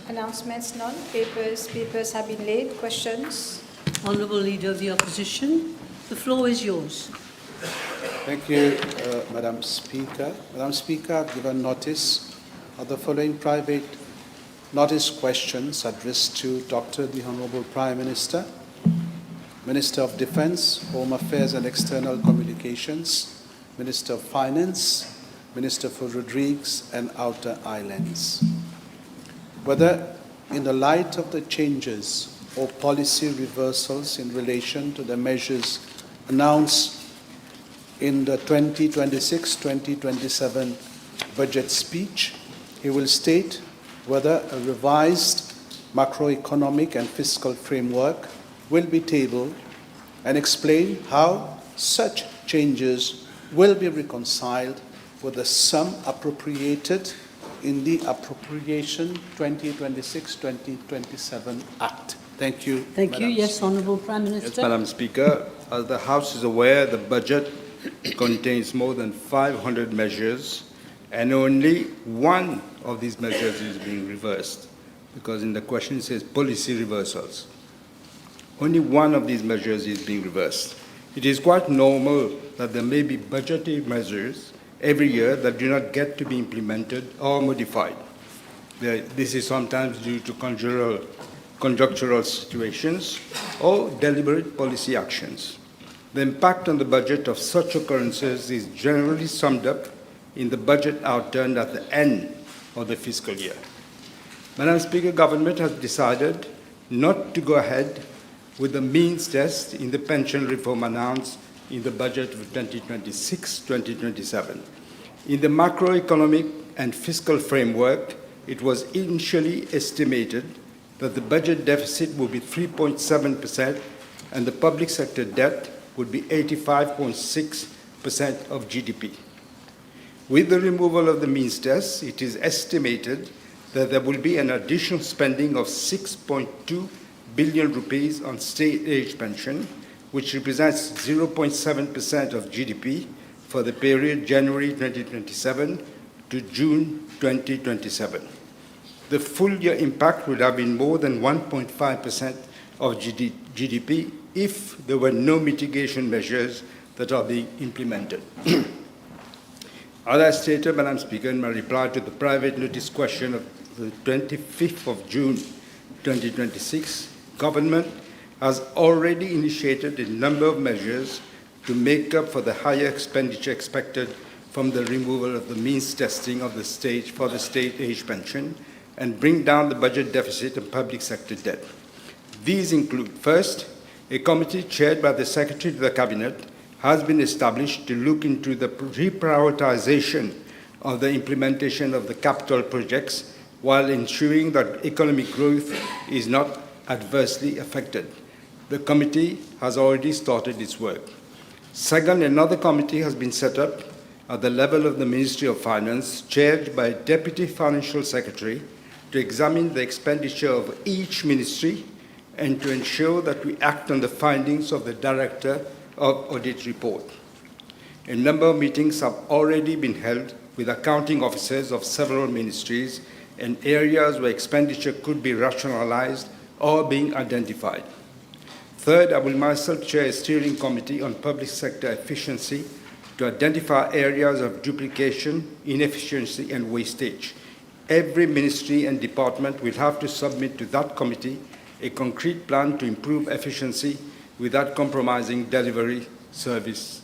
Announcements, none. Papers have been laid. Questions? Honourable Leader of the Opposition, the floor is yours. Thank you, Madam Speaker. Madam Speaker, I've given notice of the following private notice questions addressed to the Honourable Prime Minister, Minister of Defence, Home Affairs and External Communications, Minister of Finance, Minister for Rodrigues and Outer Islands. Whether in the light of the changes or policy reversals in relation to the measures announced in the 2026-2027 budget speech, he will state whether a revised macroeconomic and fiscal framework will be tabled and explain how such changes will be reconciled with the sum appropriated in the Appropriation 2026-2027 Act. Thank you. Thank you. Yes, Honourable Prime Minister. Yes, Madam Speaker. As the House is aware, the budget contains more than 500 measures, and only one of these measures is being reversed, because in the question it says policy reversals. Only one of these measures is being reversed. It is quite normal that there may be budgetary measures every year that do not get to be implemented or modified. This is sometimes due to conjunctural situations or deliberate policy actions. The impact on the budget of such occurrences is generally summed up in the budget outturned at the end of the fiscal year. Madam Speaker, Government has decided not to go ahead with the means test in the pension reform announced in the budget of 2026-2027. In the macroeconomic and fiscal framework, it was initially estimated that the budget deficit would be 3.7% and the public sector debt would be 85.6% of GDP. With the removal of the means test, it is estimated that there will be an additional spending of 6.2 billion rupees on state age pension, which represents 0.7% of GDP for the period January 2027 to June 2027. The full year impact would have been more than 1.5% of GDP if there were no mitigation measures that are being implemented. As I stated, Madam Speaker, in my reply to the private notice question of the 25th of June 2026, Government has already initiated a number of measures to make up for the higher expenditure expected from the removal of the means testing of the state for the state age pension and bring down the budget deficit and public sector debt. These include, first, a committee chaired by the Secretary to the Cabinet has been established to look into the reprioritization of the implementation of the capital projects while ensuring that economic growth is not adversely affected. The committee has already started its work. Second, another committee has been set up at the level of the Ministry of Finance, chaired by a Deputy Financial Secretary, to examine the expenditure of each ministry and to ensure that we act on the findings of the Director of Audit Report. A number of meetings have already been held with accounting officers of several ministries in areas where expenditure could be rationalized or being identified. Third, I will myself chair a steering committee on public sector efficiency to identify areas of duplication, inefficiency, and wastage. Every ministry and department will have to submit to that committee a concrete plan to improve efficiency without compromising delivery service.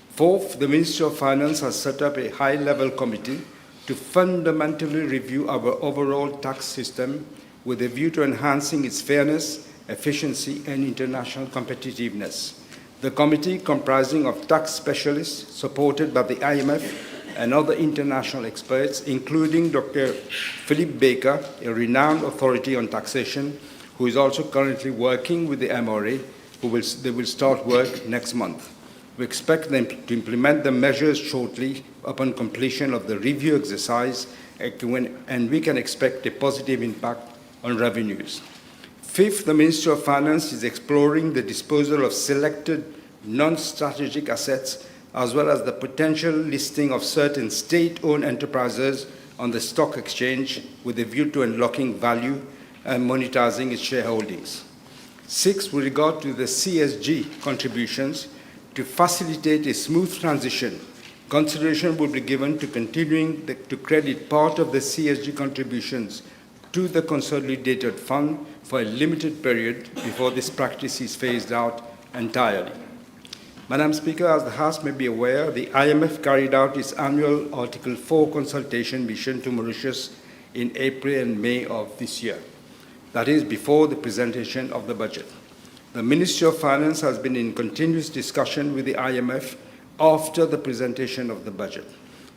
Fourth, the Ministry of Finance has set up a high-level committee to fundamentally review our overall tax system with a view to enhancing its fairness, efficiency, and international competitiveness. The committee, comprising of tax specialists supported by the IMF and other international experts, including Dr. Philip Baker, a renowned authority on taxation, who is also currently working with the MRA, they will start work next month. We expect them to implement the measures shortly upon completion of the review exercise, and we can expect a positive impact on revenues. Fifth, the Ministry of Finance is exploring the disposal of selected non-strategic assets, as well as the potential listing of certain state-owned enterprises on the stock exchange with a view to unlocking value and monetizing its shareholdings. 6, with regard to the CSG contributions, to facilitate a smooth transition, consideration will be given to continuing to credit part of the CSG contributions to the consolidated fund for a limited period before this practice is phased out entirely. Madam Speaker, as the House may be aware, the IMF carried out its annual Article 4 consultation mission to Mauritius in April and May of this year. That is, before the presentation of the budget. The Ministry of Finance has been in continuous discussion with the IMF after the presentation of the budget.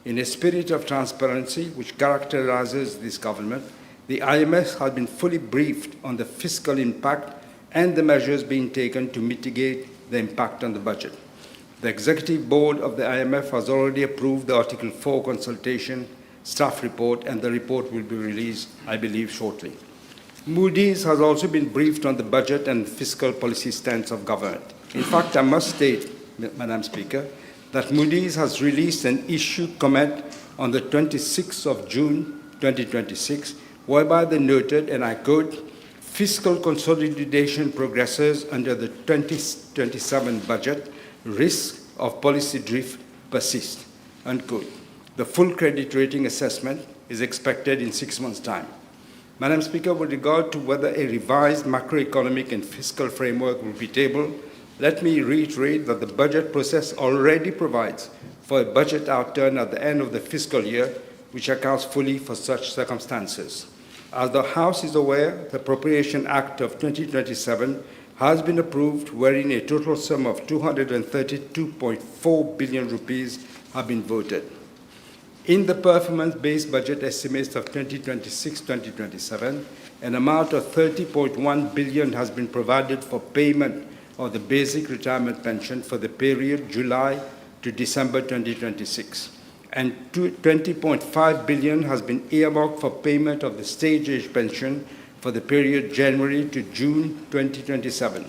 In a spirit of transparency which characterizes this government, the IMF has been fully briefed on the fiscal impact and the measures being taken to mitigate the impact on the budget. The Executive Board of the IMF has already approved the Article 4 consultation staff report, and the report will be released, I believe, shortly. Moody's has also been briefed on the budget and fiscal policy stance of government. In fact, I must state, Madam Speaker, that Moody's has released an issued comment on the 26th of June 2026, whereby they noted, and I quote, "Fiscal consolidation progresses under the 2027 budget, risk of policy drift persist," unquote. The full credit rating assessment is expected in 6 months' time. Madam Speaker, with regard to whether a revised macroeconomic and fiscal framework will be tabled, let me reiterate that the budget process already provides for a budget outturn at the end of the fiscal year, which accounts fully for such circumstances. As the House is aware, the Appropriation Act of 2027 has been approved, wherein a total sum of 232.4 billion rupees have been voted. In the performance-based budget estimates of 2026-2027, an amount of 30.1 billion has been provided for payment of the basic retirement pension for the period July to December 2026, and 20.5 billion has been earmarked for payment of the stage age pension for the period January to June 2027.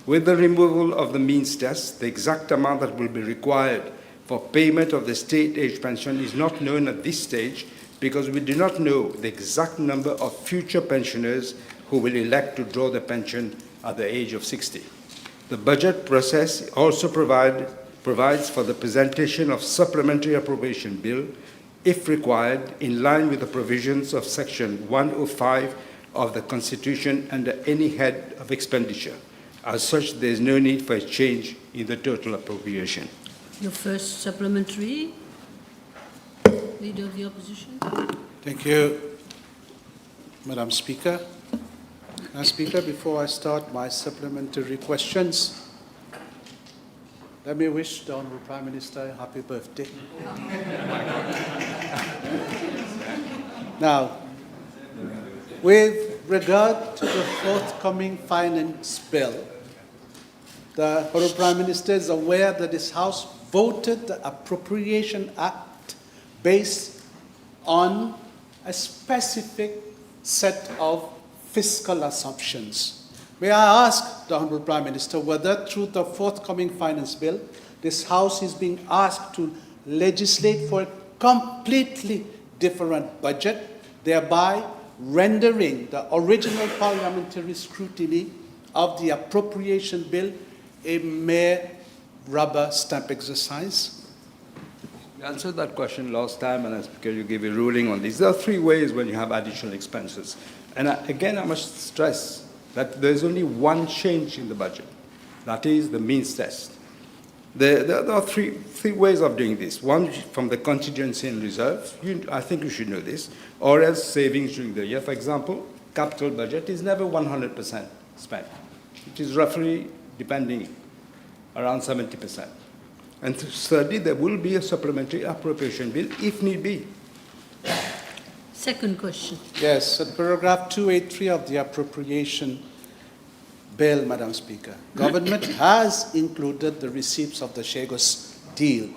With the removal of the means test, the exact amount that will be required for payment of the state age pension is not known at this stage, because we do not know the exact number of future pensioners who will elect to draw the pension at the age of 60. The budget process also provides for the presentation of supplementary appropriation bill, if required, in line with the provisions of Section 105 of the Constitution under any head of expenditure. As such, there is no need for a change in the total appropriation. Your first supplementary, Leader of the Opposition. Thank you, Madam Speaker. Madam Speaker, before I start my supplementary questions, let me wish the Honourable Prime Minister a happy birthday. Now, with regard to the forthcoming finance bill, the Honourable Prime Minister is aware that this House voted the Appropriation Act based on a specific set of fiscal assumptions. May I ask the Honourable Prime Minister whether through the forthcoming finance bill, this House is being asked to legislate for a completely different budget, thereby rendering the original parliamentary scrutiny of the appropriation bill a mere rubber stamp exercise? We answered that question last time, and you gave a ruling on this. There are 3 ways when you have additional expenses. And again, I must stress that there's only one change in the budget. That is the means test. There are three ways of doing this. One, from the contingency and reserve. I think you should know this. Or else savings during the year. For example, capital budget is never 100% spent. It is roughly, depending, around 70%. And thirdly, there will be a supplementary appropriation bill if need be. Second question. Yes, at paragraph 283 of the appropriation bill, Madam Speaker, government has included the receipts of the Chagos deal.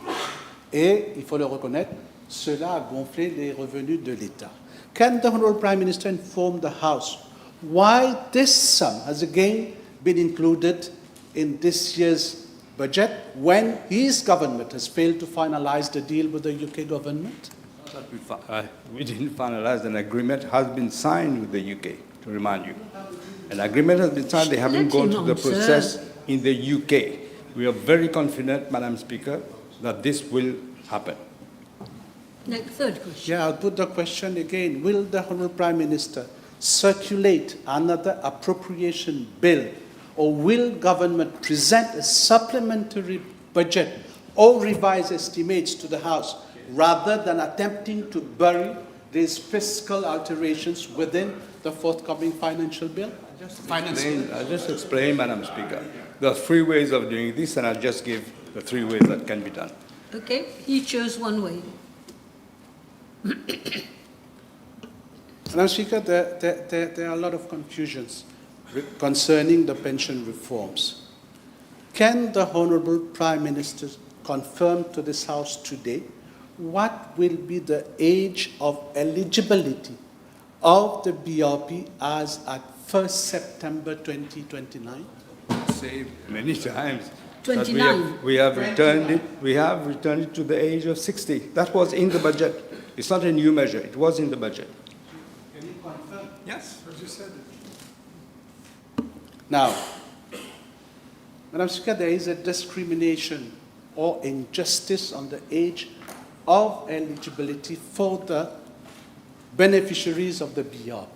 Et, il faut le reconnaître, cela a gonflé les revenus de l'État. Can the Honourable Prime Minister inform the House why this sum has again been included in this year's budget when his government has failed to finalize the deal with the UK government? We didn't finalize an agreement, has been signed with the UK, to remind you. An agreement has been signed, they haven't Let gone him through the answer. process in the UK. We are very confident, Madam Speaker, that this will happen. Next, third question. Yeah, I'll put the question again. Will the Honourable Prime Minister circulate another appropriation bill, or will government present a supplementary budget or revise estimates to the House rather than attempting to bury these fiscal alterations within the forthcoming financial bill? I'll just explain, Madam Speaker. There are three ways of doing this, and I'll just give the three ways that can be done. Okay, he chose one way. Madam Speaker, there are a lot of confusions concerning the pension reforms. Can the Honourable Prime Minister confirm to this House today what will be the age of eligibility of the BRP as at 1st September 2029? Say many times. that 29. We have returned it to the age of 60. That was in the budget. It's not a new measure. It was in the budget. Can you confirm? Yes, as you said. Now, Madam Speaker, there is a discrimination or injustice on the age of eligibility for the beneficiaries of the BRP.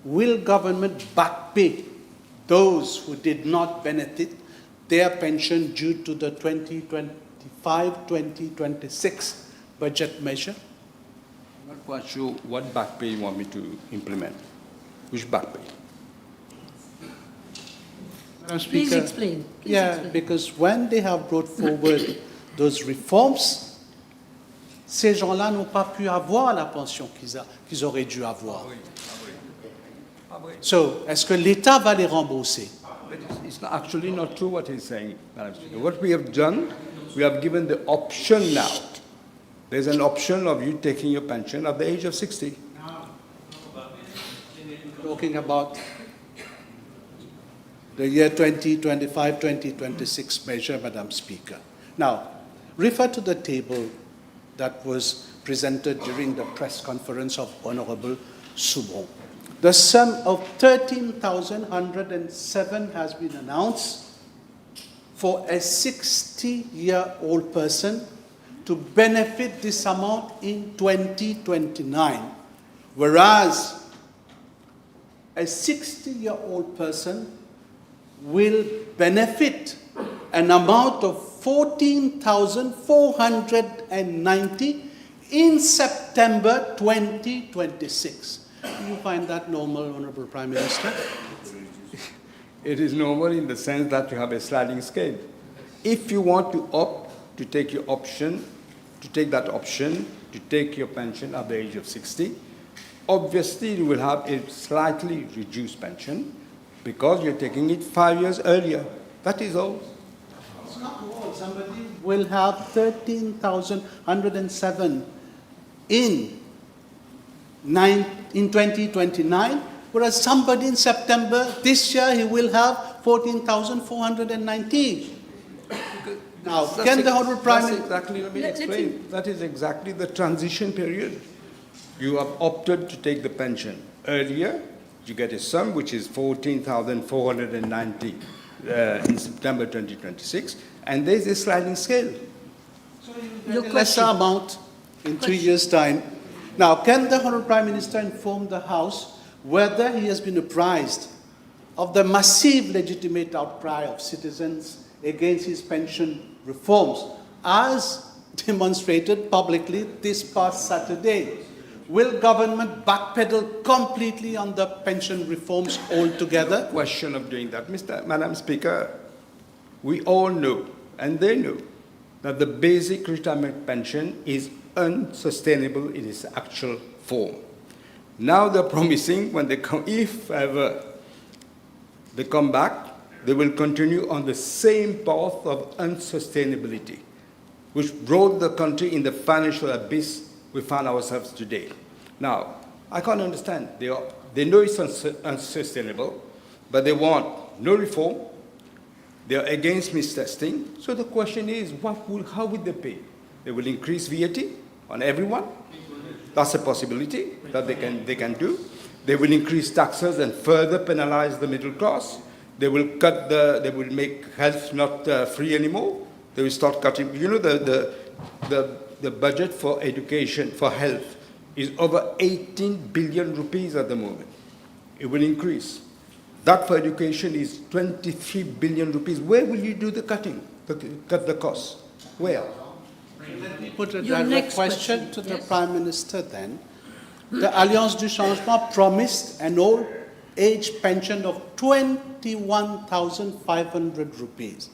Will government backpay those who did not benefit their pension due to the 2025-2026 budget measure? I'm not quite sure what back pay you want me to implement. Which back pay? Madam Please Speaker, explain. Please yeah, explain. because when they have brought forward those reforms, ces gens-là n'ont pas pu avoir la pension qu'ils auraient dû avoir. So, est-ce que l'État va les rembourser? But it's actually not true what he's saying, Madam Speaker. What we have done, we have given the option now. There's an option of you taking your pension at the age of 60. Talking about the year 2025-2026 measure, Madam Speaker. Now, refer to the table that was presented during the press conference of Honourable Soubron. The sum of 13,107 has been announced for a 60-year-old person to benefit this amount in 2029, whereas a 60-year-old person will benefit an amount of 14,490 in September 2026. Do you find that normal, Honourable Prime Minister? It is normal in the sense that you have a sliding scale. If you want to opt to take your option, to take that option, to take your pension at the age of 60, obviously you will have a slightly reduced pension because you're taking it 5 years earlier. That is all. It's not all. Somebody will have 13,107 in 2029, whereas somebody in September this year, he will have 14,419. Now, can the Honourable Prime Minister... Exactly, let me Let him- explain. That is exactly the transition period. You have opted to take the pension earlier. You get a sum which is 14,490 in September 2026, and there is a sliding scale. So you Your get a lesser question. amount in 3 years' time. Now, can the Honourable Prime Minister inform the House whether he has been apprised of the massive legitimate outcry of citizens against his pension reforms, as demonstrated publicly this past Saturday? Will government backpedal completely on the pension reforms altogether? Question of doing that. Madam Speaker, we all know, and they know, that the basic retirement pension is unsustainable in its actual form. Now they're promising when they come, if ever they come back, they will continue on the same path of unsustainability, which brought the country in the financial abyss we find ourselves today. Now, I can't understand. They know it's unsustainable, but they want no reform, They are against mis-testing. So the question is, how would they pay? They will increase VAT on everyone. That's a possibility that they can do. They will increase taxes and further penalize the middle class. They will make health not free anymore. They will start cutting. You know, the budget for education, for health, is over 18 billion rupees at the moment. It will increase. That for education is 23 billion rupees. Where will you do the cutting, cut the costs? Where? Let me put a Your direct next question question, to the yes. Prime Minister then. The Alliance du Changement promised an old age pension of 21,500 rupees.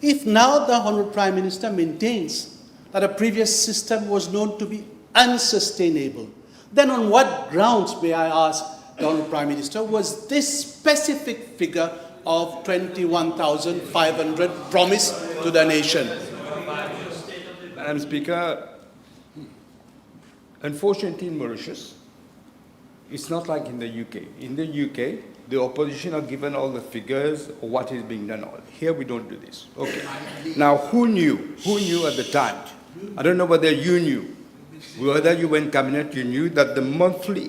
If now the Honourable Prime Minister maintains that a previous system was known to be unsustainable, then on what grounds, may I ask the Honourable Prime Minister, was this specific figure of 21,500 promised to the nation? Madam Speaker, unfortunately in Mauritius, it's not like in the UK. In the UK, the opposition are given all the figures of what is being done. Here we don't do this. Okay. Now, who knew? Who knew at the time? I don't know whether you knew. Whether you were in cabinet, you knew that the monthly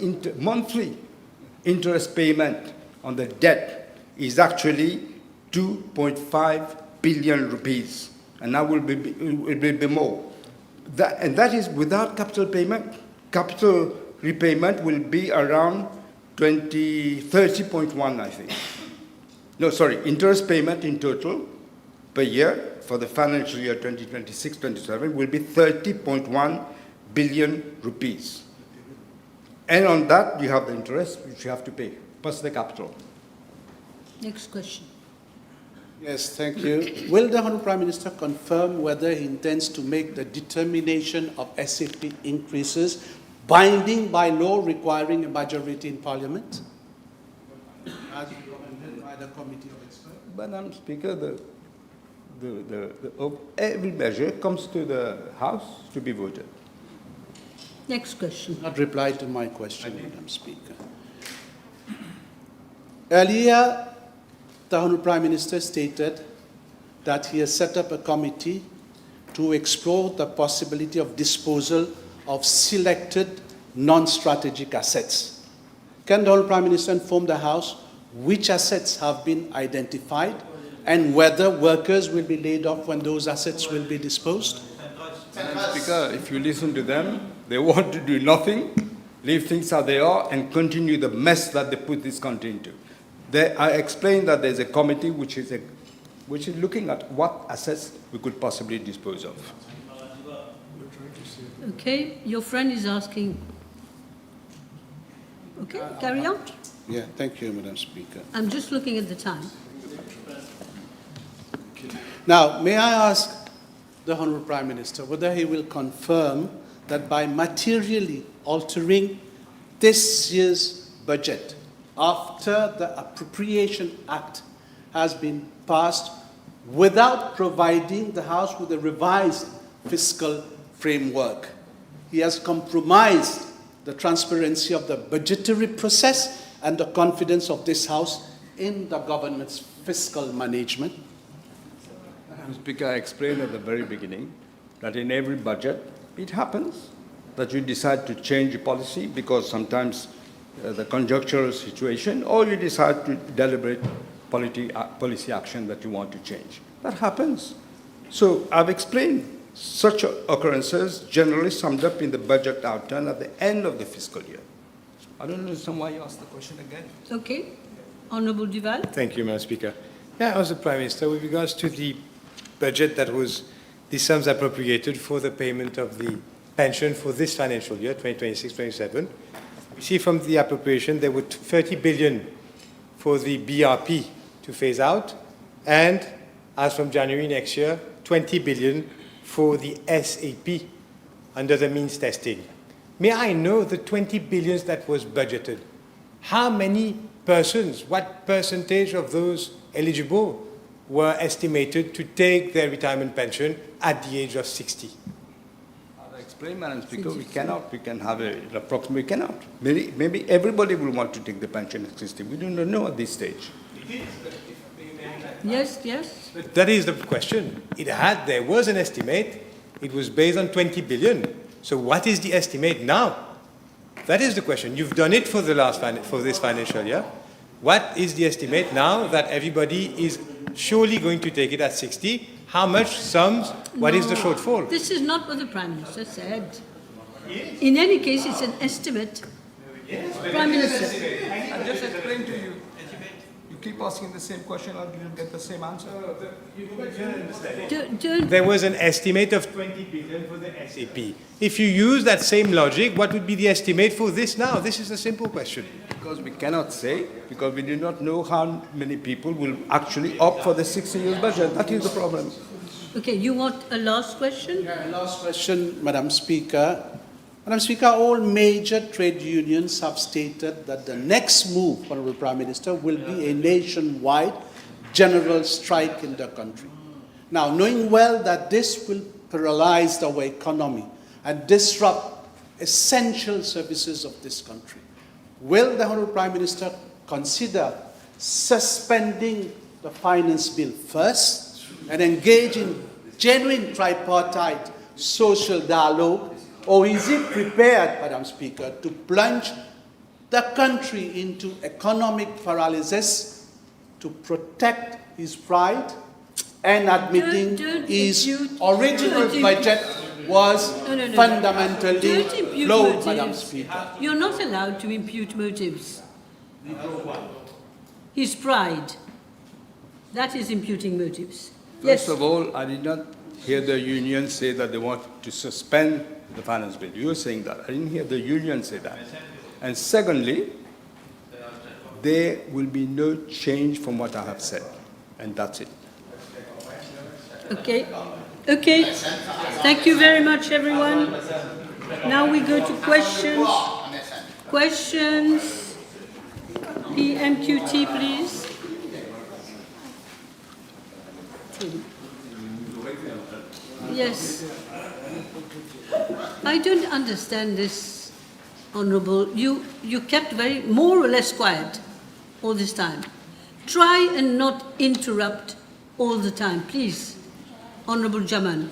interest payment on the debt is actually 2.5 billion rupees. And now it will be more. That is without capital payment. Capital repayment will be around 30.1, I think. No, sorry, interest payment in total per year for the financial year 2026-27 will be 30.1 billion rupees. And on that, you have the interest which you have to pay, plus the capital. Next question. Yes, thank you. Will the Honourable Prime Minister confirm whether he intends to make the determination of SAP increases binding by law requiring a majority in Parliament? As recommended by the Committee of Experts. Madam Speaker, every measure comes to the House to be voted. Next question. Not reply to my question, Madam Speaker. Earlier, the Honourable Prime Minister stated that he has set up a committee to explore the possibility of disposal of selected non-strategic assets. Can the Honourable Prime Minister inform the House which assets have been identified and whether workers will be laid off when those assets will be disposed? Madam Speaker, if you listen to them, they want to do nothing, leave things as they are, and continue the mess that they put this country into. I explained that there's a committee which is looking at what assets we could possibly dispose of. Okay, your friend is asking. Okay, carry on. Yeah, thank you, Madam Speaker. I'm just looking at the time. Now, may I ask the Honourable Prime Minister whether he will confirm that by materially altering this year's budget after the Appropriation Act has been passed without providing the House with a revised fiscal framework, he has compromised the transparency of the budgetary process and the confidence of this House in the government's fiscal management? Madam Speaker, I explained at the very beginning that in every budget, it happens that you decide to change your policy because sometimes the conjunctural situation, or you decide to deliberate policy action that you want to change. That happens. So I've explained such occurrences generally summed up in the budget outturn at the end of the fiscal year. I don't understand why you asked the question again. Okay. Honourable Duval. Thank you, Madam Speaker. Yeah, as the Prime Minister, with regards to the budget that was, the sums appropriated for the payment of the pension for this financial year, 2026-27, we see from the appropriation there were 30 billion for the BRP to phase out, and as from January next year, 20 billion for the SAP under the means testing. May I know the 20 billions that was budgeted? How many persons, what percentage of those eligible were estimated to take their retirement pension at the age of 60? I'll explain, Madam Speaker, we can have an approximate, we cannot. Maybe everybody will want to take the pension at 60. We don't know at this stage. Yes, yes. But that is the question. There was an estimate. It was based on 20 billion. So what is the estimate now? That is the question. You've done it for for this financial year. What is the estimate now that everybody is surely going to take it at 60? How much sums? What is the No, shortfall? This is not what the Prime Minister said. In any case, it's an estimate. Prime Minister. I just explained to you. You keep asking the same question and you'll get the same answer. Don't, There was an estimate of 20 billion for the SAP. If you use that same logic, what would be the estimate for this now? This is a simple question. Because we cannot say, because we do not know how many people will actually opt for the 60 years budget. That is the problem. okay, you want a last question? Last question, Madam Speaker. Madam Speaker, all major trade unions have stated that the next move, Honourable Prime Minister, will be a nationwide general strike in the country. Now, knowing well that this will paralyze our economy and disrupt essential services of this country, will the Honourable Prime Minister consider suspending the finance bill first and engage in genuine tripartite social dialogue, or is he prepared, Madam Speaker, to plunge the country into economic paralysis to protect his pride and admitting Don't his impute- original don't budget was No. fundamentally Don't impute flawed, Madam motives. Speaker? You're not allowed to impute motives. His pride. That is imputing motives. Yes. First of all, I did not hear the union say that they want to suspend the finance bill. You're saying that. I didn't hear the union say that. And secondly, there will be no change from what I have said. And that's it. Okay. Okay. Thank you very much, everyone. Now we go to questions. Questions. PMQT, please. Yes. I don't understand this, Honourable. You kept more or less quiet all this time. Try and not interrupt all the time, please. Honourable Jaman.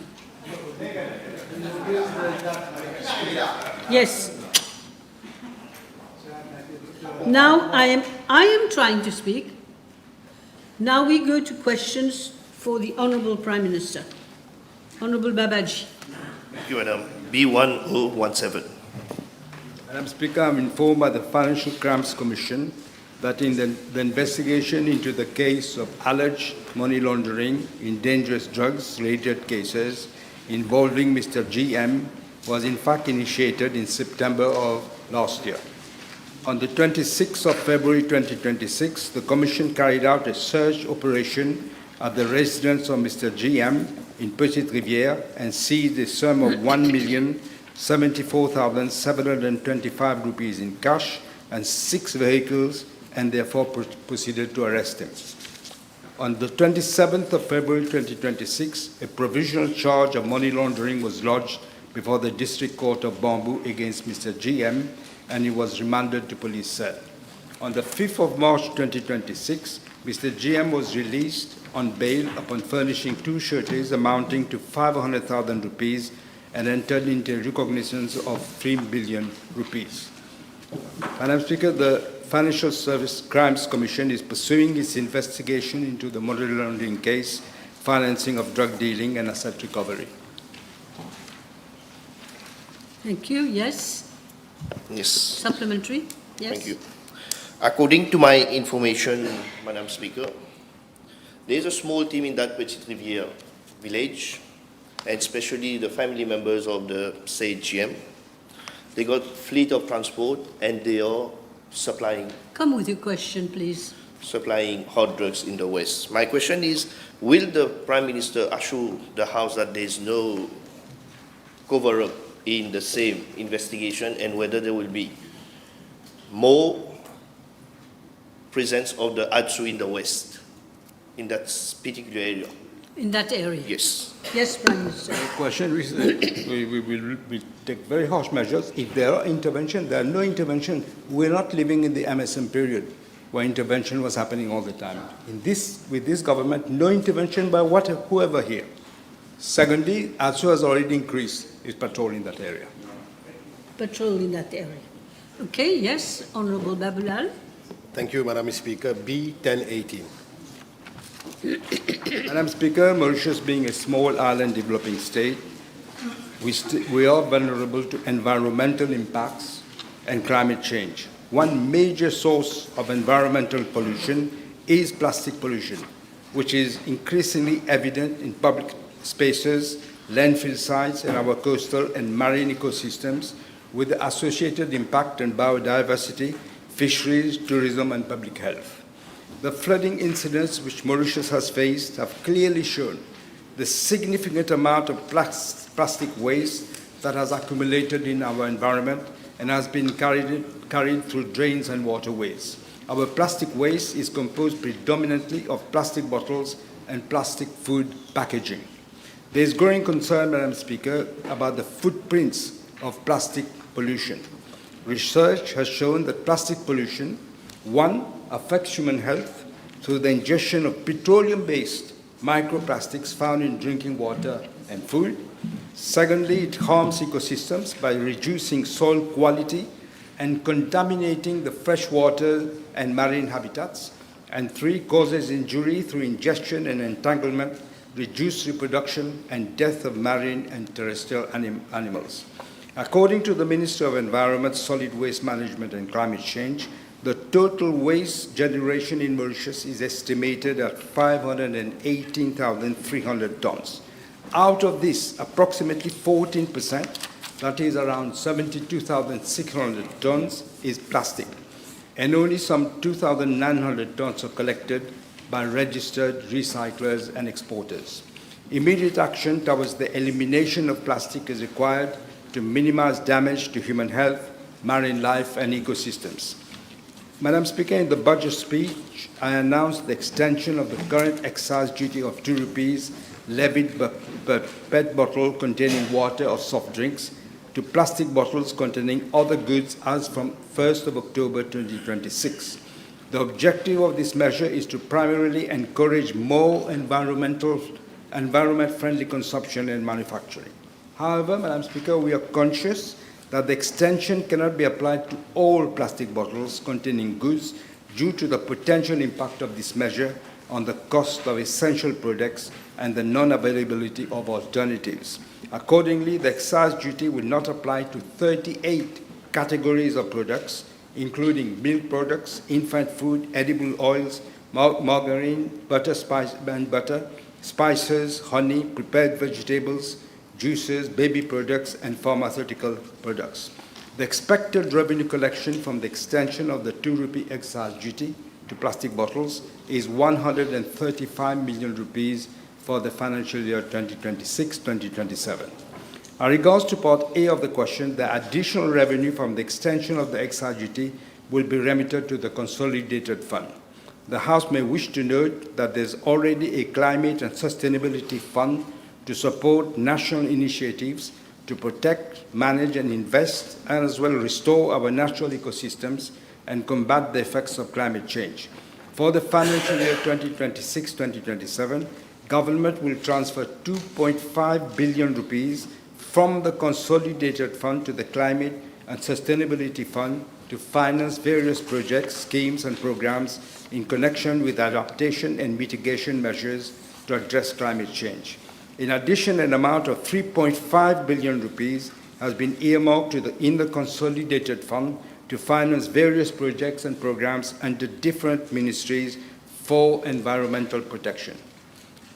Yes. Now I am trying to speak. Now we go to questions for the Honourable Prime Minister. Honourable Babaji. Thank you, Madam. B1017. Madam Speaker, I'm informed by the Financial Crimes Commission that in the investigation into the case of alleged money laundering in dangerous drugs-related cases involving Mr. GM was in fact initiated in September of last year. On the 26th of February 2026, the Commission carried out a search operation at the residence of Mr. GM in Petite Rivière and seized a sum of 1,074,725 rupees in cash and 6 vehicles, and therefore proceeded to arrest him. On the 27th of February 2026, a provisional charge of money laundering was lodged before the District Court of Bamboo against Mr. GM, and he was remanded to police cell. On the 5th of March 2026, Mr. GM was released on bail upon furnishing 2 sureties amounting to 500,000 rupees and entered into recognizance of 3 billion rupees. Madam Speaker, the Financial Service Crimes Commission is pursuing its investigation into the money laundering case, financing of drug dealing and asset recovery. Thank you. Yes. Yes. Supplementary. Yes. Thank you. According to my information, Madam Speaker, there is a small team in that Petite Rivière village, and especially the family members of the said GM. They got fleet of transport and they are supplying Come with your question, please. hard drugs in the West. My question is, will the Prime Minister assure the House that there is no cover-up in the same investigation, and whether there will be more presence of the ADSU in the West, in that particular area? In that area. Yes. Yes, Prime Minister. The question is, we will take very harsh measures. If there are intervention, there are no intervention. We're not living in the MSM period where intervention was happening all the time. With this government, no intervention by whoever here. Secondly, ASU has already increased its patrol in that area. Patrol in that area. Okay, yes, Honourable Babulal. Thank you, Madam Speaker. B 1018. Madam Speaker, Mauritius being a small island developing state, we are vulnerable to environmental impacts and climate change. One major source of environmental pollution is plastic pollution, which is increasingly evident in public spaces, landfill sites, and our coastal and marine ecosystems, with the associated impact on biodiversity, fisheries, tourism, and public health. The flooding incidents which Mauritius has faced have clearly shown the significant amount of plastic waste that has accumulated in our environment and has been carried through drains and waterways. Our plastic waste is composed predominantly of plastic bottles and plastic food packaging. There is growing concern, Madam Speaker, about the footprints of plastic pollution. Research has shown that plastic pollution, one, affects human health through the ingestion of petroleum-based microplastics found in drinking water and food. Secondly, it harms ecosystems by reducing soil quality and contaminating the freshwater and marine habitats. And three, causes injury through ingestion and entanglement, reduced reproduction, and death of marine and terrestrial animals. According to the Ministry of Environment, Solid Waste Management and Climate Change, the total waste generation in Mauritius is estimated at 518,300 tons. Out of this, approximately 14%, that is around 72,600 tons, is plastic, and only some 2,900 tons are collected by registered recyclers and exporters. Immediate action towards the elimination of plastic is required to minimize damage to human health, marine life, and ecosystems. Madam Speaker, in the budget speech, I announced the extension of the current excise duty of 2 rupees levied per PET bottle containing water or soft drinks to plastic bottles containing other goods as from 1st of October 2026. The objective of this measure is to primarily encourage more environment-friendly consumption and manufacturing. However, Madam Speaker, we are conscious that the extension cannot be applied to all plastic bottles containing goods due to the potential impact of this measure on the cost of essential products and the non-availability of alternatives. Accordingly, the excise duty will not apply to 38 categories of products, including milk products, infant food, edible oils, margarine, butter, spices, honey, prepared vegetables, juices, baby products, and pharmaceutical products. The expected revenue collection from the extension of the 2 rupee excise duty to plastic bottles is 135 million rupees for the financial year 2026-2027. As regards to Part A of the question, the additional revenue from the extension of the excise duty will be remitted to the consolidated fund. The House may wish to note that there is already a climate and sustainability fund to support national initiatives to protect, manage, and invest, and as well restore our natural ecosystems and combat the effects of climate change. For the financial year 2026-2027, government will transfer 2.5 billion rupees from the consolidated fund to the Climate and Sustainability Fund to finance various projects, schemes, and programs in connection with adaptation and mitigation measures to address climate change. In addition, an amount of 3.5 billion rupees has been earmarked in the consolidated fund to finance various projects and programs under different ministries for environmental protection.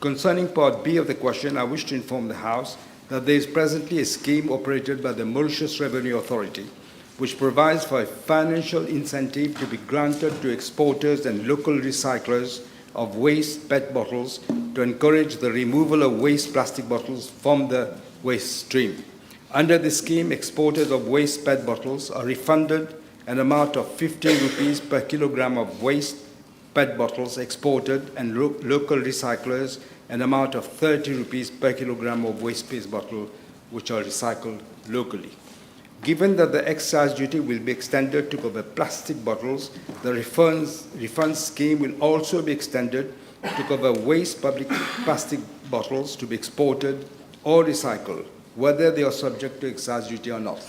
Concerning Part B of the question, I wish to inform the House that there is presently a scheme operated by the Mauritius Revenue Authority, which provides for a financial incentive to be granted to exporters and local recyclers of waste PET bottles to encourage the removal of waste plastic bottles from the waste stream. Under the scheme, exporters of waste PET bottles are refunded an amount of 15 rupees per kilogram of waste PET bottles exported, and local recyclers an amount of 30 rupees per kilogram of waste-based bottle which are recycled locally. Given that the excise duty will be extended to cover plastic bottles, the refund scheme will also be extended to cover waste public plastic bottles to be exported or recycled, whether they are subject to excise duty or not.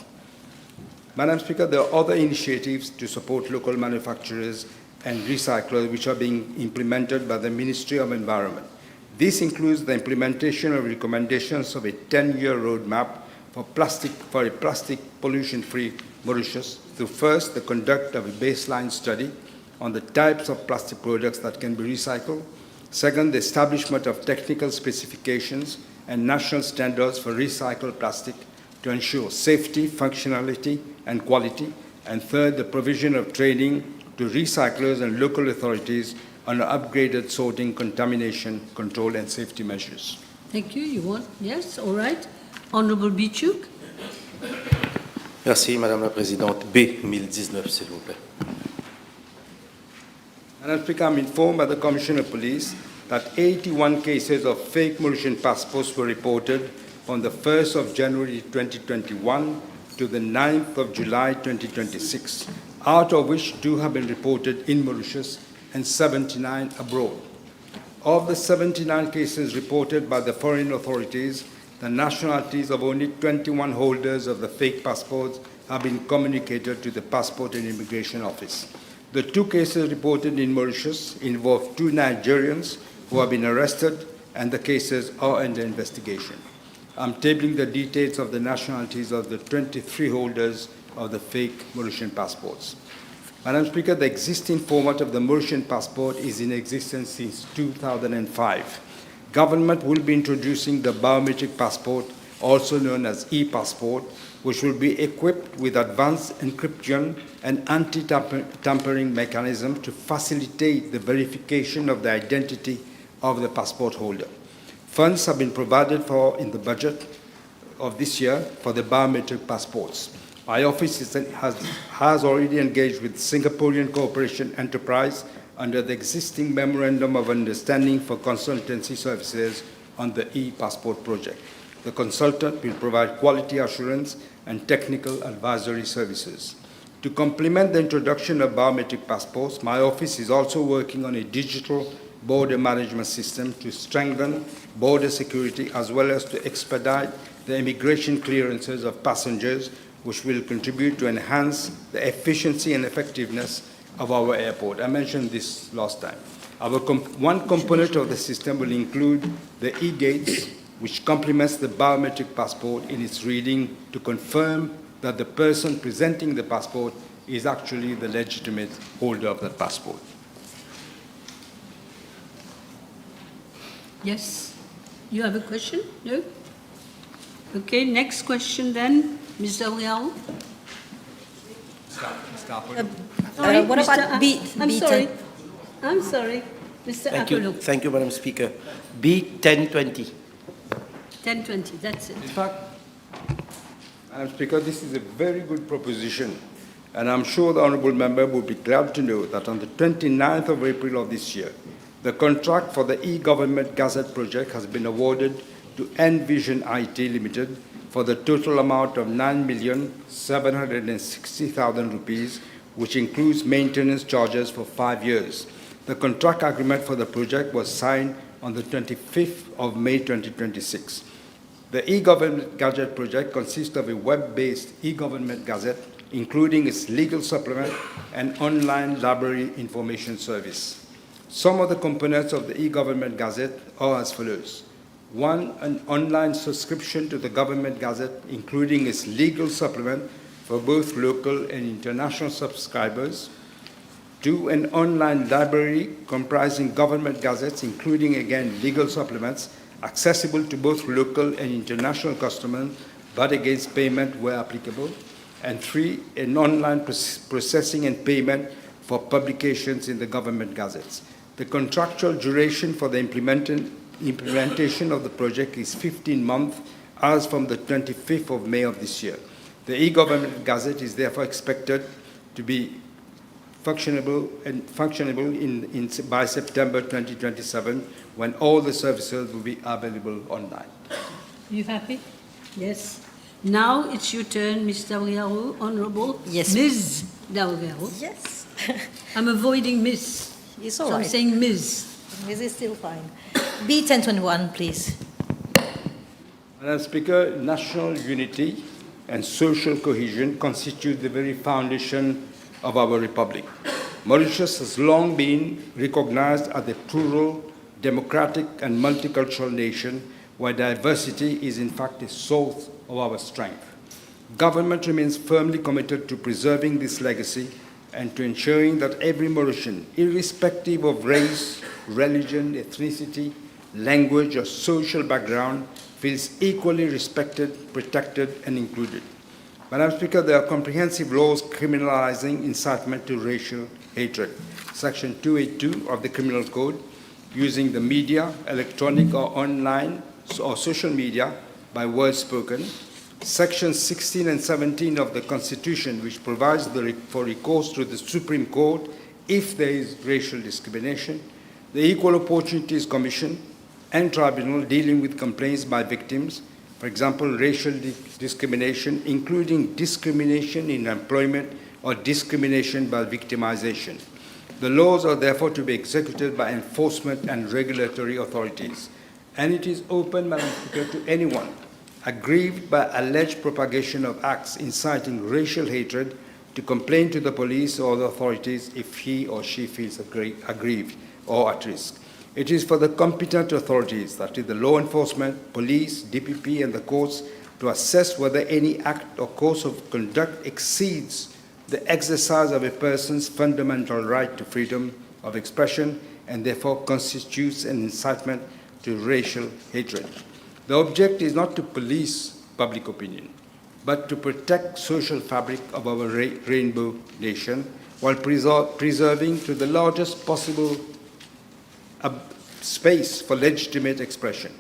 Madam Speaker, there are other initiatives to support local manufacturers and recyclers which are being implemented by the Ministry of Environment. This includes the implementation of recommendations of a 10-year roadmap for a plastic pollution-free Mauritius through first the conduct of a baseline study on the types of plastic products that can be recycled, second the establishment of technical specifications and national standards for recycled plastic to ensure safety, functionality and quality, and third the provision of training to recyclers and local authorities on upgraded sorting, contamination, control and safety measures. Thank you. You want? Yes, all right. Honourable Bichuk. Merci, Madame la Présidente. B 1019, s'il vous plaît. Madam Speaker, I'm informed by the Commissioner of Police that 81 cases of fake Mauritian passports were reported from the 1st of January 2021 to the 9th of July 2026, out of which 2 have been reported in Mauritius and 79 abroad. Of the 79 cases reported by the foreign authorities, the nationalities of only 21 holders of the fake passports have been communicated to the Passport and Immigration Office. The 2 cases reported in Mauritius involve 2 Nigerians who have been arrested, and the cases are under investigation. I'm tabling the details of the nationalities of the 23 holders of the fake Mauritian passports. Madam Speaker, the existing format of the Mauritian passport is in existence since 2005. Government will be introducing the biometric passport, also known as e-passport, which will be equipped with advanced encryption and anti-tampering mechanism to facilitate the verification of the identity of the passport holder. Funds have been provided for in the budget of this year for the biometric passports. My office has already engaged with Singaporean Cooperation Enterprise under the existing Memorandum of Understanding for consultancy services on the e-passport project. The consultant will provide quality assurance and technical advisory services. To complement the introduction of biometric passports, my office is also working on a digital border management system to strengthen border security as well as to expedite the immigration clearances of passengers, which will contribute to enhance the efficiency and effectiveness of our airport. I mentioned this last time. One component of the system will include the e-gates, which complements the biometric passport in its reading to confirm that the person presenting the passport is actually the legitimate holder of that passport. Yes. You have a question? No? Okay, next question then. Mr. Rial. What about B? I'm sorry. Mr. Apollo. Thank you, Madam Speaker. B 1020. 1020, that's it. In fact, Madam Speaker, this is a very good proposition, and I'm sure the Honourable Member will be glad to know that on the 29th of April of this year, the contract for the e-Government Gazette project has been awarded to Envision IT Limited for the total amount of 9,760,000 rupees, which includes maintenance charges for 5 years. The contract agreement for the project was signed on the 25th of May 2026. The e-Government Gazette project consists of a web-based e-Government Gazette, including its legal supplement and online library information service. Some of the components of the e-Government Gazette are as follows. 1, an online subscription to the Government Gazette, including its legal supplement for both local and international subscribers. 2, an online library comprising Government Gazettes, including, again, legal supplements, accessible to both local and international customers, but against payment where applicable. And 3, an online processing and payment for publications in the Government Gazettes. The contractual duration for the implementation of the project is 15 months, as from the 25th of May of this year. The e-Government Gazette is therefore expected to be functionable by September 2027, when all the services will be available online. You happy? Yes. Now it's your turn, Ms. Daougaro, Honourable. Yes. Ms. Daougaro. Yes. I'm avoiding Miss. It's So all I'm right. saying Ms. This is still fine. B 1021, please. Madam Speaker, national unity and social cohesion constitute the very foundation of our republic. Mauritius has long been recognized as a plural, democratic, and multicultural nation where diversity is in fact a source of our strength. Government remains firmly committed to preserving this legacy and to ensuring that every Mauritian, irrespective of race, religion, ethnicity, language, or social background, feels equally respected, protected, and included. Madam Speaker, there are comprehensive laws criminalizing incitement to racial hatred. Section 282 of the Criminal Code, using the media, electronic or online or social media by words spoken. Sections 16 and 17 of the Constitution, which provides for recourse to the Supreme Court if there is racial discrimination. The Equal Opportunities Commission and Tribunal dealing with complaints by victims, for example, racial discrimination, including discrimination in employment or discrimination by victimization. The laws are therefore to be executed by enforcement and regulatory authorities. And it is open, Madam Speaker, to anyone aggrieved by alleged propagation of acts inciting racial hatred to complain to the police or the authorities if he or she feels aggrieved or at risk. It is for the competent authorities, that is the law enforcement, police, DPP, and the courts, to assess whether any act or course of conduct exceeds the exercise of a person's fundamental right to freedom of expression and therefore constitutes an incitement to racial hatred. The object is not to police public opinion, but to protect social fabric of our rainbow nation while preserving to the largest possible space for legitimate expression.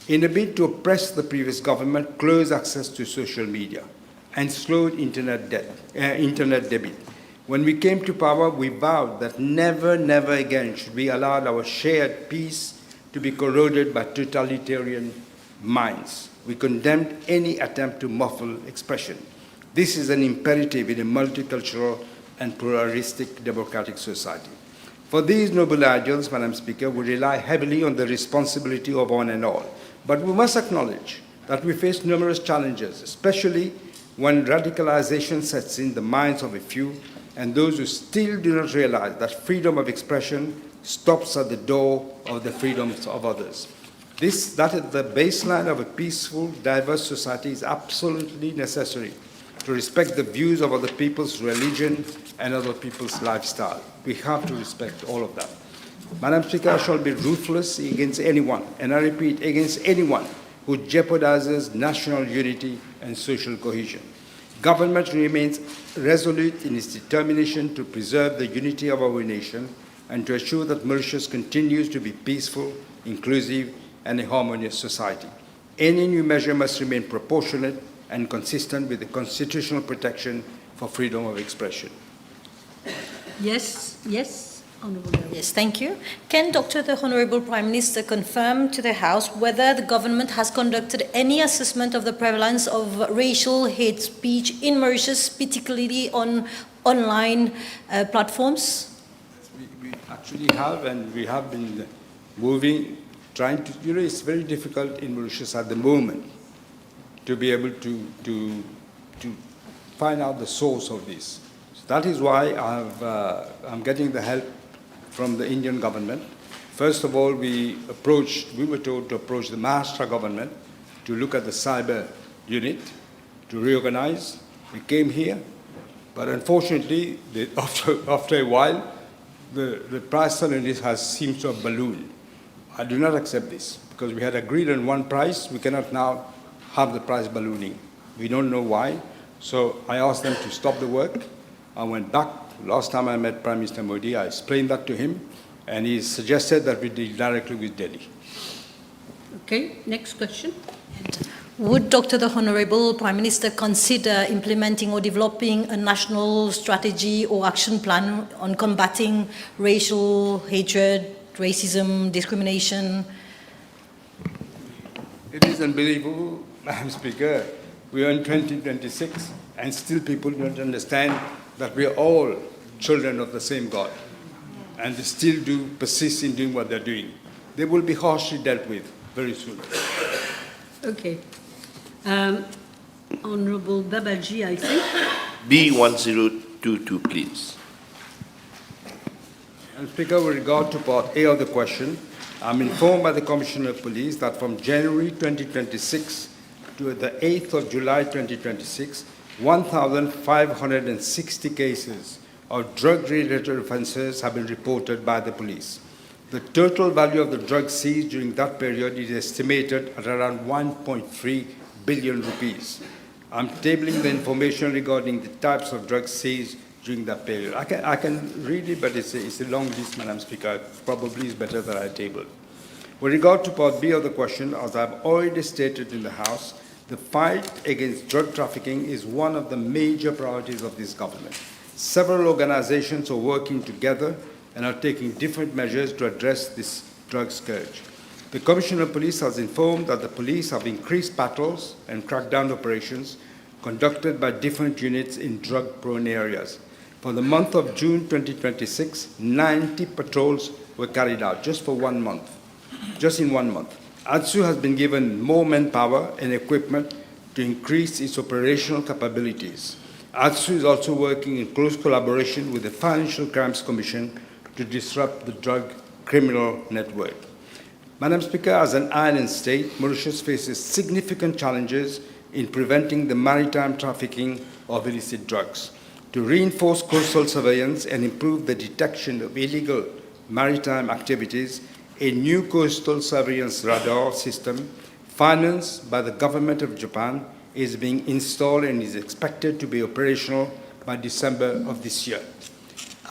In a bid to oppress the previous government, closed access to social media and slowed internet debit. When we came to power, we vowed that never, never again should we allow our shared peace to be corroded by totalitarian minds. We condemned any attempt to muffle expression. This is an imperative in a multicultural and pluralistic democratic society. For these noble ideals, Madam Speaker, we rely heavily on the responsibility of one and all. But we must acknowledge that we face numerous challenges, especially when radicalization sets in the minds of a few and those who still do not realize that freedom of expression stops at the door of the freedoms of others. That is the baseline of a peaceful, diverse society is absolutely necessary to respect the views of other people's religion and other people's lifestyle. We have to respect all of that. Madam Speaker, I shall be ruthless against anyone, and I repeat, against anyone who jeopardizes national unity and social cohesion. Government remains resolute in its determination to preserve the unity of our nation and to ensure that Mauritius continues to be peaceful, inclusive, and a harmonious society. Any new measure must remain proportionate and consistent with the constitutional protection for freedom of expression. Yes, yes, Honourable. Yes, thank you. Can the Honourable Prime Minister confirm to the House whether the government has conducted any assessment of the prevalence of racial hate speech in Mauritius, particularly on online platforms? We actually have, and we have been moving, trying to, it's very difficult in Mauritius at the moment to be able to find out the source of this. So that is why I'm getting the help from the Indian government. First of all, we were told to approach the Maharashtra government to look at the cyber unit, to reorganize. We came here, but unfortunately, after a while, the price suddenly seems to have ballooned. I do not accept this, because we had agreed on one price. We cannot now have the price ballooning. We don't know why. So I asked them to stop the work. I went back. Last time I met Prime Minister Modi, I explained that to him, and he suggested that we deal directly with Delhi. Okay, next question. Would the Honourable Prime Minister consider implementing or developing a national strategy or action plan on combating racial hatred, racism, discrimination? It is unbelievable, Madam Speaker. We are in 2026, and still people don't understand that we are all children of the same God, and they still do persist in doing what they're doing. They will be harshly dealt with very soon. Okay. Honourable Babaji, I think. B1022, please. Madam Speaker, with regard to Part A of the question, I'm informed by the Commissioner of Police that from January 2026 to the 8th of July 2026, 1,560 cases of drug-related offences have been reported by the police. The total value of the drugs seized during that period is estimated at around 1.3 billion rupees. I'm tabling the information regarding the types of drugs seized during that period. I can read it, but it's a long list, Madam Speaker. Probably is better that I table. With regard to Part B of the question, as I've already stated in the House, the fight against drug trafficking is one of the major priorities of this government. Several organizations are working together and are taking different measures to address this drug scourge. The Commissioner of Police has informed that the police have increased patrols and crackdown operations conducted by different units in drug-prone areas. For the month of June 2026, 90 patrols were carried out just for 1 month, just in 1 month. ADSU has been given more manpower and equipment to increase its operational capabilities. ADSU is also working in close collaboration with the Financial Crimes Commission to disrupt the drug criminal network. Madam Speaker, as an island state, Mauritius faces significant challenges in preventing the maritime trafficking of illicit drugs. To reinforce coastal surveillance and improve the detection of illegal maritime activities, a new coastal surveillance radar system financed by the government of Japan is being installed and is expected to be operational by December of this year.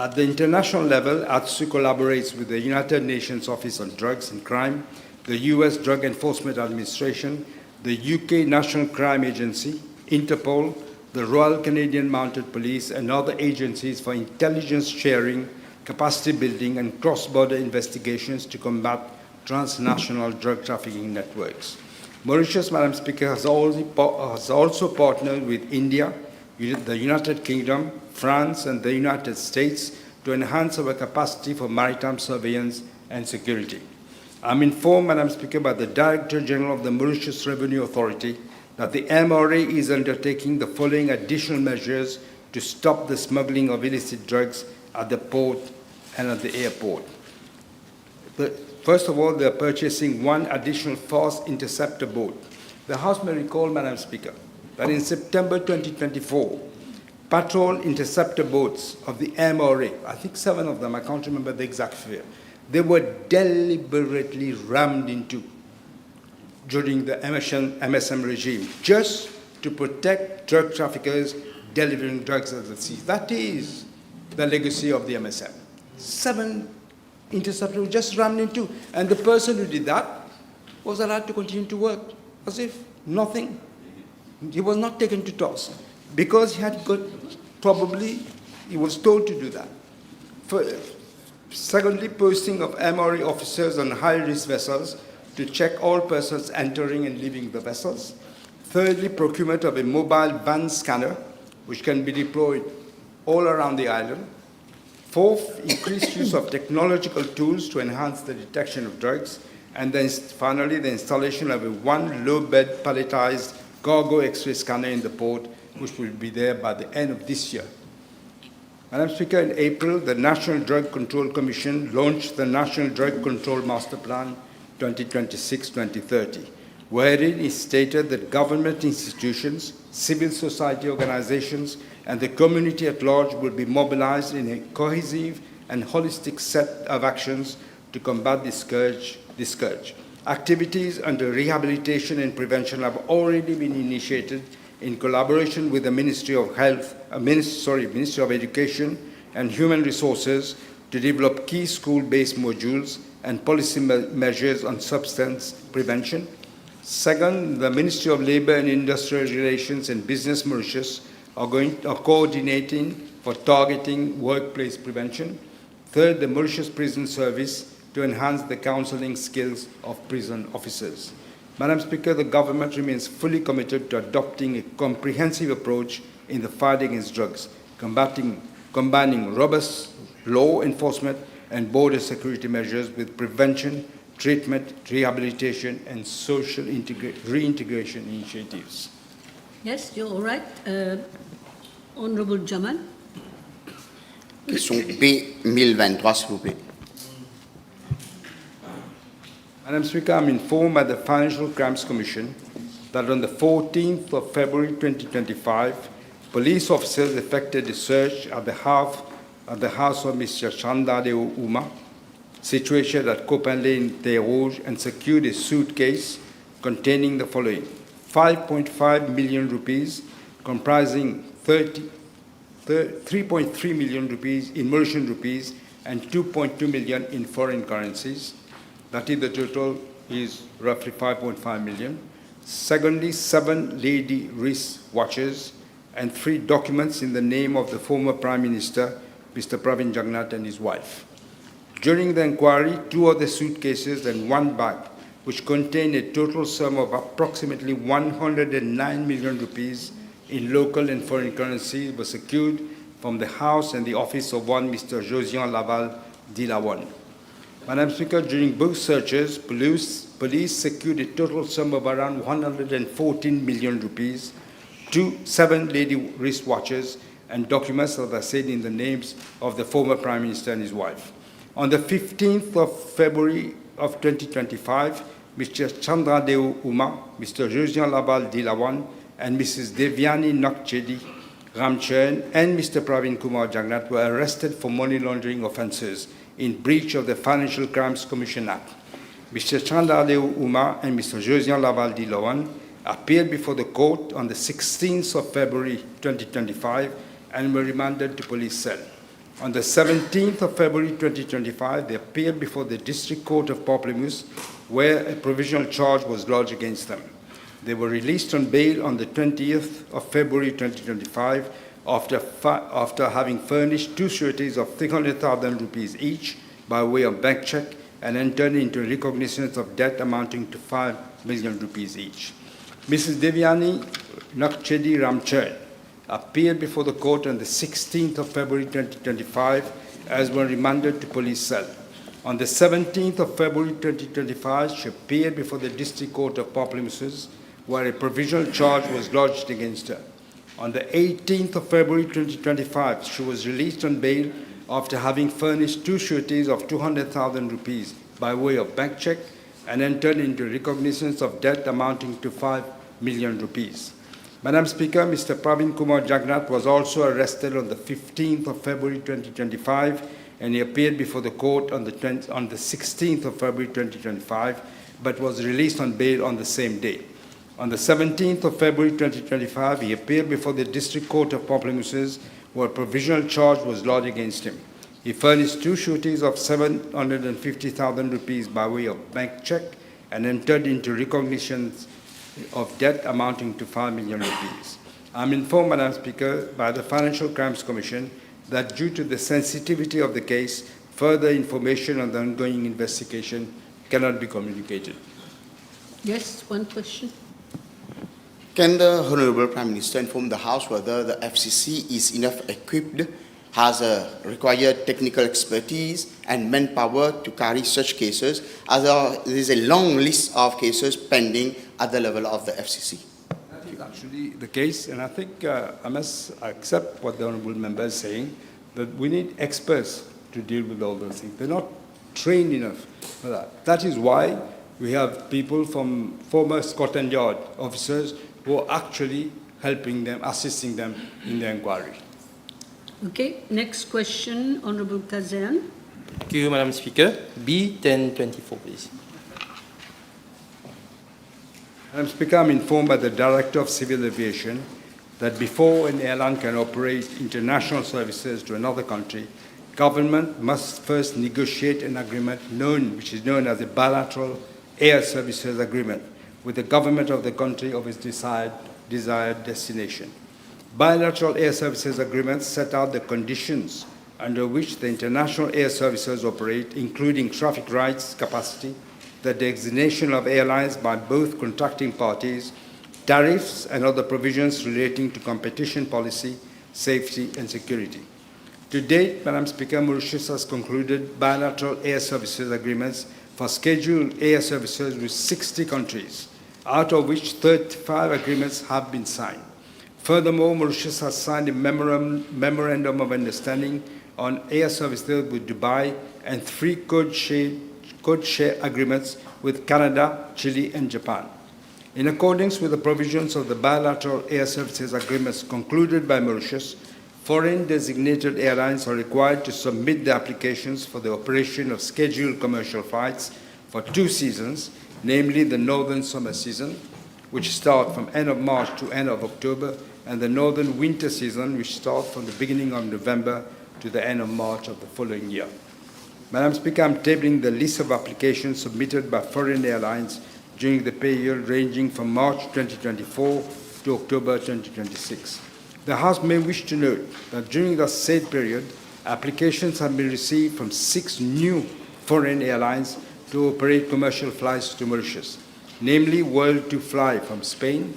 At the international level, ADSU collaborates with the United Nations Office on Drugs and Crime, the US Drug Enforcement Administration, the UK National Crime Agency, Interpol, the Royal Canadian Mounted Police, and other agencies for intelligence sharing, capacity building, and cross-border investigations to combat transnational drug trafficking networks. Mauritius, Madam Speaker, has also partnered with India, the United Kingdom, France, and the United States to enhance our capacity for maritime surveillance and security. I'm informed, Madam Speaker, by the Director General of the Mauritius Revenue Authority that the MRA is undertaking the following additional measures to stop the smuggling of illicit drugs at the port and at the airport. First of all, they are purchasing 1 additional fast interceptor boat. The House may recall, Madam Speaker, that in September 2024, patrol interceptor boats of the MRA, I think 7 of them, I can't remember the exact figure, they were deliberately rammed into during the MSM regime, just to protect drug traffickers delivering drugs at the sea. That is the legacy of the MSM. 7 interceptors were just rammed into, and the person who did that was allowed to continue to work as if nothing. He was not taken to task because he had got, probably he was told to do that. Secondly, posting of MRE officers on high-risk vessels to check all persons entering and leaving the vessels. Thirdly, procurement of a mobile van scanner, which can be deployed all around the island. Fourth, increased use of technological tools to enhance the detection of drugs. And then finally, the installation of a 1 low-bed palletized cargo X-ray scanner in the port, which will be there by the end of this year. Madam Speaker, in April, the National Drug Control Commission launched the National Drug Control Master Plan 2026-2030, wherein it stated that government institutions, civil society organizations, and the community at large will be mobilized in a cohesive and holistic set of actions to combat this scourge. Activities under rehabilitation and prevention have already been initiated in collaboration with the Ministry of Ministry of Education and Human Resources to develop key school-based modules and policy measures on substance prevention. Second, the Ministry of Labour and Industrial Relations and Business Mauritius are coordinating for targeting workplace prevention. Third, the Mauritius Prison Service to enhance the counseling skills of prison officers. Madam Speaker, the government remains fully committed to adopting a comprehensive approach in the fight against drugs, combining robust law enforcement and border security measures with prevention, treatment, rehabilitation, and social reintegration initiatives. Yes, you're all right. Honourable Jamal. Question B 1023, s'il vous plaît. Madam Speaker, I'm informed by the Financial Crimes Commission that on the 14th of February 2025, police officers effected a search at the house of Mr. Chandadeo Uma, situated at Copan Lane, Terre Rouge, and secured a suitcase containing the following: 5.5 million rupees, comprising 3.3 million rupees in Mauritian rupees and 2.2 million in foreign currencies. That is, the total is roughly 5.5 million. Secondly, 7 lady wrist watches and 3 documents in the name of the former Prime Minister, Mr. Pravin Jagannath, and his wife. During the inquiry, 2 other suitcases and 1 bag, which contained a total sum of approximately 109 million rupees in local and foreign currency, were secured from the house and the office of one Mr. Josian Laval Dilawan. Madam Speaker, during both searches, police secured a total sum of around 114 million rupees, 7 lady wristwatches, and documents, as I said, in the names of the former Prime Minister and his wife. On the 15th of February of 2025, Mr. Chandradeo Uma, Mr. Josian Laval Dilawan, and Mrs. Devyani Nakchedi Ramcharan and Mr. Pravin Kumar Jagannath were arrested for money laundering offences in breach of the Financial Crimes Commission Act. Mr. Chandradeo Uma and Mr. Josian Laval Dilawan appeared before the court on the 16th of February 2025 and were remanded to police cell. On the 17th of February 2025, they appeared before the District Court of Pamplemousse, where a provisional charge was lodged against them. They were released on bail on the 20th of February 2025 after having furnished 2 sureties of 300,000 rupees each by way of bank check and entered into recognitions of debt amounting to 5 million rupees each. Mrs. Devyani Nakchedi Ramcharan appeared before the court on the 16th of February 2025 as were remanded to police cell. On the 17th of February 2025, she appeared before the District Court of Pamplemousse, where a provisional charge was lodged against her. On the 18th of February 2025, she was released on bail after having furnished 2 sureties of 200,000 rupees by way of bank check and entered into recognitions of debt amounting to 5 million rupees. Madam Speaker, Mr. Pravin Kumar Jagannath was also arrested on the 15th of February 2025, and he appeared before the court on the 16th of February 2025, but was released on bail on the same day. On the 17th of February 2025, he appeared before the District Court of Pamplemousse, where a provisional charge was lodged against him. He furnished 2 sureties of 750,000 rupees by way of bank check and entered into recognitions of debt amounting to 5 million rupees. I'm informed, Madam Speaker, by the Financial Crimes Commission that due to the sensitivity of the case, further information on the ongoing investigation cannot be communicated. Yes, one question. Can the Honourable Prime Minister inform the House whether the FCC is enough equipped, has a required technical expertise and manpower to carry such cases, as there is a long list of cases pending at the level of the FCC? That is actually the case, and I think I must accept what the Honourable Member is saying, that we need experts to deal with all those things. They're not trained enough for that. That is why we have people from former Scotland Yard officers who are actually helping them, assisting them in the inquiry. Okay, next question, Honourable Kazan. Thank you, Madam Speaker. B 1024, please. Madam Speaker, I'm informed by the Director of Civil Aviation that before an airline can operate international services to another country, government must first negotiate an agreement which is known as a bilateral air services agreement with the government of the country of its desired destination. Bilateral air services agreements set out the conditions under which the international air services operate, including traffic rights, capacity, the designation of airlines by both contracting parties, tariffs and other provisions relating to competition policy, safety and security. To date, Madam Speaker, Mauritius has concluded bilateral air services agreements for scheduled air services with 60 countries, out of which 35 agreements have been signed. Furthermore, Mauritius has signed a memorandum of understanding on air services with Dubai and 3 code-share agreements with Canada, Chile, and Japan. In accordance with the provisions of the bilateral air services agreements concluded by Mauritius, foreign designated airlines are required to submit the applications for the operation of scheduled commercial flights for 2 seasons, namely the northern summer season, which starts from end of March to end of October, and the northern winter season, which starts from the beginning of November to the end of March of the following year. Madam Speaker, I'm tabling the list of applications submitted by foreign airlines during the period ranging from March 2024 to October 2026. The House may wish to note that during the said period, applications have been received from 6 new foreign airlines to operate commercial flights to Mauritius, namely World to Fly from Spain,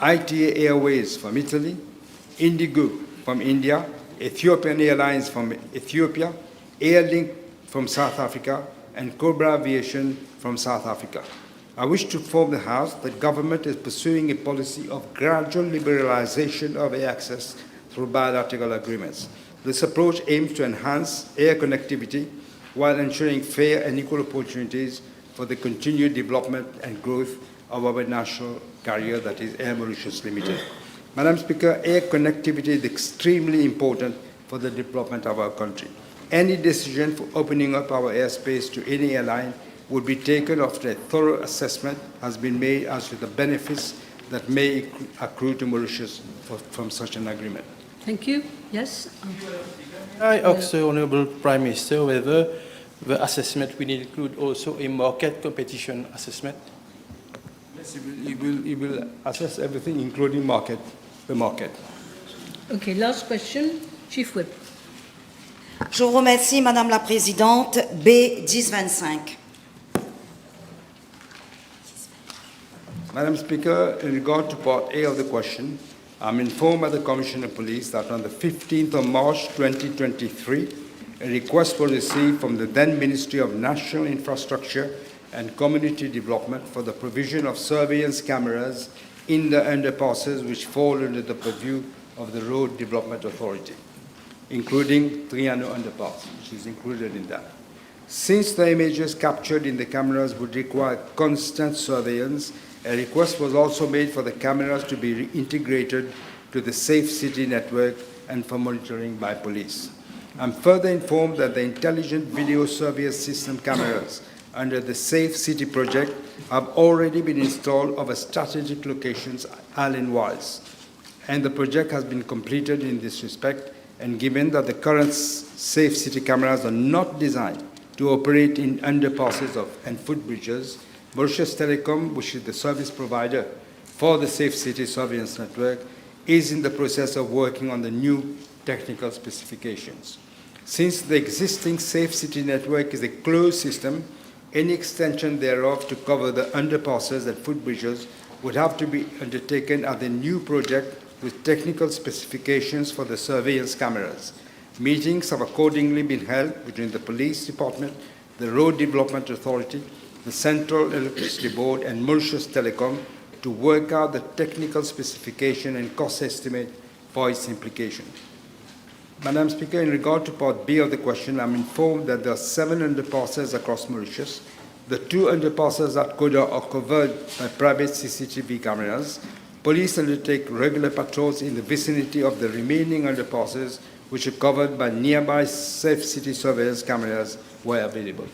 ITA Airways from Italy, Indigo from India, Ethiopian Airlines from Ethiopia, Airlink from South Africa, and Cobra Aviation from South Africa. I wish to inform the House that government is pursuing a policy of gradual liberalization of air access through bilateral agreements. This approach aims to enhance air connectivity while ensuring fair and equal opportunities for the continued development and growth of our national carrier, that is Air Mauritius Limited. Madam Speaker, air connectivity is extremely important for the development of our country. Any decision for opening up our airspace to any airline would be taken after a thorough assessment has been made as to the benefits that may accrue to Mauritius from such an agreement. Thank you. Yes? I ask the Honourable Prime Minister whether the assessment will include also a market competition assessment. Yes, he will assess everything, including the market. Okay, last question. Chief Whip. Je vous remercie, Madame la Présidente. B1025. Madam Speaker, in regard to Part A of the question, I'm informed by the Commissioner of Police that on the 15th of March 2023, a request was received from the then Ministry of National Infrastructure and Community Development for the provision of surveillance cameras in the underpasses which fall under the purview of the Road Development Authority, including Triano Underpass, which is included in that. Since the images captured in the cameras would require constant surveillance, a request was also made for the cameras to be integrated to the Safe City network and for monitoring by police. I'm further informed that the Intelligent Video Surveillance System cameras under the Safe City project have already been installed over strategic locations island-wise, and the project has been completed in this respect, and given that the current Safe City cameras are not designed to operate in underpasses and footbridges, Mauritius Telecom, which is the service provider for the Safe City Surveillance Network, is in the process of working on the new technical specifications. Since the existing Safe City network is a closed system, any extension thereof to cover the underpasses and footbridges would have to be undertaken at the new project with technical specifications for the surveillance cameras. Meetings have accordingly been held between the Police Department, the Road Development Authority, the Central Electricity Board, and Mauritius Telecom to work out the technical specification and cost estimate for its implication. Madam Speaker, in regard to Part B of the question, I'm informed that there are 7 underpasses across Mauritius. The 2 underpasses at Koda are covered by private CCTV cameras. Police undertake regular patrols in the vicinity of the remaining underpasses, which are covered by nearby Safe City surveillance cameras where available.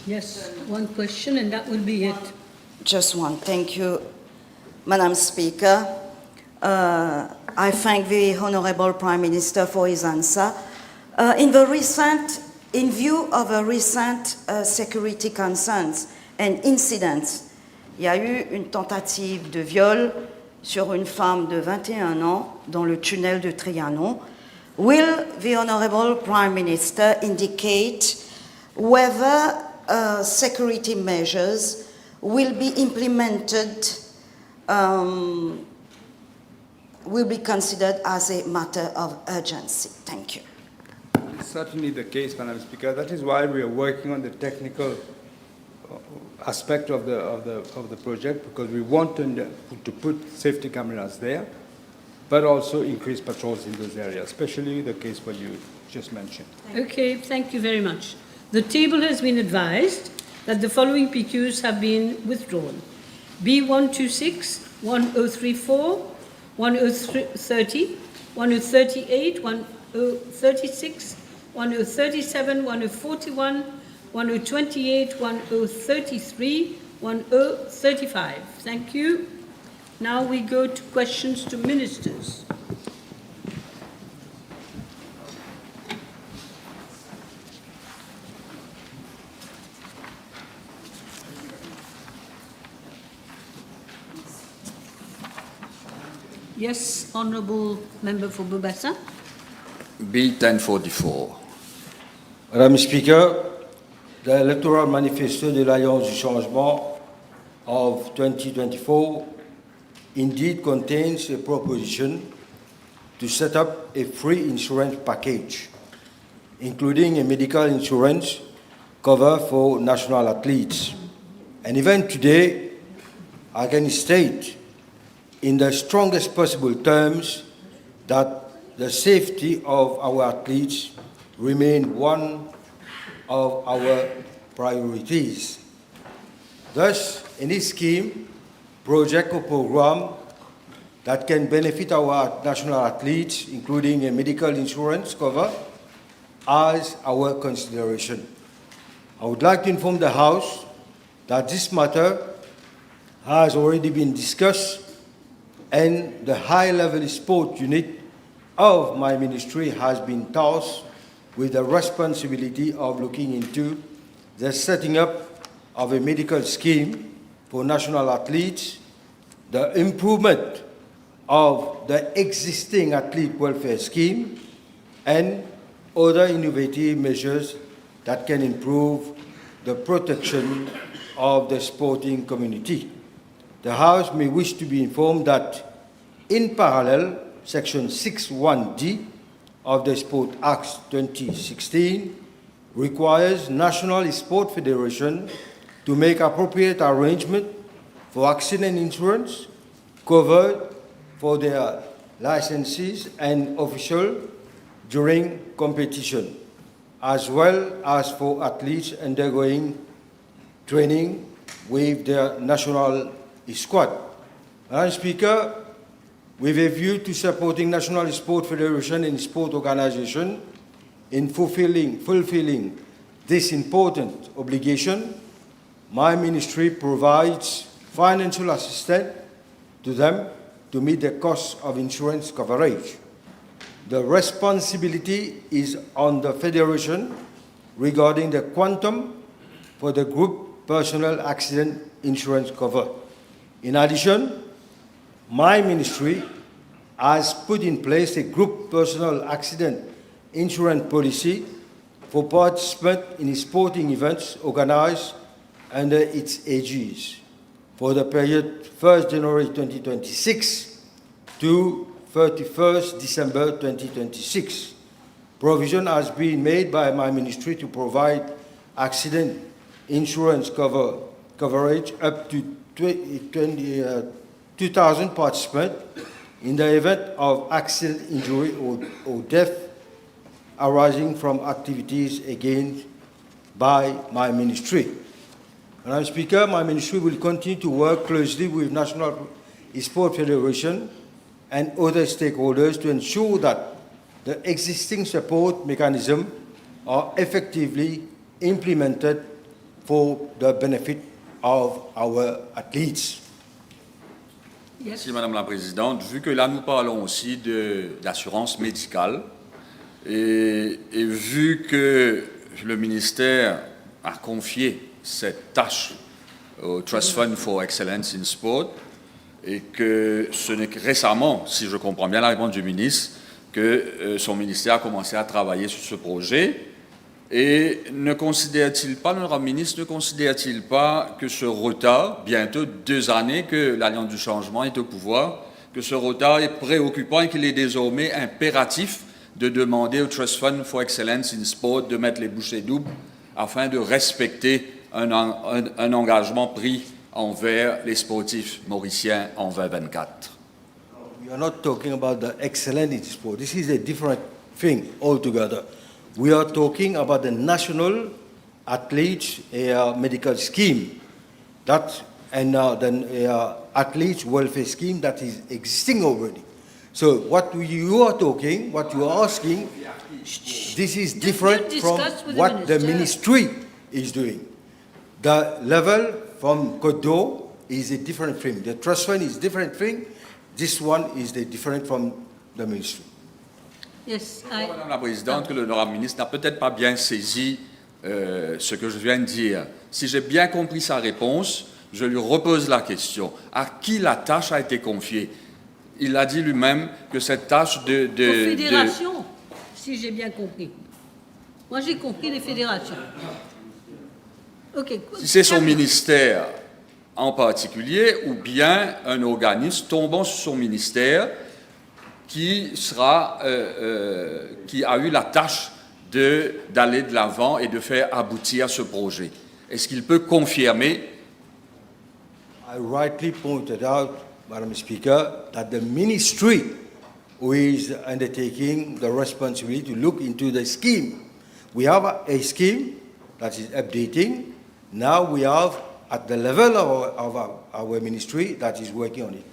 Yes, one question and that will be it. Just one. Thank you, Madam Speaker. I thank the Honourable Prime Minister for his answer. In view of the recent security concerns and incidents, il y a eu une tentative de viol sur une femme de 21 ans dans le tunnel de Trianon. Will the Honourable Prime Minister indicate whether security measures will be implemented, will be considered as a matter of urgency. Thank you. It's certainly the case, Madam Speaker. That is why we are working on the technical aspect of the project, because we want to put safety cameras there, but also increase patrols in those areas, especially the case what you just mentioned. Okay, thank you very much. The table has been advised that the following PQs have been withdrawn. B126, 1034, 1030, 1038, 1036, 1037, 1041, 1028, 1033, 1035. Thank you. Now we go to questions to ministers. Yes, Honourable Member for Bobassa. B1044. Madame le Speaker, the Electoral Manifesto de l'Alliance du Changement of 2024 indeed contains a proposition to set up a free insurance package, including a medical insurance cover for national athletes. And even today, I can state in the strongest possible terms that the safety of our athletes remain one of our priorities. Thus, any scheme, project or program that can benefit our national athletes, including a medical insurance cover, as our consideration. I would like to inform the House that this matter has already been discussed, and the high-level sport unit of my ministry has been tasked with the responsibility of looking into the setting up of a medical scheme for national athletes, the improvement of the existing athlete welfare scheme, and other innovative measures that can improve the protection of the sporting community. The House may wish to be informed that, in parallel, Section 6(1)(d) of the Sport Act 2016 requires national sport federations to make appropriate arrangements for accident insurance covered for their licenses and officials during competition, as well as for athletes undergoing training with their national squad. Madam Speaker, with a view to supporting national sport federation and sport organization in fulfilling this important obligation, my ministry provides financial assistance to them to meet the cost of insurance coverage. The responsibility is on the federation regarding the quantum for the group personal accident insurance cover. In addition, my ministry has put in place a group personal accident insurance policy for participants in sporting events organized under its aegis for the period 1st January 2026 to 31st December 2026. Provision has been made by my ministry to provide accident insurance coverage up to 2,000 participants in the event of accident, injury, or death arising from activities engaged by my ministry. Madam Speaker, my ministry will continue to work closely with National Sport Federation and other stakeholders to ensure that the existing support mechanisms are effectively implemented for the benefit of our athletes. Merci Madame la Présidente. Vu que là nous parlons aussi d'assurance médicale et vu que le ministère a confié cette tâche au Trust Fund for Excellence in Sport et que ce n'est que récemment, si je comprends bien la réponse du ministre, que son ministère a commencé à travailler sur ce projet, Et ne considère-t-il pas, l'honorable ministre, ne considère-t-il pas que ce retard, bientôt 2 années que l'Alliance du changement est au pouvoir, que ce retard est préoccupant et qu'il est désormais impératif de demander au Trust Fund for Excellence in Sport de mettre les bouchées doubles afin de respecter un engagement pris envers les sportifs mauriciens en 2024? We are not talking about the excellence in sport. This is a different thing altogether. We are talking about the national athletes medical scheme, that and the athletes welfare scheme that is existing already. So what you are talking, what you are asking, this is different from what the ministry is doing. The level from Côte d'Or is a different thing. The trust fund is a different thing. This one is different from the ministry. Yes, Madame la Présidente, que l'honorable ministre n'a peut-être pas bien saisi ce que je viens de dire. Si j'ai bien compris sa réponse, je lui repose la question. À qui la tâche a été confiée? Il a dit lui-même que cette tâche de fédérations, si j'ai bien compris. Moi, j'ai compris les fédérations. Okay. Si c'est son ministère en particulier, ou bien un organisme tombant sur son ministère qui a eu la tâche d'aller de l'avant et de faire aboutir ce projet. Est-ce qu'il peut confirmer? I rightly pointed out, Madam Speaker, that the ministry who is undertaking the responsibility to look into the scheme. We have a scheme that is updating. Now we have at the level of our ministry that is working on it.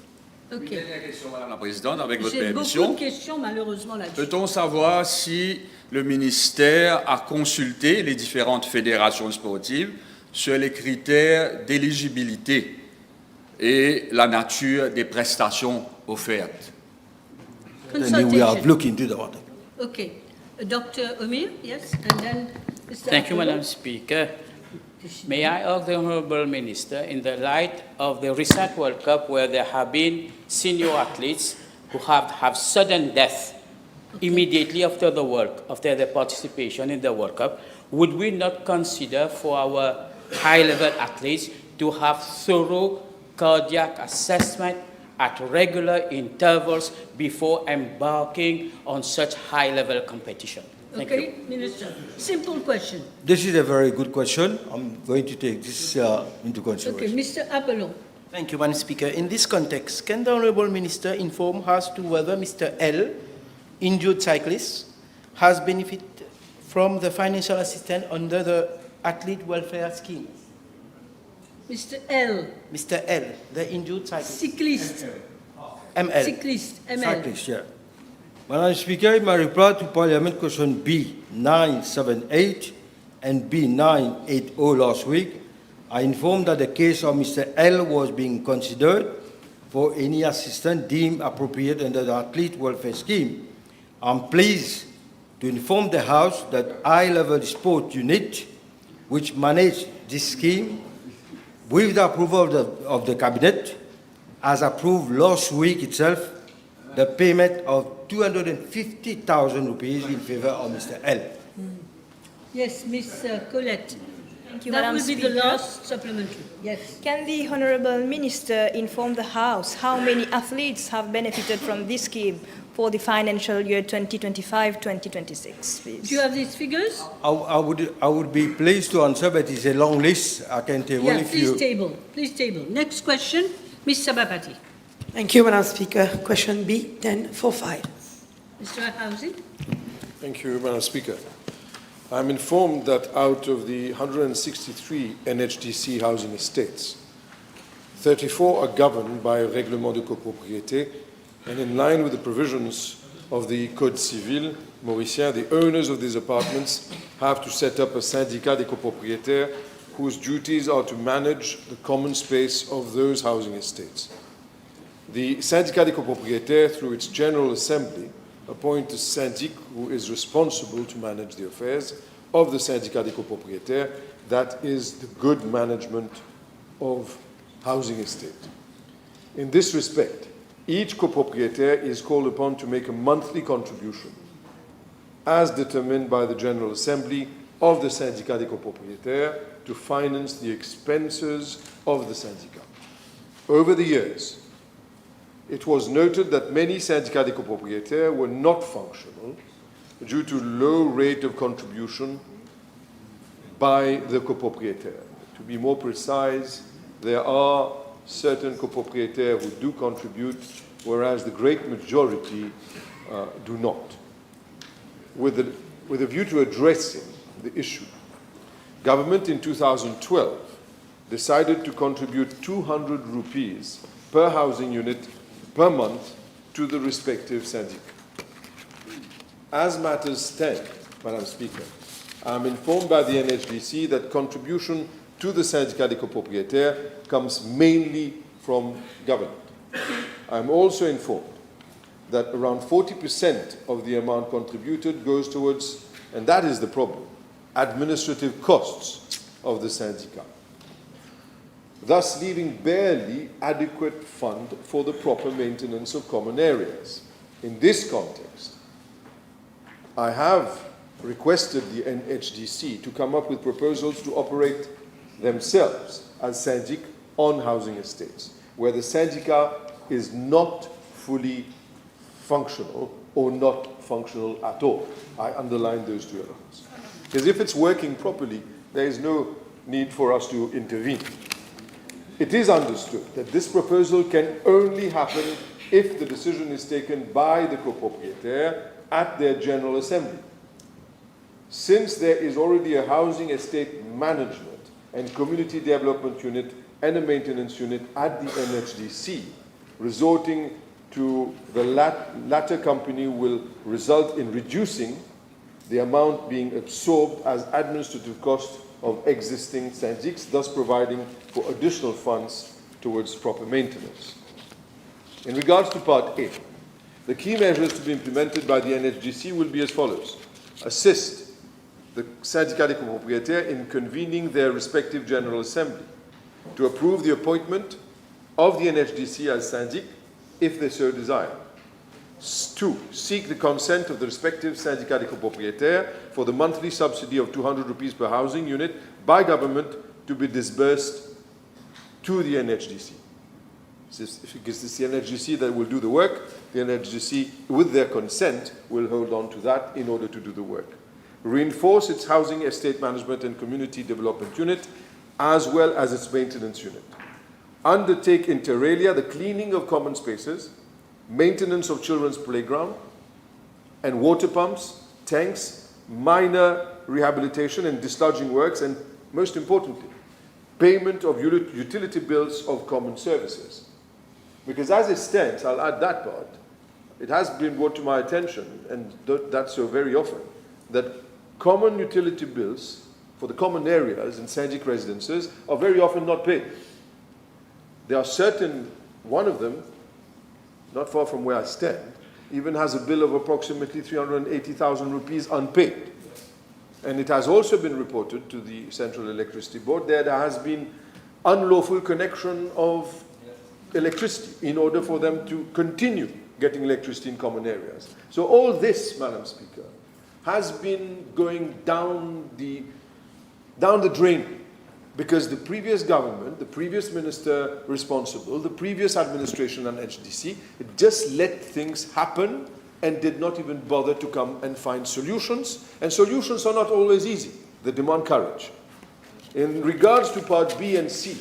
Okay. Une dernière question, Madame la Présidente, avec votre J'ai permission. beaucoup de questions, malheureusement, là-dessus. Peut-on savoir si le ministère a consulté les différentes fédérations sportives sur les critères d'éligibilité et la nature des prestations offertes? We have looked into the matter. Okay. Dr. Omir, yes, and then Mr. Thank you, Apollo. Madam Speaker. May I ask the Honourable Minister, in the light of the recent World Cup where there have been senior athletes who have sudden death immediately after their participation in the World Cup, would we not consider for our high-level athletes to have thorough cardiac assessment at regular intervals before embarking on such high-level competition? Thank you. Okay, Minister. Simple question. This is a very good question. I'm going to take this into consideration. Okay, Mr. Apollo. Thank you, Madam Speaker. In this context, can the Honourable Minister inform us to whether Mr. L, injured cyclist, has benefited from the financial assistance under the Athlete Welfare Scheme? Mr. L. Mr. L, the injured cyclist. Cyclist. ML. Cyclist, ML. Cyclist, yeah. Madam Speaker, in my reply to Parliament question B978 and B980 last week, I informed that the case of Mr. L was being considered for any assistance deemed appropriate under the Athlete Welfare Scheme. I'm pleased to inform the House that high-level sport unit, which managed this scheme, with the approval of the Cabinet, has approved last week itself the payment of 250,000 rupees in favor of Mr. L. Yes, Ms. Colette. Thank you, That Madam will be Speaker. the last supplementary. Yes. Can the Honourable Minister inform the House how many athletes have benefited from this scheme for the financial year 2025-2026, please? Do you have these figures? I would be pleased to answer, but it's a long list. I can table Yeah, if please you... table. Please table. Next question, Ms. Sabapati. Thank you, Madam Speaker. Question B1045. Mr. Housing. Thank you, Madam Speaker. I'm informed that out of the 163 NHDC housing estates, 34 are governed by a règlement de copropriété, and in line with the provisions of the Code Civil Mauricien, the owners of these apartments have to set up a syndicat des copropriétaires whose duties are to manage the common space of those housing estates. The syndicat des copropriétaires, through its General Assembly, appoint a syndic who is responsible to manage the affairs of the syndicat des copropriétaires, that is the good management of housing estate. In this respect, each copropriétaire is called upon to make a monthly contribution, as determined by the General Assembly of the syndicat des copropriétaires to finance the expenses of the syndicat. Over the years, it was noted that many syndicats des copropriétaires were not functional due to low rate of contribution by the copropriétaire. To be more precise, there are certain copropriétaires who do contribute, whereas the great majority do not. With a view to addressing the issue, government in 2012 decided to contribute 200 rupees per housing unit per month to the respective syndic. As matters stand, Madam Speaker, I am informed by the NHDC that contribution to the syndicat des copropriétaires comes mainly from government. I am also informed that around 40% of the amount contributed goes towards, and that is the problem, administrative costs of the syndicat, thus leaving barely adequate fund for the proper maintenance of common areas. In this context, I have requested the NHDC to come up with proposals to operate themselves as syndic on housing estates, where the syndicat is not fully functional or not functional at all. I underline those two elements. Because if it's working properly, there is no need for us to intervene. It is understood that this proposal can only happen if the decision is taken by the copropriétaire at their General Assembly. Since there is already a housing estate management and community development unit and a maintenance unit at the NHDC, resorting to the latter company will result in reducing the amount being absorbed as administrative cost of existing syndics, thus providing for additional funds towards proper maintenance. In regards to Part A, the key measures to be implemented by the NHDC will be as follows. Assist the syndicat des copropriétaires in convening their respective General Assembly to approve the appointment of the NHDC as syndic if they so desire. 2. Seek the consent of the respective syndicat des copropriétaires for the monthly subsidy of 200 rupees per housing unit by government to be disbursed to the NHDC. Because it's the NHDC that will do the work, the NHDC, with their consent, will hold on to that in order to do the work. Reinforce its housing estate management and community development unit, as well as its maintenance unit. Undertake inter alia the cleaning of common spaces, maintenance of children's playground and water pumps, tanks, minor rehabilitation and dislodging works, and most importantly, payment of utility bills of common services. Because as it stands, I'll add that part, it has been brought to my attention, and that's so very often, that common utility bills for the common areas in syndic residences are very often not paid. There are certain, one of them, not far from where I stand, even has a bill of approximately 380,000 rupees unpaid. And it has also been reported to the Central Electricity Board that there has been unlawful connection of electricity in order for them to continue getting electricity in common areas. So all this, Madam Speaker, has been going down the drain, because the previous government, the previous minister responsible, the previous administration and HDC, it just let things happen and did not even bother to come and find solutions. And solutions are not always easy. They demand courage. In regards to Part B and C,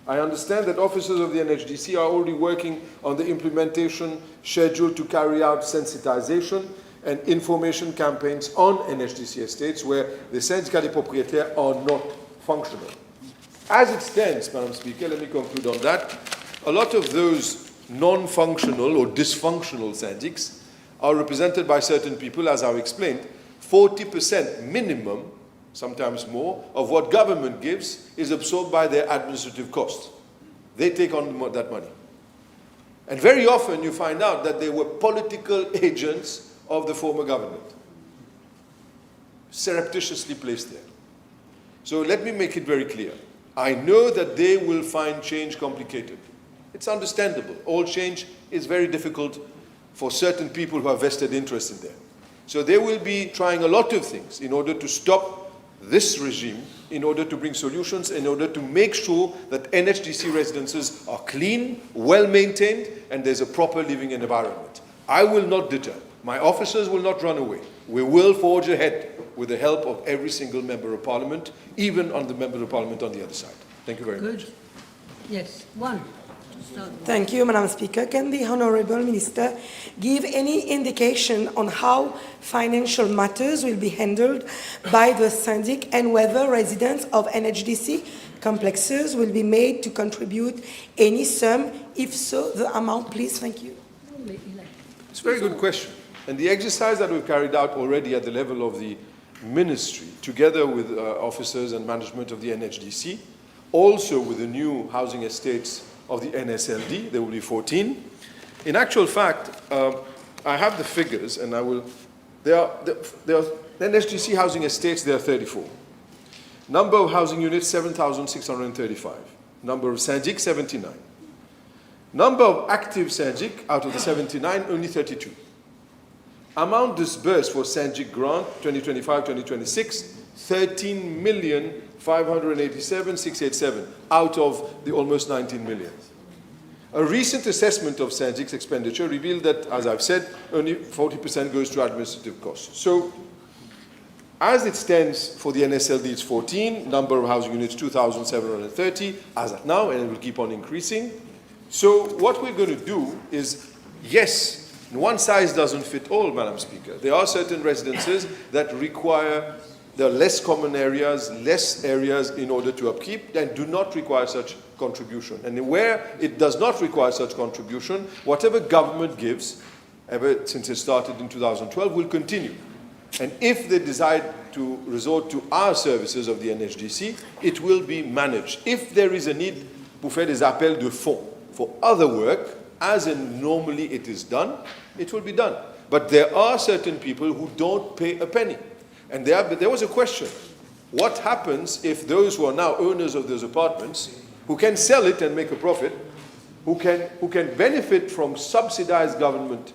I understand that officers of the NHDC are already working on the implementation schedule to carry out sensitization and information campaigns on NHDC estates where the syndicats des propriétaires are not functional. As it stands, Madam Speaker, let me conclude on that. A lot of those non-functional or dysfunctional syndics are represented by certain people, as I've explained. 40% minimum, sometimes more, of what government gives is absorbed by their administrative costs. They take on that money. And very often you find out that they were political agents of the former government, surreptitiously placed there. So let me make it very clear. I know that they will find change complicated. It's understandable. All change is very difficult for certain people who have vested interest in there. So they will be trying a lot of things in order to stop this regime in order to bring solutions, in order to make sure that NHDC residences are clean, well maintained, and there's a proper living environment. I will not deter. My officers will not run away. We will forge ahead with the help of every single member of parliament, even on the member of parliament on the other side. Thank you very much. Good. Yes, one. Thank you, Madam Speaker. Can the Honourable Minister give any indication on how financial matters will be handled by the Syndic and whether residents of NHDC complexes will be made to contribute any sum? If so, the amount, please. Thank you. It's a very good question. And the exercise that we've carried out already at the level of the ministry, together with officers and management of the NHDC, also with the new housing estates of the NSLD, there will be 14. In actual fact, I have the figures, and I will. There are NHDC housing estates. There are 34. Number of housing units 7,635. Number of Syndic 79. Number of active Syndic out of the 79 only 32. Amount disbursed for Syndic grant 2025-2026 13,587,687 out of the almost 19 million. A recent assessment of Syndic's expenditure revealed that, as I've said, only 40% goes to administrative costs. So, as it stands for the NSLD, it's 14, number of housing units 2,730 as of now, and it will keep on increasing. So, what we're going to do is, yes, one size doesn't fit all, Madam Speaker. There are certain residences that require, there are less common areas, less areas in order to upkeep, and do not require such contribution. And where it does not require such contribution, whatever government gives, ever since it started in 2012, will continue. And if they decide to resort to our services of the NHDC, it will be managed. If there is a need pour faire des appels de fonds for other work, as in normally it is done, it will be done. But there are certain people who don't pay a penny. And there was a question. What happens if those who are now owners of those apartments, who can sell it and make a profit, who can benefit from subsidized government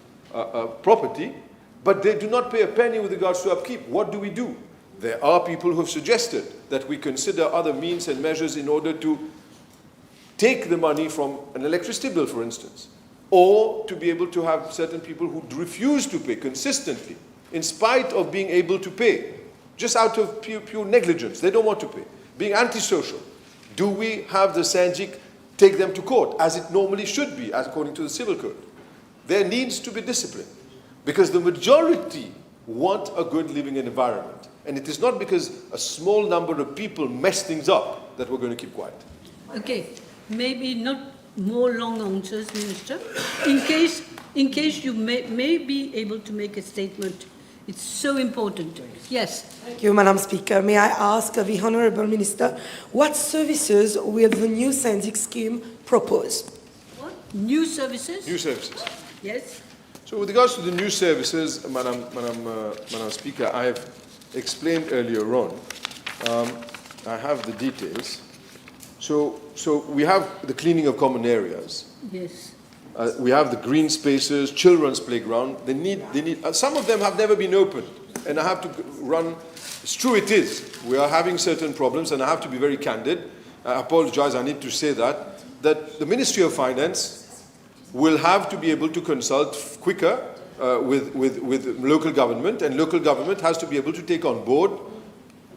property, but they do not pay a penny with regards to upkeep? What do we do? There are people who have suggested that we consider other means and measures in order to take the money from an electricity bill, for instance, or to be able to have certain people who refuse to pay consistently, in spite of being able to pay, just out of pure negligence. They don't want to pay. Being antisocial. Do we have the Syndic take them to court, as it normally should be, according to the Civil Code? There needs to be discipline, because the majority want a good living environment. And it is not because a small number of people mess things up that we're going to keep quiet. Okay, maybe not more long answers, Minister. In case you may be able to make a statement. It's so important. Yes. Thank you, Madam Speaker. May I ask the Honourable Minister, what services will the new Syndic scheme propose? What? New services? New services. Yes. So with regards to the new services, Madam Speaker, I have explained earlier on. I have the details. So we have the cleaning of common areas. Yes. We have the green spaces, children's playground. They need. Some of them have never been opened, and I have to run. It's true, it is. We are having certain problems, and I have to be very candid. I apologize. I need to say that the Ministry of Finance will have to be able to consult quicker with local government, and local government has to be able to take on board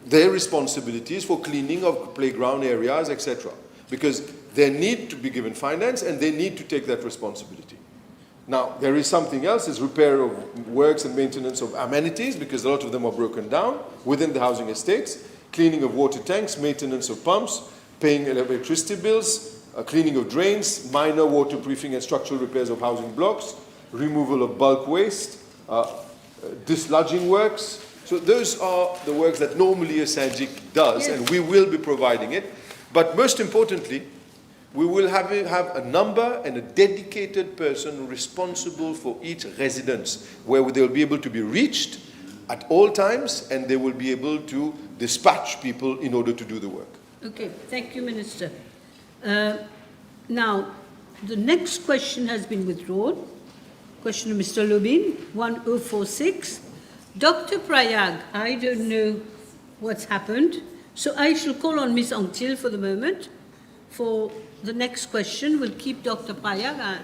their responsibilities for cleaning of playground areas, etc. Because they need to be given finance and they need to take that responsibility. Now, there is something else, is repair of works and maintenance of amenities, because a lot of them are broken down within the housing estates, cleaning of water tanks, maintenance of pumps, paying electricity bills, cleaning of drains, minor waterproofing and structural repairs of housing blocks, removal of bulk waste, dislodging works. So those are the works that normally a Syndic does, and we will be providing it. But most importantly, we will have a number and a dedicated person responsible for each residence, where they will be able to be reached at all times, and they will be able to dispatch people in order to do the work. Okay, thank you, Minister. Now, the next question has been withdrawn. Question of Mr. Lubin, 1046. Dr. Prayag, I don't know what's happened. So I shall call on Ms. Anctil for the moment. For the next question, we'll keep Dr. Payag.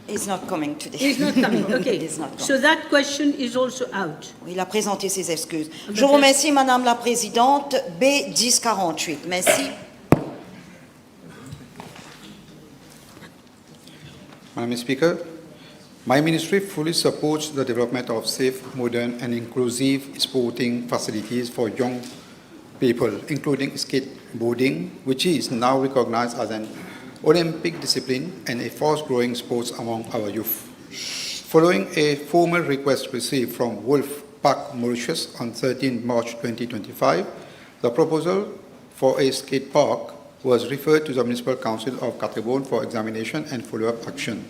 He's not coming today. He's not coming, okay. He's not coming. So that question is also out. Il a présenté ses excuses. Je vous remercie, Madame la Présidente. B 1048. Merci. Madam Speaker, my ministry fully supports the development of safe, modern and inclusive sporting facilities for young people, including skateboarding, which is now recognized as an Olympic discipline and a fast-growing sport among our youth. Following a formal request received from Wolf Park, Mauritius on 13 March 2025, the proposal for a skate park was referred to the Municipal Council of Catabon for examination and follow-up action.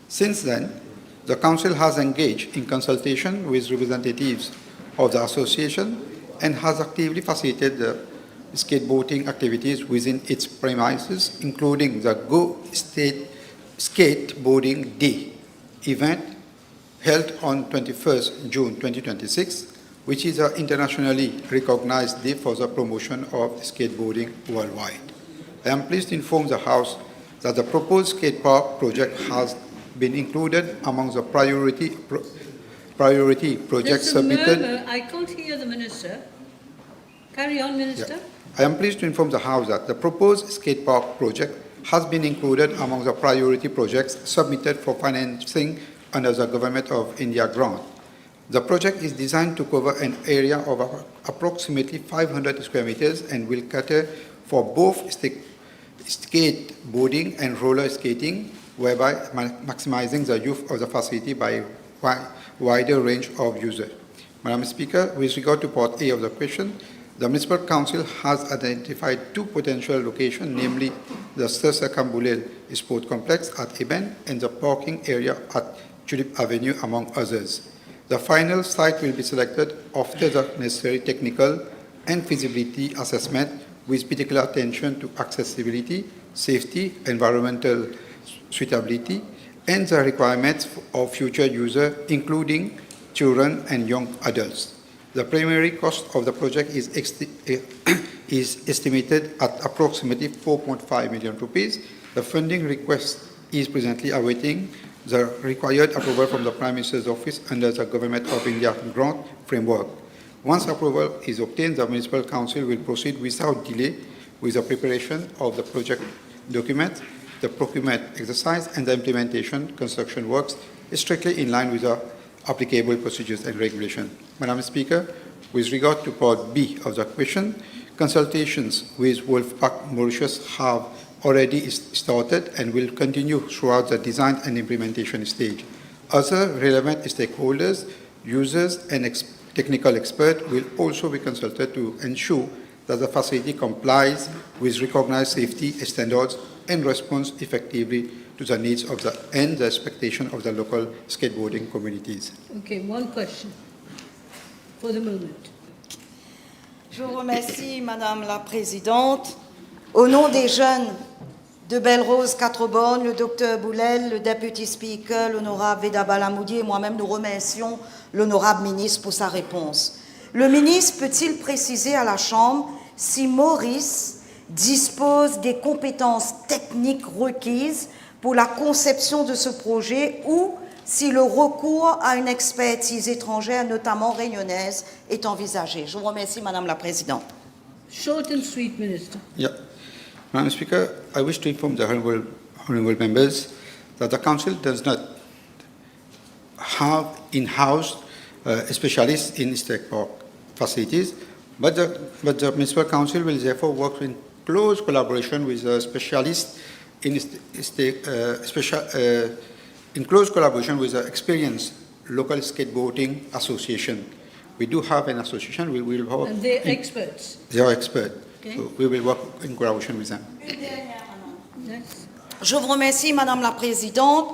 Since then, the Council has engaged in consultation with representatives of the association and has actively facilitated the skateboarding activities within its premises, including the Go State Skateboarding Day event held on 21st June 2026, which is an internationally recognized day for the promotion of skateboarding worldwide. I am pleased to inform the House that the proposed skate park project has been included among the priority projects submitted. Murmur. I can't hear the Minister. Carry on, Minister. Yeah. I am pleased to inform the House that the proposed skate park project has been included among the priority projects submitted for financing under the Government of India grant. The project is designed to cover an area of approximately 500 square meters and will cater for both skateboarding and roller skating, whereby maximizing the use of the facility by a wider range of users. Madam Speaker, with regard to Part A of the question, the Municipal Council has identified two potential locations, namely the Sir Circumambulel Sport Complex at Eben and the parking area at Tulip Avenue, among others. The final site will be selected after the necessary technical and feasibility assessment with particular attention to accessibility, safety, environmental suitability, and the requirements of future users, including children and young adults. The primary cost of the project is estimated at approximately 4.5 million rupees. The funding request is presently awaiting the required approval from the Prime Minister's Office under the Government of India grant framework. Once approval is obtained, the Municipal Council will proceed without delay with the preparation of the project document, the procurement exercise, and the implementation construction works strictly in line with the applicable procedures and regulations. Madam Speaker, with regard to Part B of the question, consultations with Wolf Park, Mauritius have already started and will continue throughout the design and implementation stage. Other relevant stakeholders, users, and technical experts will also be consulted to ensure that the facility complies with recognized safety standards and responds effectively to the needs of the expectation of the local skateboarding communities. Okay, one question for the moment. Je vous remercie, Madame la Présidente. Au nom des jeunes de Belle-Rose, Quatre-Bornes, le docteur Boulel, le Deputy Speaker, l'honorable Veda Balamoudi et moi-même, nous remercions l'honorable ministre pour sa réponse. Le ministre peut-il préciser à la Chambre si Maurice dispose des compétences techniques requises pour la conception de ce projet ou si le recours à une expertise étrangère, notamment réunionnaise, est envisagé? Je vous remercie, Madame la Présidente. Short and sweet, Minister. Yeah. Madam Speaker, I wish to inform the honourable members that the Council does not have in-house specialists in skate park facilities, but the Municipal Council will therefore work in close collaboration with a specialist in close collaboration with the experienced local skateboarding association. We do have an association. We will work. And they're experts. They are experts. Okay. So we will work in collaboration with them. Yes. Je vous remercie, Madame la Présidente.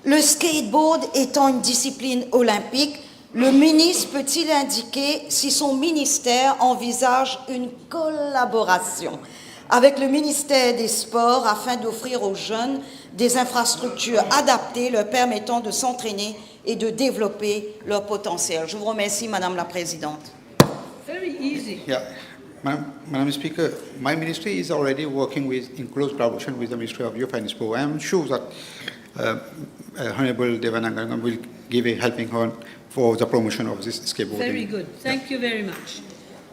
Le skateboard étant une discipline olympique, le ministre peut-il indiquer si son ministère envisage une collaboration avec le ministère des Sports afin d'offrir aux jeunes des infrastructures adaptées leur permettant de s'entraîner et de développer leur potentiel? Je vous remercie, Madame la Présidente. easy. Yeah. Madam Speaker, my ministry is already working in close collaboration with the Ministry of Youth and Sport. I am sure that Honourable Devanagam will give a helping hand for the promotion of this skateboarding. Very good. Thank you very much.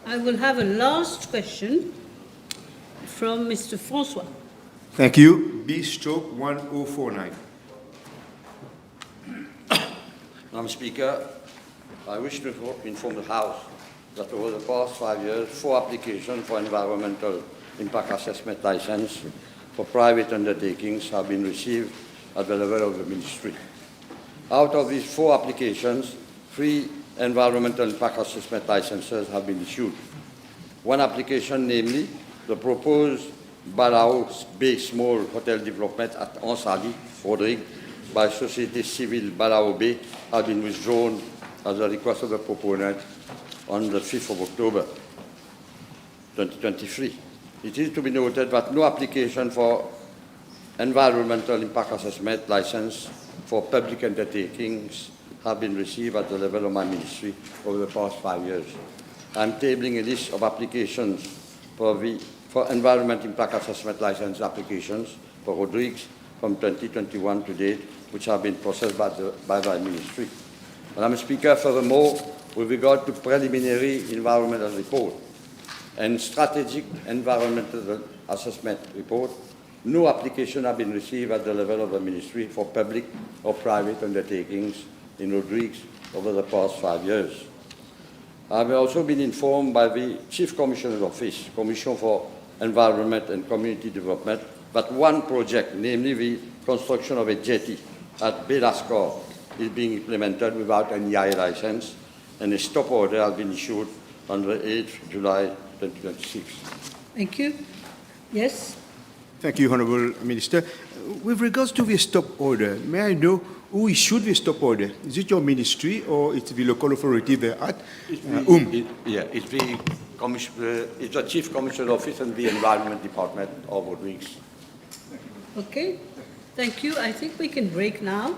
I will have a last question from Mr. Francois. Thank you. B/1049. Madam Speaker, I wish to inform the House that over the past 5 years, 4 applications for environmental impact assessment license for private undertakings have been received at the level of the Ministry. Out of these 4 applications, 3 environmental impact assessment licenses have been issued. One application, namely the proposed Balao Bay Small Hotel Development at Ansali, Rodrigue, by Société Civile Balao Bay, has been withdrawn at the request of the proponent on the 5th of October 2023. It is to be noted that no application for environmental impact assessment license for public undertakings have been received at the level of my ministry over the past 5 years. I am tabling a list of applications for environmental impact assessment license applications for Rodrigues from 2021 to date, which have been processed by my ministry. Madam Speaker, furthermore, with regard to preliminary environmental report and strategic environmental assessment report, no application have been received at the level of the ministry for public or private undertakings in Rodrigues over the past 5 years. I have also been informed by the Chief Commissioner's Office, Commission for Environment and Community Development, that one project, namely the construction of a jetty at Belascor, is being implemented without an EIA license, and a stop order has been issued on the 8th July 2026. Thank you. Yes? Thank you, Honourable Minister. With regards to the stop order, may I know who issued the stop order? Is it your ministry or it's the local authority there at? It's the Chief Commissioner's Office and the Environment Department of Rodrigues. Okay. Thank you. I think we can break now.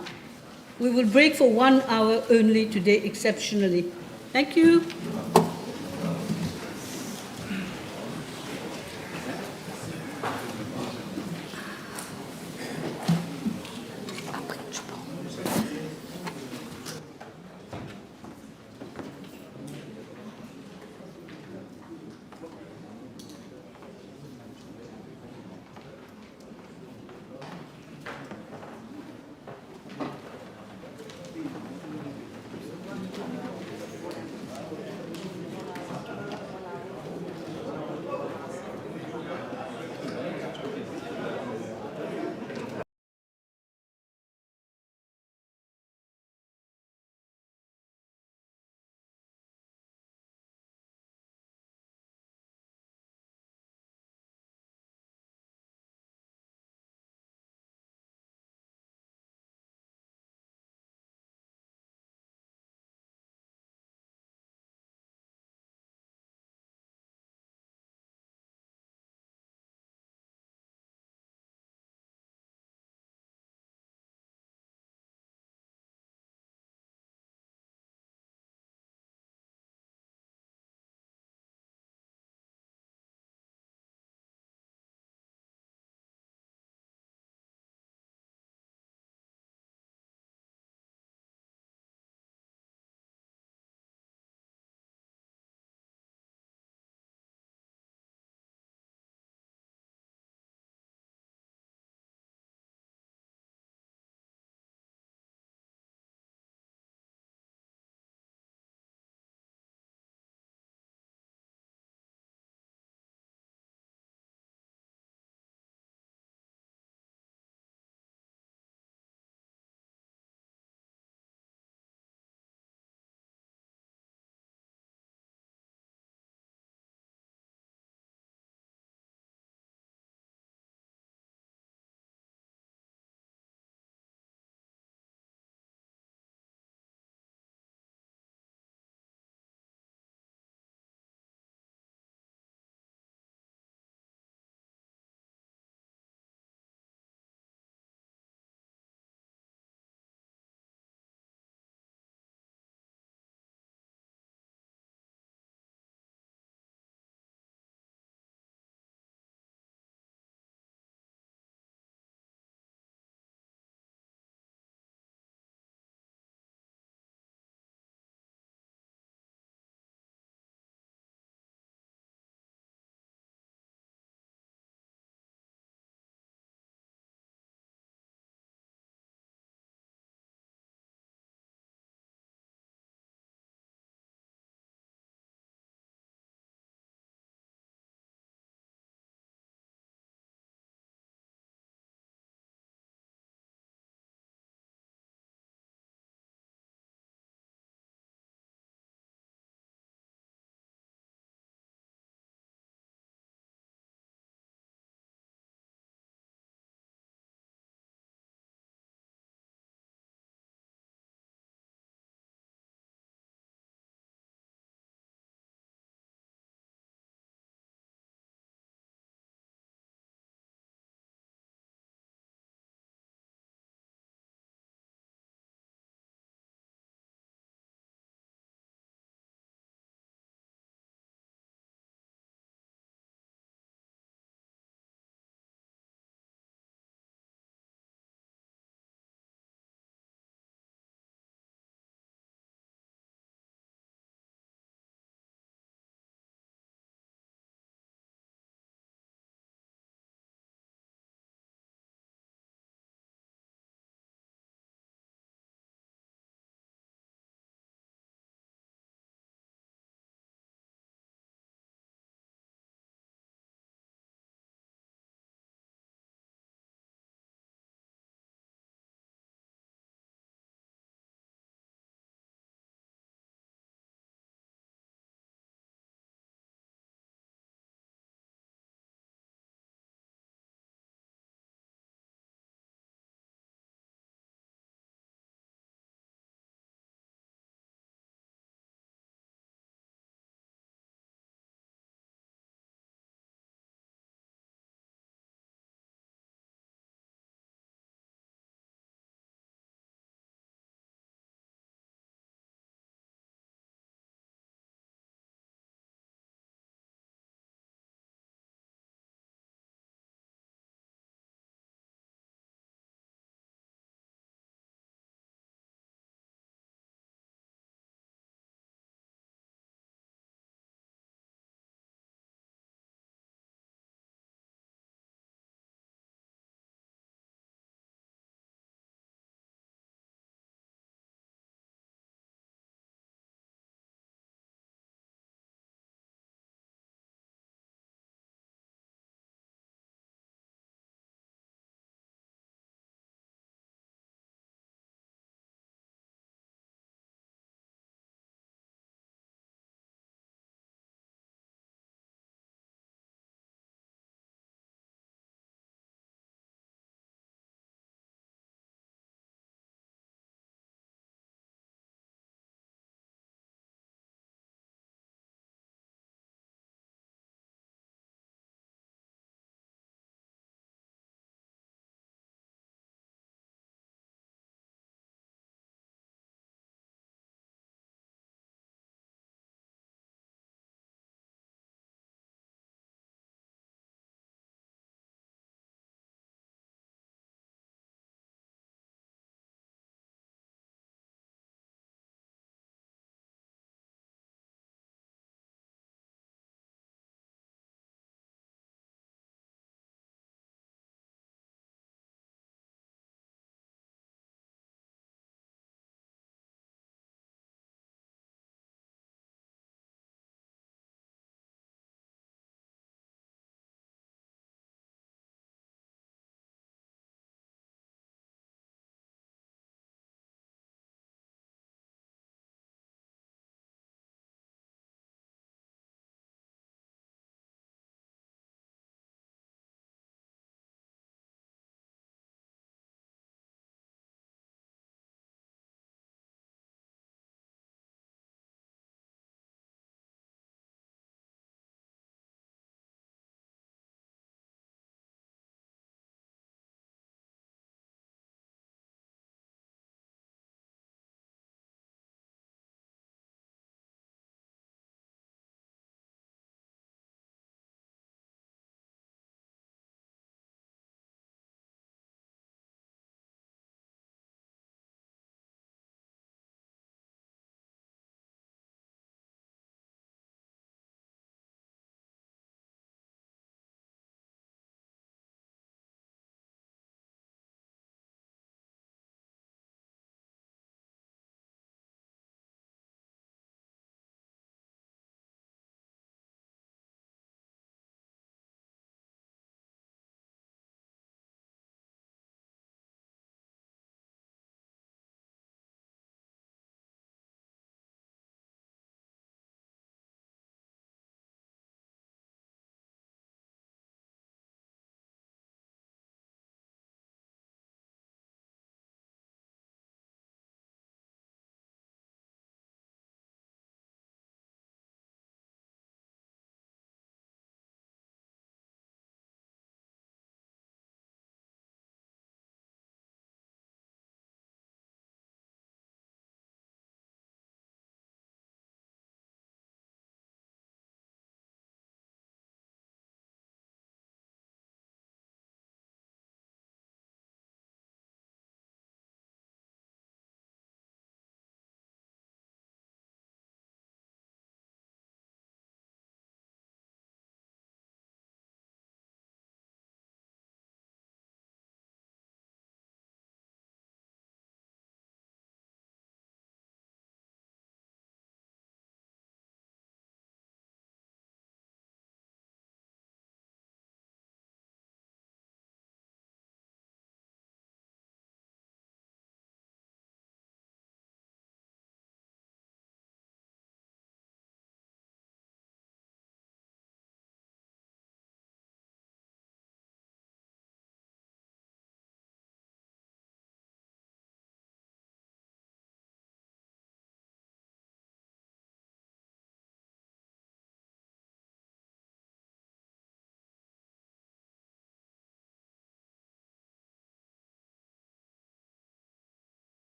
We will break for 1 hour only today, exceptionally. Thank you.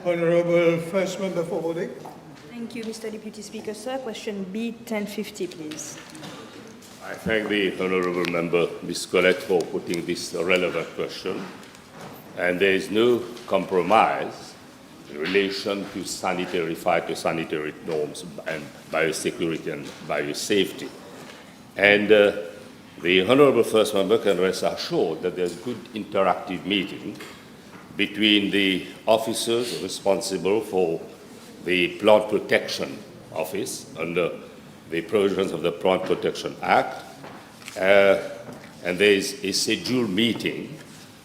Honourable First Member for voting. Thank you, Mr. Deputy Speaker. Sir, question B1050, please. I thank the Honourable Member, Ms. Collette, for putting this relevant question. And there is no compromise in relation to phytosanitary norms and biosecurity and biosafety. And the Honourable First Member can rest assured that there's good interactive meeting between the officers responsible for the Plant Protection Office under the provisions of the Plant Protection Act. And there is a scheduled meeting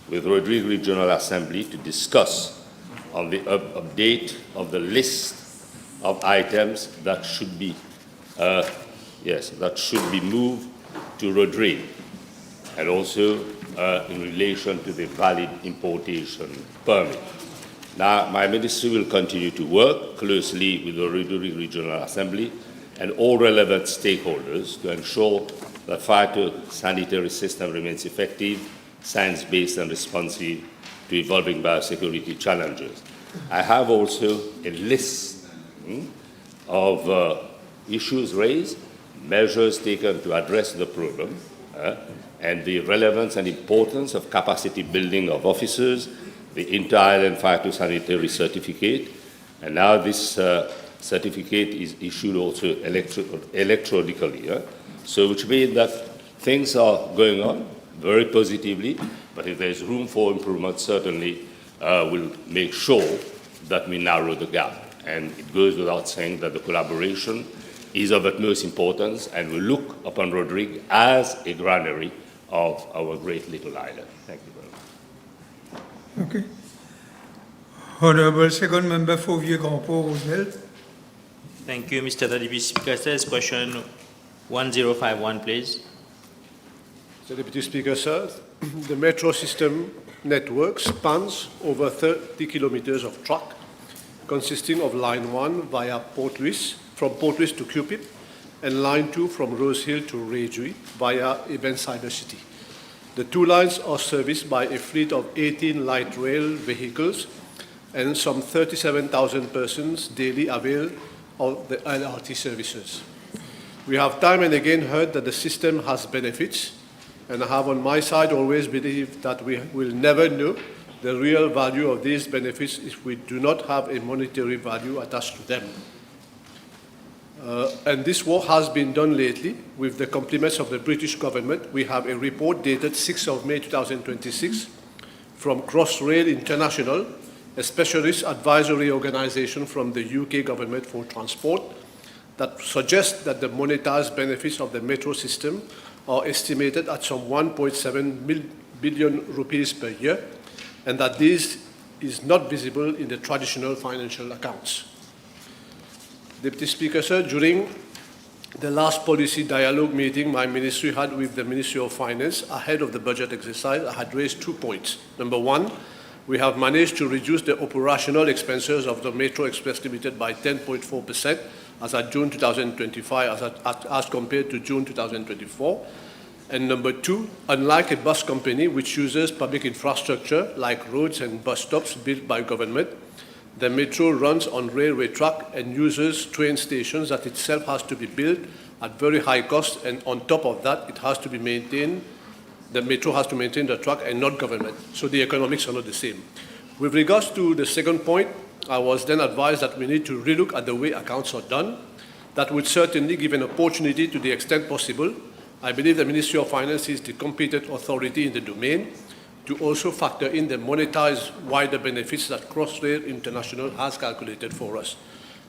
with Rodrigue Regional Assembly to discuss on the update of the list of items that should be, moved to Rodrigue, and also in relation to the valid importation permit. Now, my ministry will continue to work closely with the Rodrigue Regional Assembly and all relevant stakeholders to ensure the phytosanitary system remains effective, science-based and responsive to evolving biosecurity challenges. I have also a list of issues raised, measures taken to address the problem, and the relevance and importance of capacity building of officers, the inter-island phytosanitary certificate, and now this certificate is issued also electronically. So which means that things are going on very positively, but if there's room for improvement, certainly we'll make sure that we narrow the gap. And it goes without saying that the collaboration is of utmost importance, and we look upon Rodrigue as a granary of our great little island. Thank you very much. Okay. Honourable Second Member for Vieux-Grand-Port, Roosevelt. Thank you, Mr. Deputy Speaker. Sir, question 1051, please. Mr. Deputy Speaker, sir, the metro system network spans over 30 kilometers of track, consisting of Line 1 via Port Louis, from Port Louis to Cupid, and Line 2 from Rose Hill to Réduit via Eben Cyber City. The two lines are serviced by a fleet of 18 light rail vehicles, and some 37,000 persons daily avail of the LRT services. We have time and again heard that the system has benefits, and I have on my side always believed that we will never know the real value of these benefits if we do not have a monetary value attached to them. And this work has been done lately with the compliments of the British government. We have a report dated 6th of May 2026 from Crossrail International, a specialist advisory organization from the UK government for transport, that suggests that the monetized benefits of the metro system are estimated at some 1.7 billion rupees per year, and that this is not visible in the traditional financial accounts. Deputy Speaker, sir, during the last policy dialogue meeting my ministry had with the Ministry of Finance ahead of the budget exercise, I had raised 2 points. Number one, we have managed to reduce the operational expenses of the Metro Express Limited by 10.4% as at June 2025 as compared to June 2024. And number two, unlike a bus company which uses public infrastructure like roads and bus stops built by government, the metro runs on railway track and uses train stations that itself has to be built at very high cost, and on top of that, it has to be maintained, the metro has to maintain the track and not government. So the economics are not the same. With regards to the second point, I was then advised that we need to relook at the way accounts are done. That would certainly give an opportunity to the extent possible. I believe the Ministry of Finance is the competent authority in the domain to also factor in the monetized wider benefits that Crossrail International has calculated for us.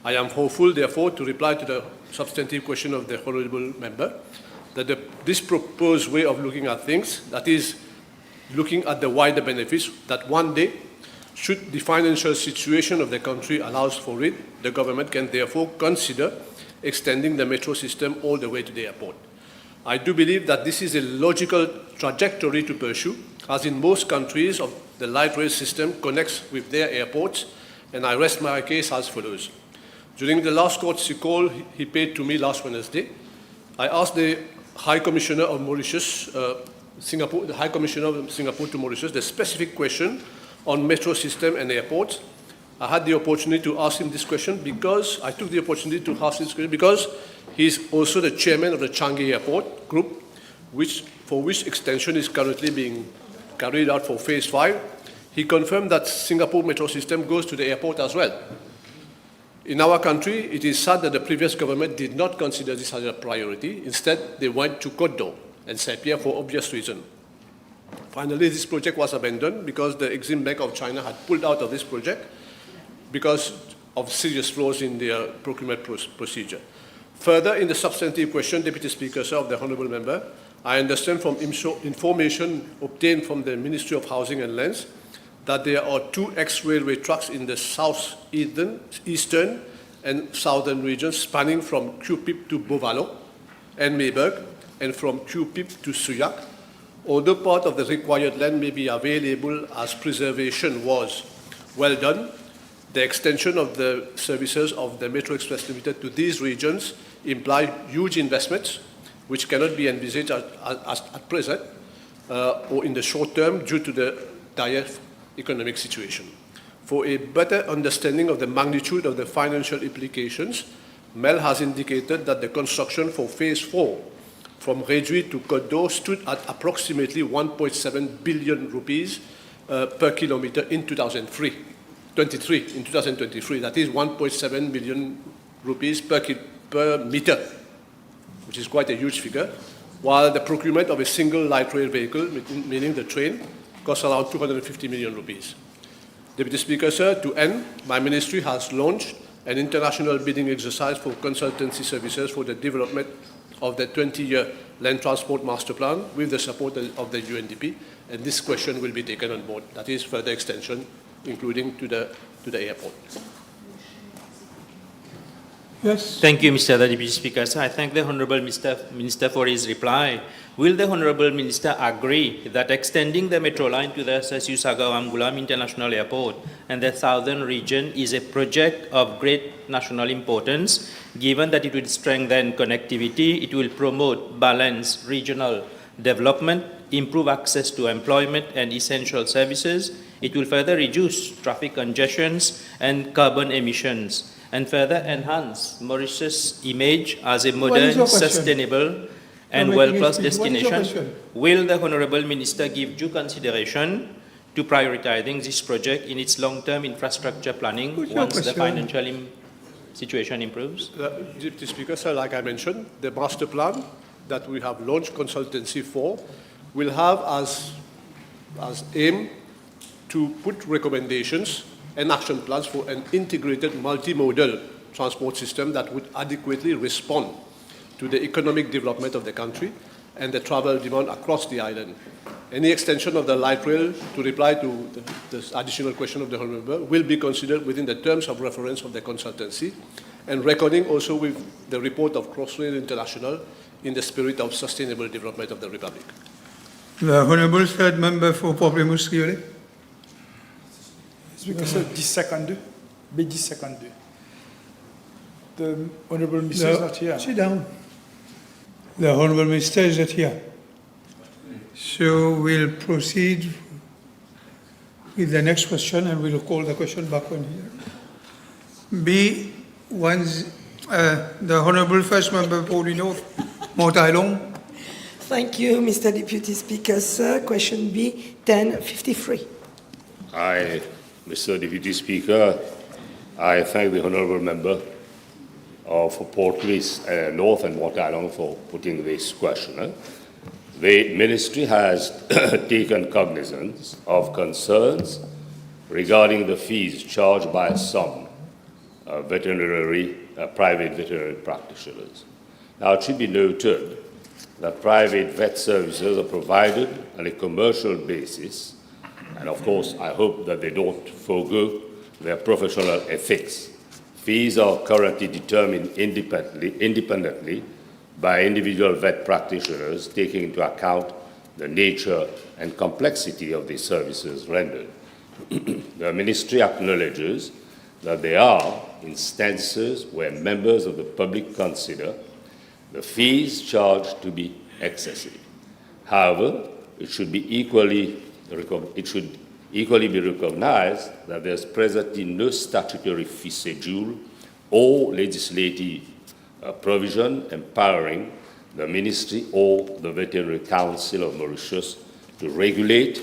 I am hopeful, therefore, to reply to the substantive question of the Honourable Member, that this proposed way of looking at things, that is, looking at the wider benefits, that one day, should the financial situation of the country allows for it, the government can therefore consider extending the metro system all the way to the airport. I do believe that this is a logical trajectory to pursue, as in most countries of the light rail system connects with their airports, and I rest my case as follows. During the last courtesy call he paid to me last Wednesday, I asked the High Commissioner of Mauritius, Singapore, the High Commissioner of Singapore to Mauritius, the specific question on metro system and airports. I had the opportunity to ask him this question because I took the opportunity to ask this question because he's also the chairman of the Changi Airport Group, for which extension is currently being carried out for phase 5. He confirmed that Singapore metro system goes to the airport as well. In our country, it is sad that the previous government did not consider this as a priority. Instead, they went to Côte d'Or and Saint-Pierre for obvious reasons. Finally, this project was abandoned because the Exim Bank of China had pulled out of this project because of serious flaws in their procurement procedure. Further, in the substantive question, Deputy Speaker, sir, of the Honourable Member, I understand from information obtained from the Ministry of Housing and Lands that there are 2 ex-railway tracks in the southeastern and southern regions spanning from Cupip to Bovalo and Mayberg and from Cupip to Suyak. Although part of the required land may be available as preservation was well done, the extension of the services of the Metro Express Limited to these regions imply huge investments which cannot be envisaged at present or in the short term due to the dire economic situation. For a better understanding of the magnitude of the financial implications, MEL has indicated that the construction for phase 4 from Réduit to Côte d'Or stood at approximately 1.7 billion rupees per kilometer in 2023. That is 1.7 billion rupees per meter, which is quite a huge figure, while the procurement of a single light rail vehicle, meaning the train, costs around 250 million rupees. Deputy Speaker, sir, to end, my ministry has launched an international bidding exercise for consultancy services for the development of the 20-year land transport master plan with the support of the UNDP, and this question will be taken on board. That is further extension, including to the airport. Yes. Thank you, Mr. Deputy Speaker. So I thank the Honourable Minister for his reply. Will the Honourable Minister agree that extending the metro line to the Sesiu-Saga-Amgulam International Airport and the southern region is a project of great national importance, given that it will strengthen connectivity, it will promote balanced regional development, improve access to employment and essential services, it will further reduce traffic congestions and carbon emissions, and further enhance Mauritius' image as a modern, sustainable, and world-class destination? Will the Honourable Minister give due consideration to prioritizing this project in its long-term infrastructure planning once the financial situation improves? Deputy Speaker, sir, like I mentioned, the master plan that we have launched consultancy for will have as aim to put recommendations and action plans for an integrated multimodal transport system that would adequately respond to the economic development of the country and the travel demand across the island. Any extension of the light rail, to reply to this additional question of the Honourable, will be considered within the terms of reference of the consultancy and recording also with the report of Crossrail International in the spirit of sustainable development of the Republic. The Honourable Third Member for Pamplemousse-Riollet. Speaker, sir, 10-52. B10-52. The Honourable Minister is not here. Sit down. The Honourable Minister is not here. So we'll proceed with the next question and we'll call the question back on here. The Honourable First Member for the North, Mount Ailong. Thank you, Mr. Deputy Speaker, sir. Question B, 1053. Mr. Deputy Speaker, I thank the Honourable Member for Port Louis North and Mount Ailong for putting this question. The Ministry has taken cognizance of concerns regarding the fees charged by some private veterinary practitioners. Now, it should be noted that private vet services are provided on a commercial basis, and of course, I hope that they don't forego their professional ethics. Fees are currently determined independently by individual vet practitioners, taking into account the nature and complexity of the services rendered. The Ministry acknowledges that there are instances where members of the public consider the fees charged to be excessive. However, it should equally be recognized that there is presently no statutory fee schedule or legislative provision empowering the Ministry or the Veterinary Council of Mauritius to regulate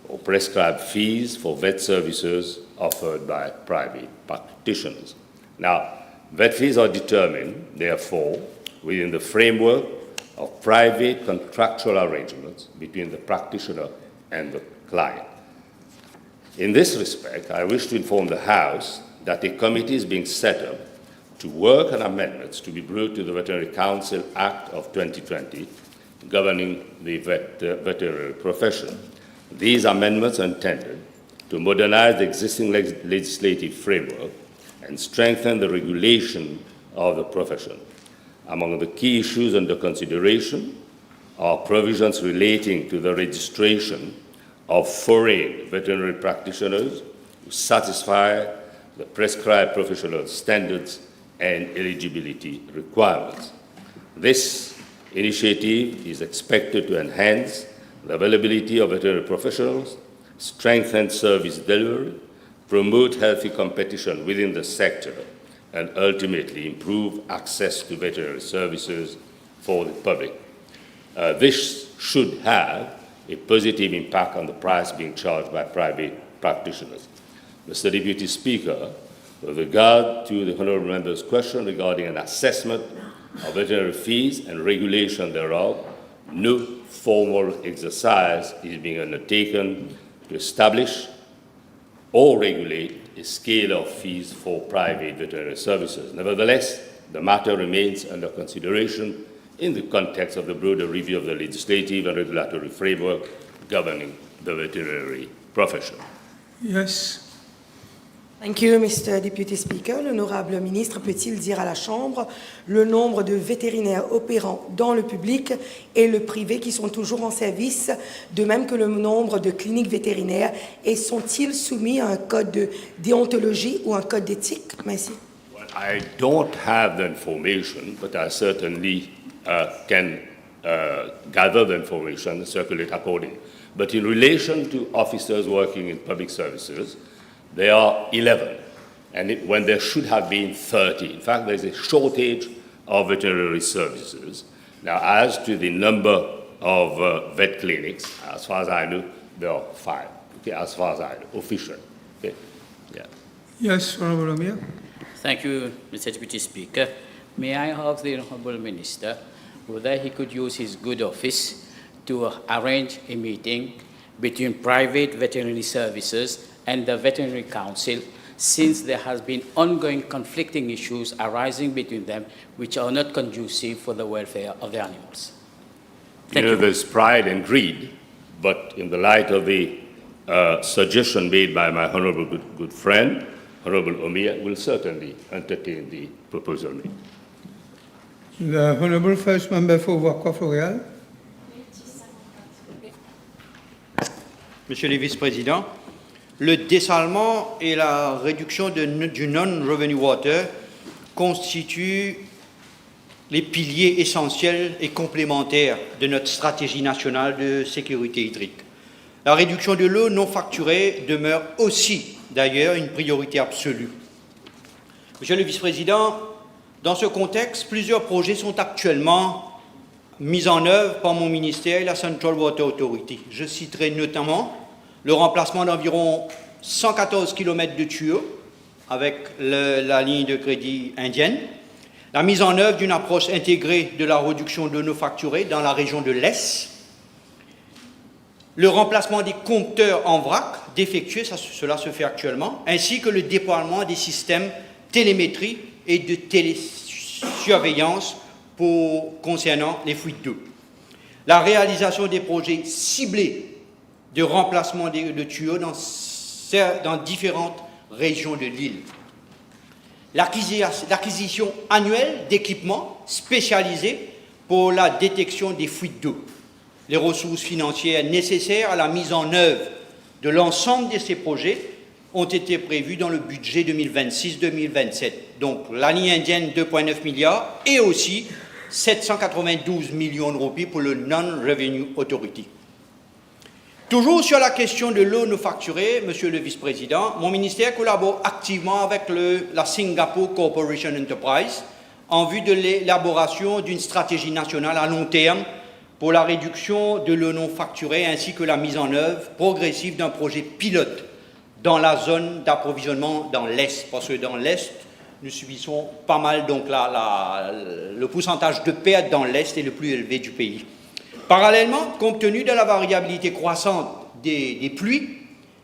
or prescribe fees for vet services offered by private practitioners. Now, vet fees are determined, therefore, within the framework of private contractual arrangements between the practitioner and the client. In this respect, I wish to inform the House that a committee is being set up to work on amendments to be brought to the Veterinary Council Act of 2020 governing the veterinary profession. These amendments are intended to modernize the existing legislative framework and strengthen the regulation of the profession. Among the key issues under consideration are provisions relating to the registration of foreign veterinary practitioners who satisfy the prescribed professional standards and eligibility requirements. This initiative is expected to enhance the availability of veterinary professionals, strengthen service delivery, promote healthy competition within the sector, and ultimately improve access to veterinary services for the public. This should have a positive impact on the price being charged by private practitioners. Mr. Deputy Speaker, with regard to the Honourable Member's question regarding an assessment of veterinary fees and regulation thereof, no formal exercise is being undertaken to establish or regulate a scale of fees for private veterinary services. Nevertheless, the matter remains under consideration in the context of the broader review of the legislative and regulatory framework governing the veterinary profession. Yes. Thank you, Mr. Deputy Speaker. L'honorable ministre peut-il dire à la Chambre le nombre de vétérinaires opérant dans le public et le privé qui sont toujours en service, de même que le nombre de cliniques vétérinaires, et sont-ils soumis à un code de déontologie ou un code d'éthique? Merci. Well, I don't have the information, but I certainly can gather the information and circulate accordingly. But in relation to officers working in public services, there are 11, and when there should have been 30. In fact, there's a shortage of veterinary services. Now, as to the number of vet clinics, as far as I know, there are 5, okay, as far as I know, official. Okay? Yeah. Yes, Honourable Amir. Thank you, Mr. Deputy Speaker. May I ask the Honourable Minister whether he could use his good office to arrange a meeting between private veterinary services and the Veterinary Council, since there has been ongoing conflicting issues arising between them which are not conducive for the welfare of the animals. You know, there's pride and greed, but in the light of the suggestion made by my honourable good friend, Honourable Omia, will certainly entertain the proposal made. The Honourable First Member for Ouakwa-Floréal. Monsieur le Vice-président, le dessalement et la réduction du non-revenue water constituent les piliers essentiels et complémentaires de notre stratégie nationale de sécurité hydrique. La réduction de l'eau non facturée demeure aussi, d'ailleurs, une priorité absolue. Monsieur le Vice-président, dans ce contexte, plusieurs projets sont actuellement mis en œuvre par mon ministère et la Central Water Authority. Je citerai notamment le remplacement d'environ 114 km de tuyaux avec la ligne de crédit indienne, la mise en œuvre d'une approche intégrée de la réduction de l'eau facturée dans la région de l'Est, le remplacement des compteurs en vrac défectueux, cela se fait actuellement, ainsi que le déploiement des systèmes télémétrie et de télésurveillance concernant les fuites d'eau. La réalisation des projets ciblés de remplacement de tuyaux dans différentes régions de l'île. L'acquisition annuelle d'équipements spécialisés pour la détection des fuites d'eau. Les ressources financières nécessaires à la mise en œuvre de l'ensemble de ces projets ont été prévues dans le budget 2026-2027. Donc, la ligne indienne, 2,9 milliards, et aussi 792 millions de roupies pour le Non-Revenue Authority. Toujours sur la question de l'eau non facturée, Monsieur le Vice-président, mon ministère collabore activement avec la Singapore Corporation Enterprise en vue de l'élaboration d'une stratégie nationale à long terme pour la réduction de l'eau non facturée ainsi que la mise en œuvre progressive d'un projet pilote dans la zone d'approvisionnement dans l'Est, parce que dans l'Est, nous subissons pas mal, donc le pourcentage de perte dans l'Est est le plus élevé du pays. Parallèlement, compte tenu de la variabilité croissante des pluies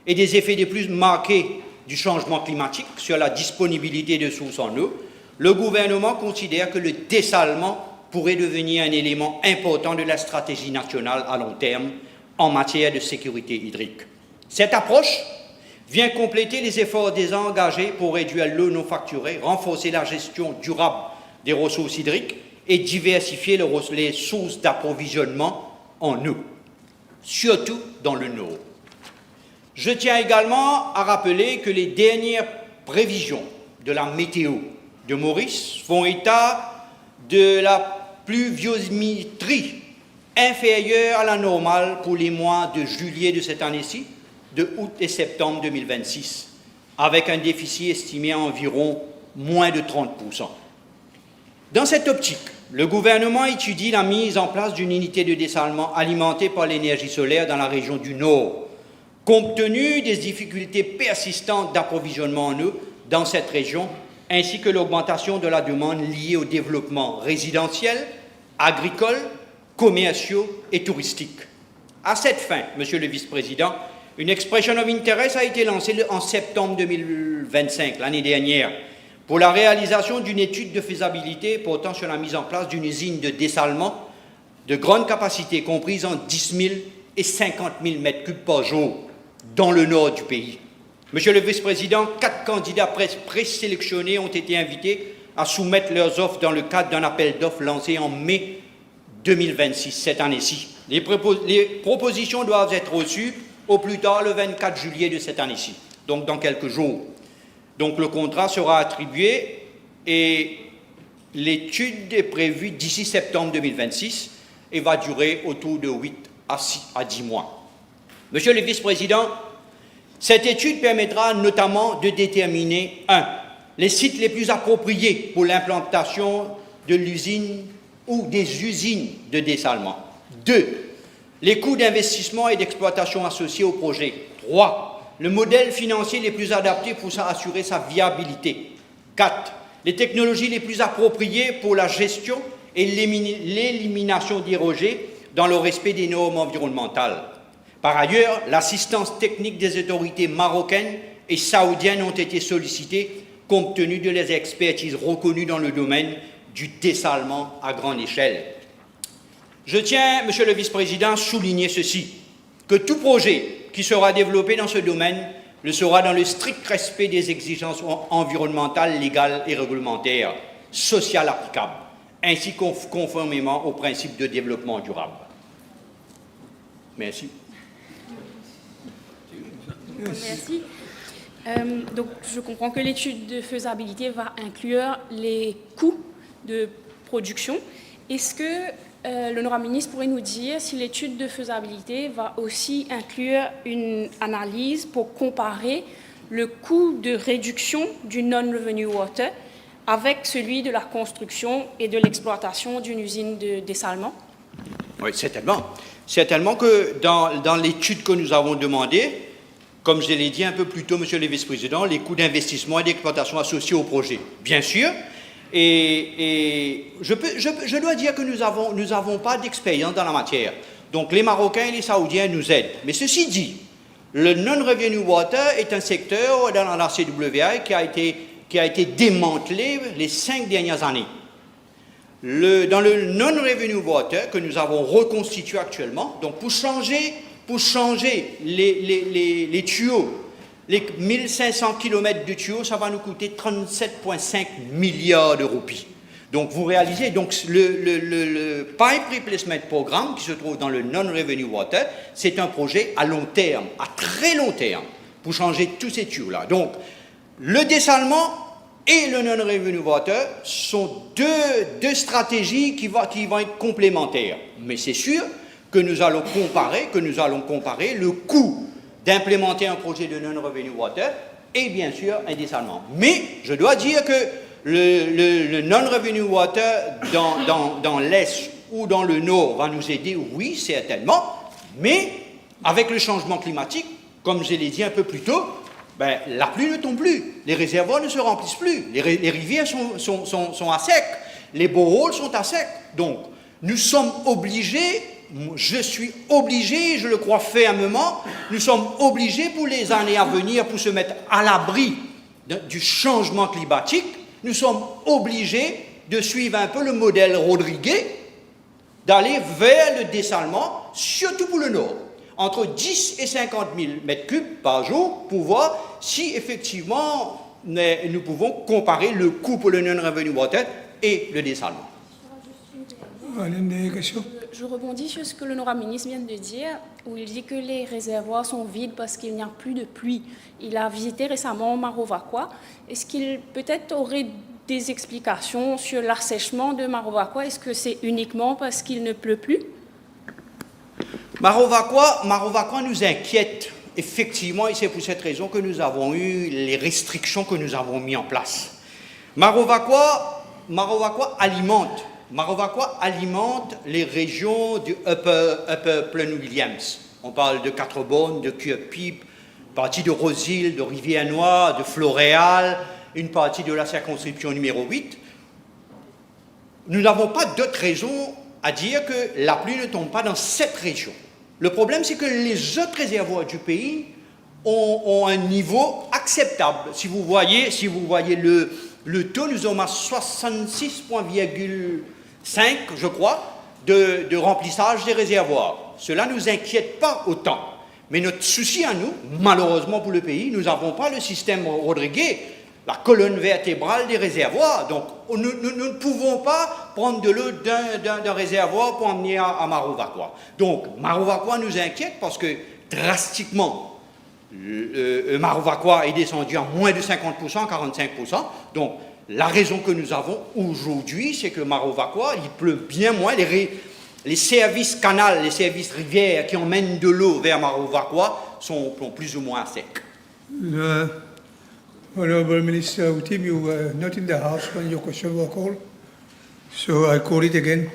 et des effets des plus marqués du changement climatique sur la disponibilité de sources en eau, le gouvernement considère que le dessalement pourrait devenir un élément important de la stratégie nationale à long terme en matière de sécurité hydrique. Cette approche vient compléter les efforts déjà engagés pour réduire l'eau non facturée, renforcer la gestion durable des ressources hydriques et diversifier les sources d'approvisionnement en eau, surtout dans le Nord. Je tiens également à rappeler que les dernières prévisions de la météo de Maurice font état de la pluviométrie inférieure à la normale pour les mois de juillet de cette année-ci, de août et septembre 2026, avec un déficit estimé à environ moins de 30%. Dans cette optique, le gouvernement étudie la mise en place d'une unité de dessalement alimentée par l'énergie solaire dans la région du Nord. Compte tenu des difficultés persistantes d'approvisionnement en eau dans cette région, ainsi que l'augmentation de la demande liée au développement résidentiel, agricole, commerciaux et touristique. À cette fin, Monsieur le Vice-président, une expression of interest a été lancée en septembre 2025, l'année dernière, pour la réalisation d'une étude de faisabilité portant sur la mise en place d'une usine de dessalement de grande capacité, comprise en 10 000 et 50 000 mètres cubes par jour, dans le nord du pays. Monsieur le Vice-président, 4 candidats présélectionnés ont été invités à soumettre leurs offres dans le cadre d'un appel d'offres lancé en mai 2026, cette année-ci. Les propositions doivent être reçues au plus tard le 24 juillet de cette année-ci, donc dans quelques jours. Donc le contrat sera attribué et l'étude est prévue d'ici septembre 2026 et va durer autour de 8 à 10 mois. Monsieur le Vice-président, cette étude permettra notamment de déterminer 1. Les sites les plus appropriés pour l'implantation de l'usine ou des usines de dessalement. 2. Les coûts d'investissement et d'exploitation associés au projet. 3. Le modèle financier les plus adaptés pour assurer sa viabilité. 4. Les technologies les plus appropriées pour la gestion et l'élimination des rejets dans le respect des normes environnementales. Par ailleurs, l'assistance technique des autorités marocaines et saoudiennes ont été sollicitées compte tenu de les expertises reconnues dans le domaine du dessalement à grande échelle. Je tiens, Monsieur le Vice-président, à souligner ceci, que tout projet qui sera développé dans ce domaine le sera dans le strict respect des exigences environnementales, légales et réglementaires, sociales applicables, ainsi que conformément aux principes de développement durable. Merci. Merci. Donc, je comprends que l'étude de faisabilité va inclure les coûts de production. Est-ce que l'honorable ministre pourrait nous dire si l'étude de faisabilité va aussi inclure une analyse pour comparer le coût de réduction du non-revenue water avec celui de la construction et de l'exploitation d'une usine de dessalement? Oui, certainement. Certainement que dans l'étude que nous avons demandée, comme je l'ai dit un peu plus tôt, Monsieur le Vice-président, les coûts d'investissement et d'exploitation associés au projet, bien sûr. Et je dois dire que nous n'avons pas d'expérience dans la matière. Donc les Marocains et les Saoudiens nous aident. Mais ceci dit, le non-revenue water est un secteur dans la CWA qui a été démantelé les 5 dernières années. Dans le non-revenue water que nous avons reconstitué actuellement, donc pour changer les tuyaux, les 1500 km de tuyaux, ça va nous coûter 37,5 milliards de roupies. Donc vous réalisez, donc le Pipe Replacement Programme qui se trouve dans le non-revenue water, c'est un projet à long terme, à très long terme, pour changer tous ces tuyaux-là. Donc le dessalement et le non-revenue water sont deux stratégies qui vont être complémentaires. Mais c'est sûr que nous allons comparer le coût d'implémenter un projet de non-revenue water et bien sûr un dessalement. Mais je dois dire que le non-revenue water dans l'Est ou dans le Nord va nous aider, oui, certainement, mais avec le changement climatique, comme je l'ai dit un peu plus tôt, ben, la pluie ne tombe plus, les réservoirs ne se remplissent plus, les rivières sont à sec, les boreholes sont à sec. Donc, nous sommes obligés, je suis obligé, je le crois fermement, nous sommes obligés pour les années à venir, pour se mettre à l'abri du changement climatique, nous sommes obligés de suivre un peu le modèle Rodriguez, d'aller vers le dessalement, surtout pour le Nord, entre 10 et 50 000 mètres cubes par jour, pour voir si effectivement nous pouvons comparer le coût pour le non-revenue water et le dessalement. Je rebondis sur ce que l'honorable ministre vient de dire, où il dit que les réservoirs sont vides parce qu'il n'y a plus de pluie. Il a visité récemment Marovakwa. Est-ce qu'il peut-être aurait des explications sur l'assèchement de Marovakwa? Est-ce que c'est uniquement parce qu'il ne pleut plus? Marovakwa nous inquiète, effectivement, et c'est pour cette raison que nous avons eu les restrictions que nous avons mises en place. Marovakwa alimente les régions du Upper Plaine-Williams. On parle de Quatre-Bornes, de Curepipe, partie de Rosille, de Rivière-Noire, de Floréal, une partie de la circonscription numéro 8. Nous n'avons pas d'autre raison à dire que la pluie ne tombe pas dans cette région. Le problème, c'est que les autres réservoirs du pays ont un niveau acceptable. Si vous voyez le taux, nous sommes à 66,5, je crois, de remplissage des réservoirs. Cela ne nous inquiète pas autant. Mais notre souci à nous, malheureusement pour le pays, nous n'avons pas le système Rodriguez, la colonne vertébrale des réservoirs. Donc, nous ne pouvons pas prendre de l'eau d'un réservoir pour emmener à Marovakwa. Donc, Marovakwa nous inquiète parce que, drastiquement, Marovakwa est descendu à moins de 50%, 45%. Donc, la raison que nous avons aujourd'hui, c'est que Marovakwa, il pleut bien moins. Les services canals, les services rivières qui emmènent de l'eau vers Marovakwa sont plus ou moins à sec. Honourable Minister Utim, you were not in the House when your question was called, so I call it again.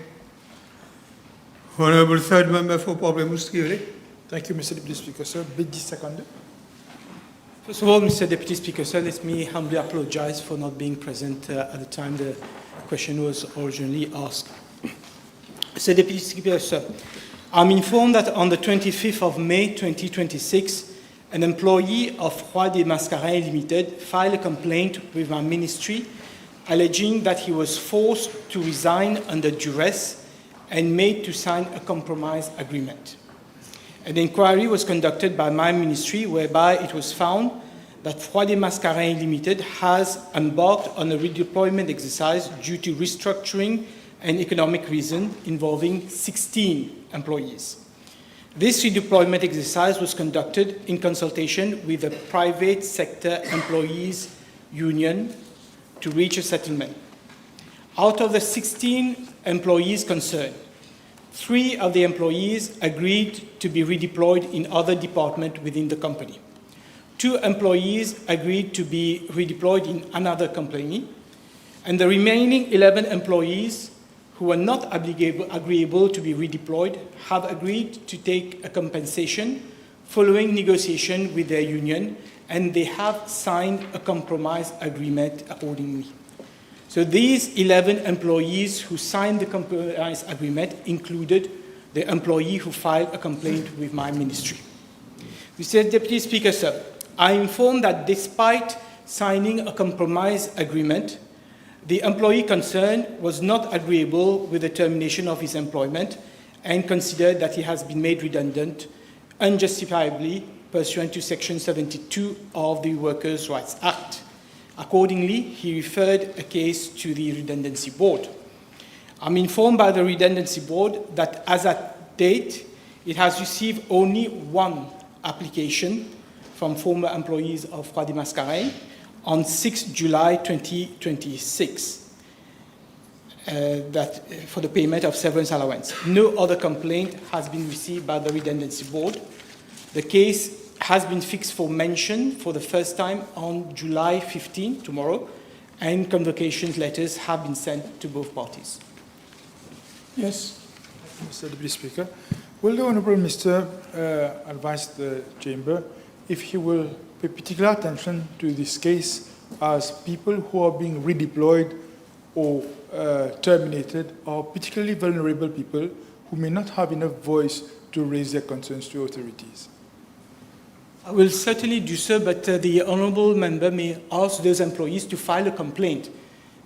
Honourable Third Member for Parliamentary. Thank you, Mr. Deputy Speaker, sir. Bid 10 First of all, Mr. Deputy Speaker, sir, let me humbly apologize for not being present at the time the question was originally asked. Mr. Deputy Speaker, sir, I'm informed that on the 25th of May 2026, an employee of Roi des Mascareins Limited filed a complaint with my ministry alleging that he was forced to resign under duress and made to sign a compromise agreement. An inquiry was conducted by my ministry whereby it was found that Roi des Mascareins Limited has embarked on a redeployment exercise due to restructuring and economic reasons involving 16 employees. This redeployment exercise was conducted in consultation with the private sector employees union to reach a settlement. Out of the 16 employees concerned, 3 of the employees agreed to be redeployed in other departments within the company. 2 employees agreed to be redeployed in another company, and the remaining 11 employees who were not agreeable to be redeployed have agreed to take a compensation following negotiation with their union, and they have signed a compromise agreement accordingly. So these 11 employees who signed the compromise agreement included the employee who filed a complaint with my ministry. Mr. Deputy Speaker, sir, I inform that despite signing a compromise agreement, the employee concerned was not agreeable with the termination of his employment and considered that he has been made redundant unjustifiably pursuant to Section 72 of the Workers' Rights Act. Accordingly, he referred a case to the Redundancy Board. I'm informed by the Redundancy Board that as at date, it has received only 1 application from former employees of Roi des Mascareins on 6 July 2026 for the payment of severance allowance. No other complaint has been received by the Redundancy Board. The case has been fixed for mention for the first time on July 15, tomorrow, and convocation letters have been sent to both parties. Yes. Mr. Deputy Speaker, will the Honourable Minister advise the Chamber if he will pay particular attention to this case as people who are being redeployed or terminated are particularly vulnerable people who may not have enough voice to raise their concerns to authorities? I will certainly do so, but the Honourable Member may ask those employees to file a complaint,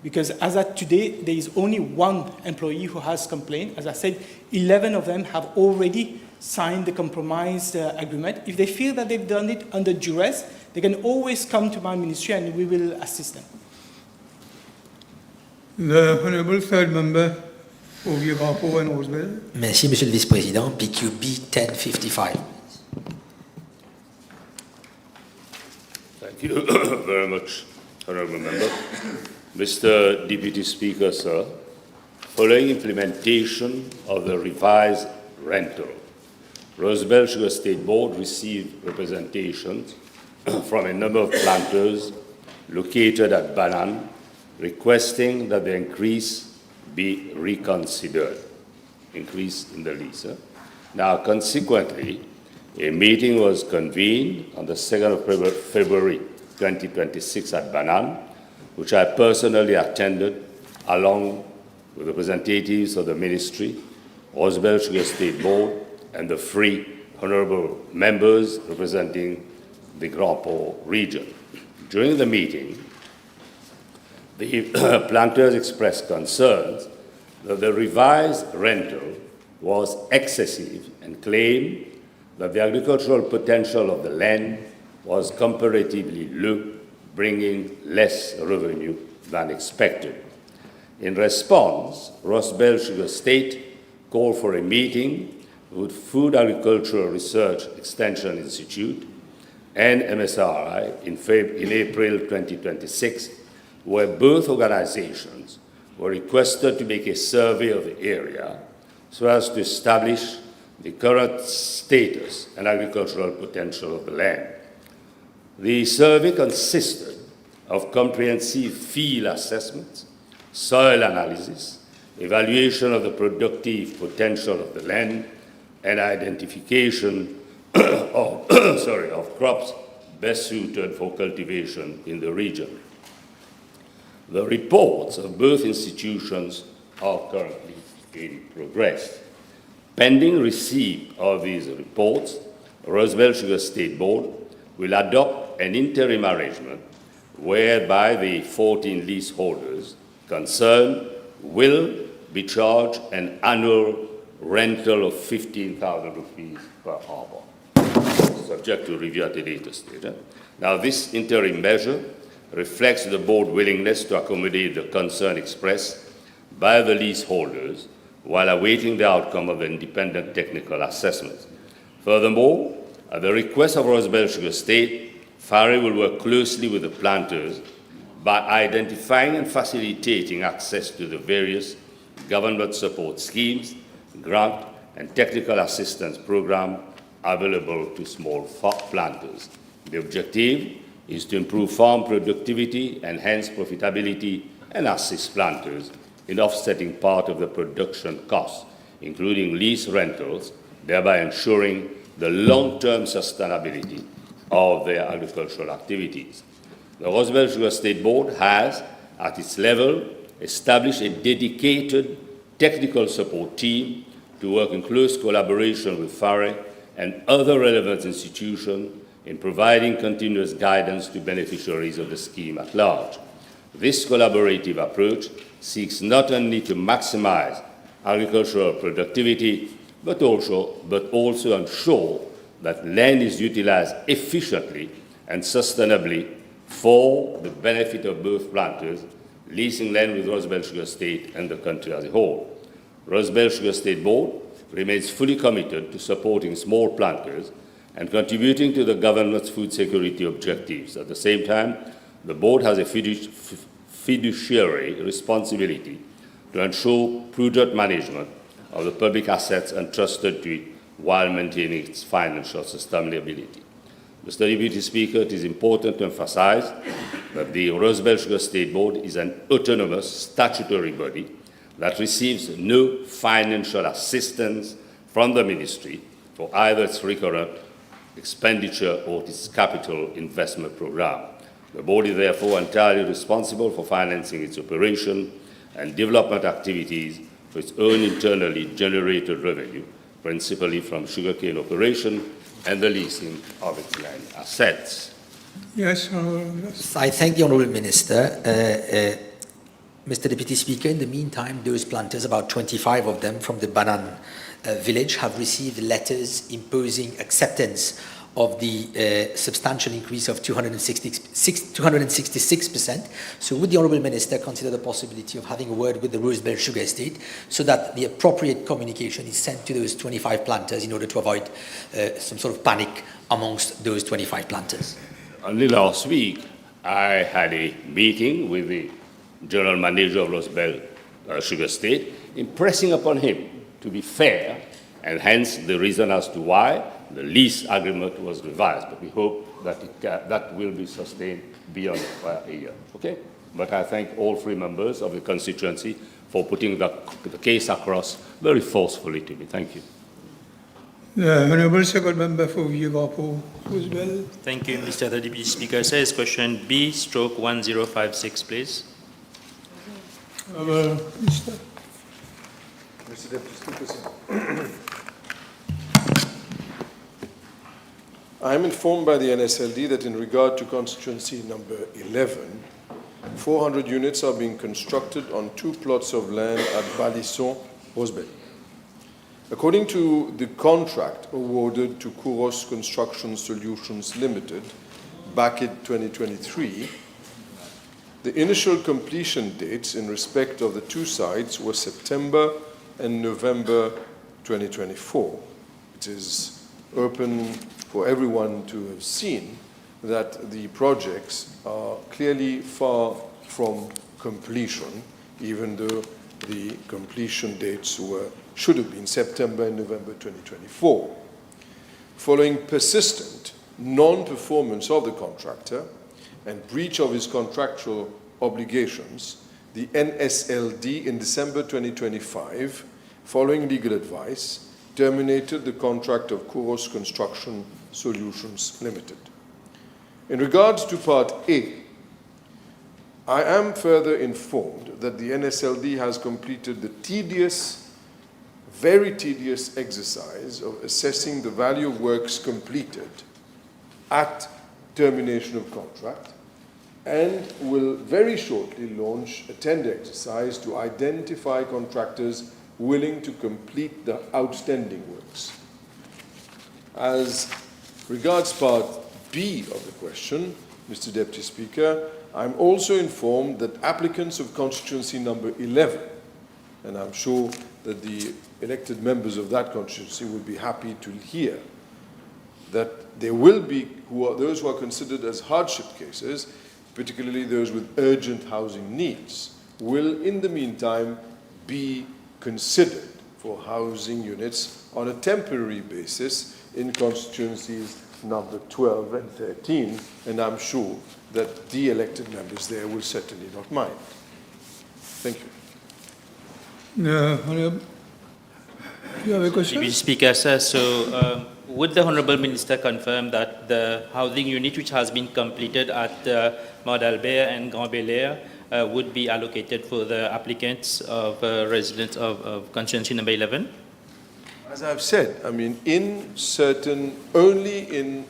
because as at today, there is only one employee who has complained. As I said, 11 of them have already signed the compromise agreement. If they feel that they've done it under duress, they can always come to my ministry and we will assist them. The Honourable Third Member for Vieux-Grand-Port and Rosebel. Merci, Monsieur le Vice-président. PQB 1055. Thank you very much, Honourable Member. Mr. Deputy Speaker, sir, following implementation of the revised rental, Rosebel Sugar State Board received representations from a number of planters located at Banan requesting that the increase be reconsidered, increase in the lease. Now, consequently, a meeting was convened on the 2nd of February 2026 at Banan, which I personally attended along with representatives of the Ministry, Rosebel Sugar State Board, and the three honourable members representing the Grand Port region. During the meeting, the planters expressed concerns that the revised rental was excessive and claimed that the agricultural potential of the land was comparatively low, bringing less revenue than expected. In response, Rosebel Sugar State called for a meeting with Food Agricultural Research Extension Institute and MSRI in April 2026, where both organizations were requested to make a survey of the area so as to establish the current status and agricultural potential of the land. The survey consisted of comprehensive field assessments, soil analysis, evaluation of the productive potential of the land, and identification of crops best suited for cultivation in the region. The reports of both institutions are currently in progress. Pending receipt of these reports, Rosebel Sugar State Board will adopt an interim arrangement whereby the 14 leaseholders concerned will be charged an annual rental of 15,000 rupees per arbor, subject to review at a later stage. Now, this interim measure reflects the board's willingness to accommodate the concern expressed by the leaseholders while awaiting the outcome of the independent technical assessments. Furthermore, at the request of Rosebel Sugar State, FARE will work closely with the planters by identifying and facilitating access to the various government support schemes, grant and technical assistance programs available to small planters. The objective is to improve farm productivity, enhance profitability, and assist planters in offsetting part of the production costs, including lease rentals, thereby ensuring the long-term sustainability of their agricultural activities. The Rosebel Sugar State Board has, at its level, established a dedicated technical support team to work in close collaboration with FARE and other relevant institutions in providing continuous guidance to beneficiaries of the scheme at large. This collaborative approach seeks not only to maximize agricultural productivity, but also ensure that land is utilized efficiently and sustainably for the benefit of both planters, leasing land with Rosebel Sugar State and the country as a whole. Rosebel Sugar State Board remains fully committed to supporting small planters and contributing to the government's food security objectives. At the same time, the board has a fiduciary responsibility to ensure prudent management of the public assets entrusted to it while maintaining its financial sustainability. Mr. Deputy Speaker, it is important to emphasize that the Rosebel Sugar State Board is an autonomous statutory body that receives no financial assistance from the Ministry for either its recurrent expenditure or its capital investment program. The board is therefore entirely responsible for financing its operation and development activities for its own internally generated revenue, principally from sugarcane operation and the leasing of its land assets. Yes, I thank the Honourable Minister. Mr. Deputy Speaker, in the meantime, those planters, about 25 of them from the Banan village, have received letters imposing acceptance of the substantial increase of 266%. So would the Honourable Minister consider the possibility of having a word with the Rosebel Sugar Estate so that the appropriate communication is sent to those 25 planters in order to avoid some sort of panic amongst those 25 planters? Only last week, I had a meeting with the General Manager of Rosebel Sugar Estate, impressing upon him to be fair, and hence the reason as to why the lease agreement was revised. But we hope that that will be sustained beyond a year. Okay? But I thank all three members of the constituency for putting the case across very forcefully to me. Thank you. The Honourable Second Member for Vieux-Garpeau, Rosebel. Thank you, Mr. Deputy Speaker. Sir, is question B/1056, please. Mr. Deputy Speaker, I am informed by the NSLD that in regard to constituency number 11, 400 units are being constructed on 2 plots of land at Balisson, Rosebel. According to the contract awarded to Kouros Construction Solutions Limited back in 2023, the initial completion dates in respect of the 2 sites were September and November 2024. It is open for everyone to have seen that the projects are clearly far from completion, even though the completion dates should have been September and November 2024. Following persistent non-performance of the contractor and breach of his contractual obligations, the NSLD in December 2025, following legal advice, terminated the contract of Kouros Construction Solutions Limited. In regards to Part A, I am further informed that the NSLD has completed the very tedious exercise of assessing the value of works completed at termination of contract and will very shortly launch a tender exercise to identify contractors willing to complete the outstanding works. As regards Part B of the question, Mr. Deputy Speaker, I'm also informed that applicants of constituency number 11, and I'm sure that the elected members of that constituency will be happy to hear that there will be those who are considered as hardship cases, particularly those with urgent housing needs, will in the meantime be considered for housing units on a temporary basis in constituencies number 12 and 13, and I'm sure that the elected members there will certainly not mind. Thank you. Honourable, you have a question? Deputy Speaker, sir, so would the Honourable Minister confirm that the housing unit which has been completed at Mont-d'Albert and Grand Bel-Air would be allocated for the applicants of residents of constituency number 11? As I've said, I mean, only in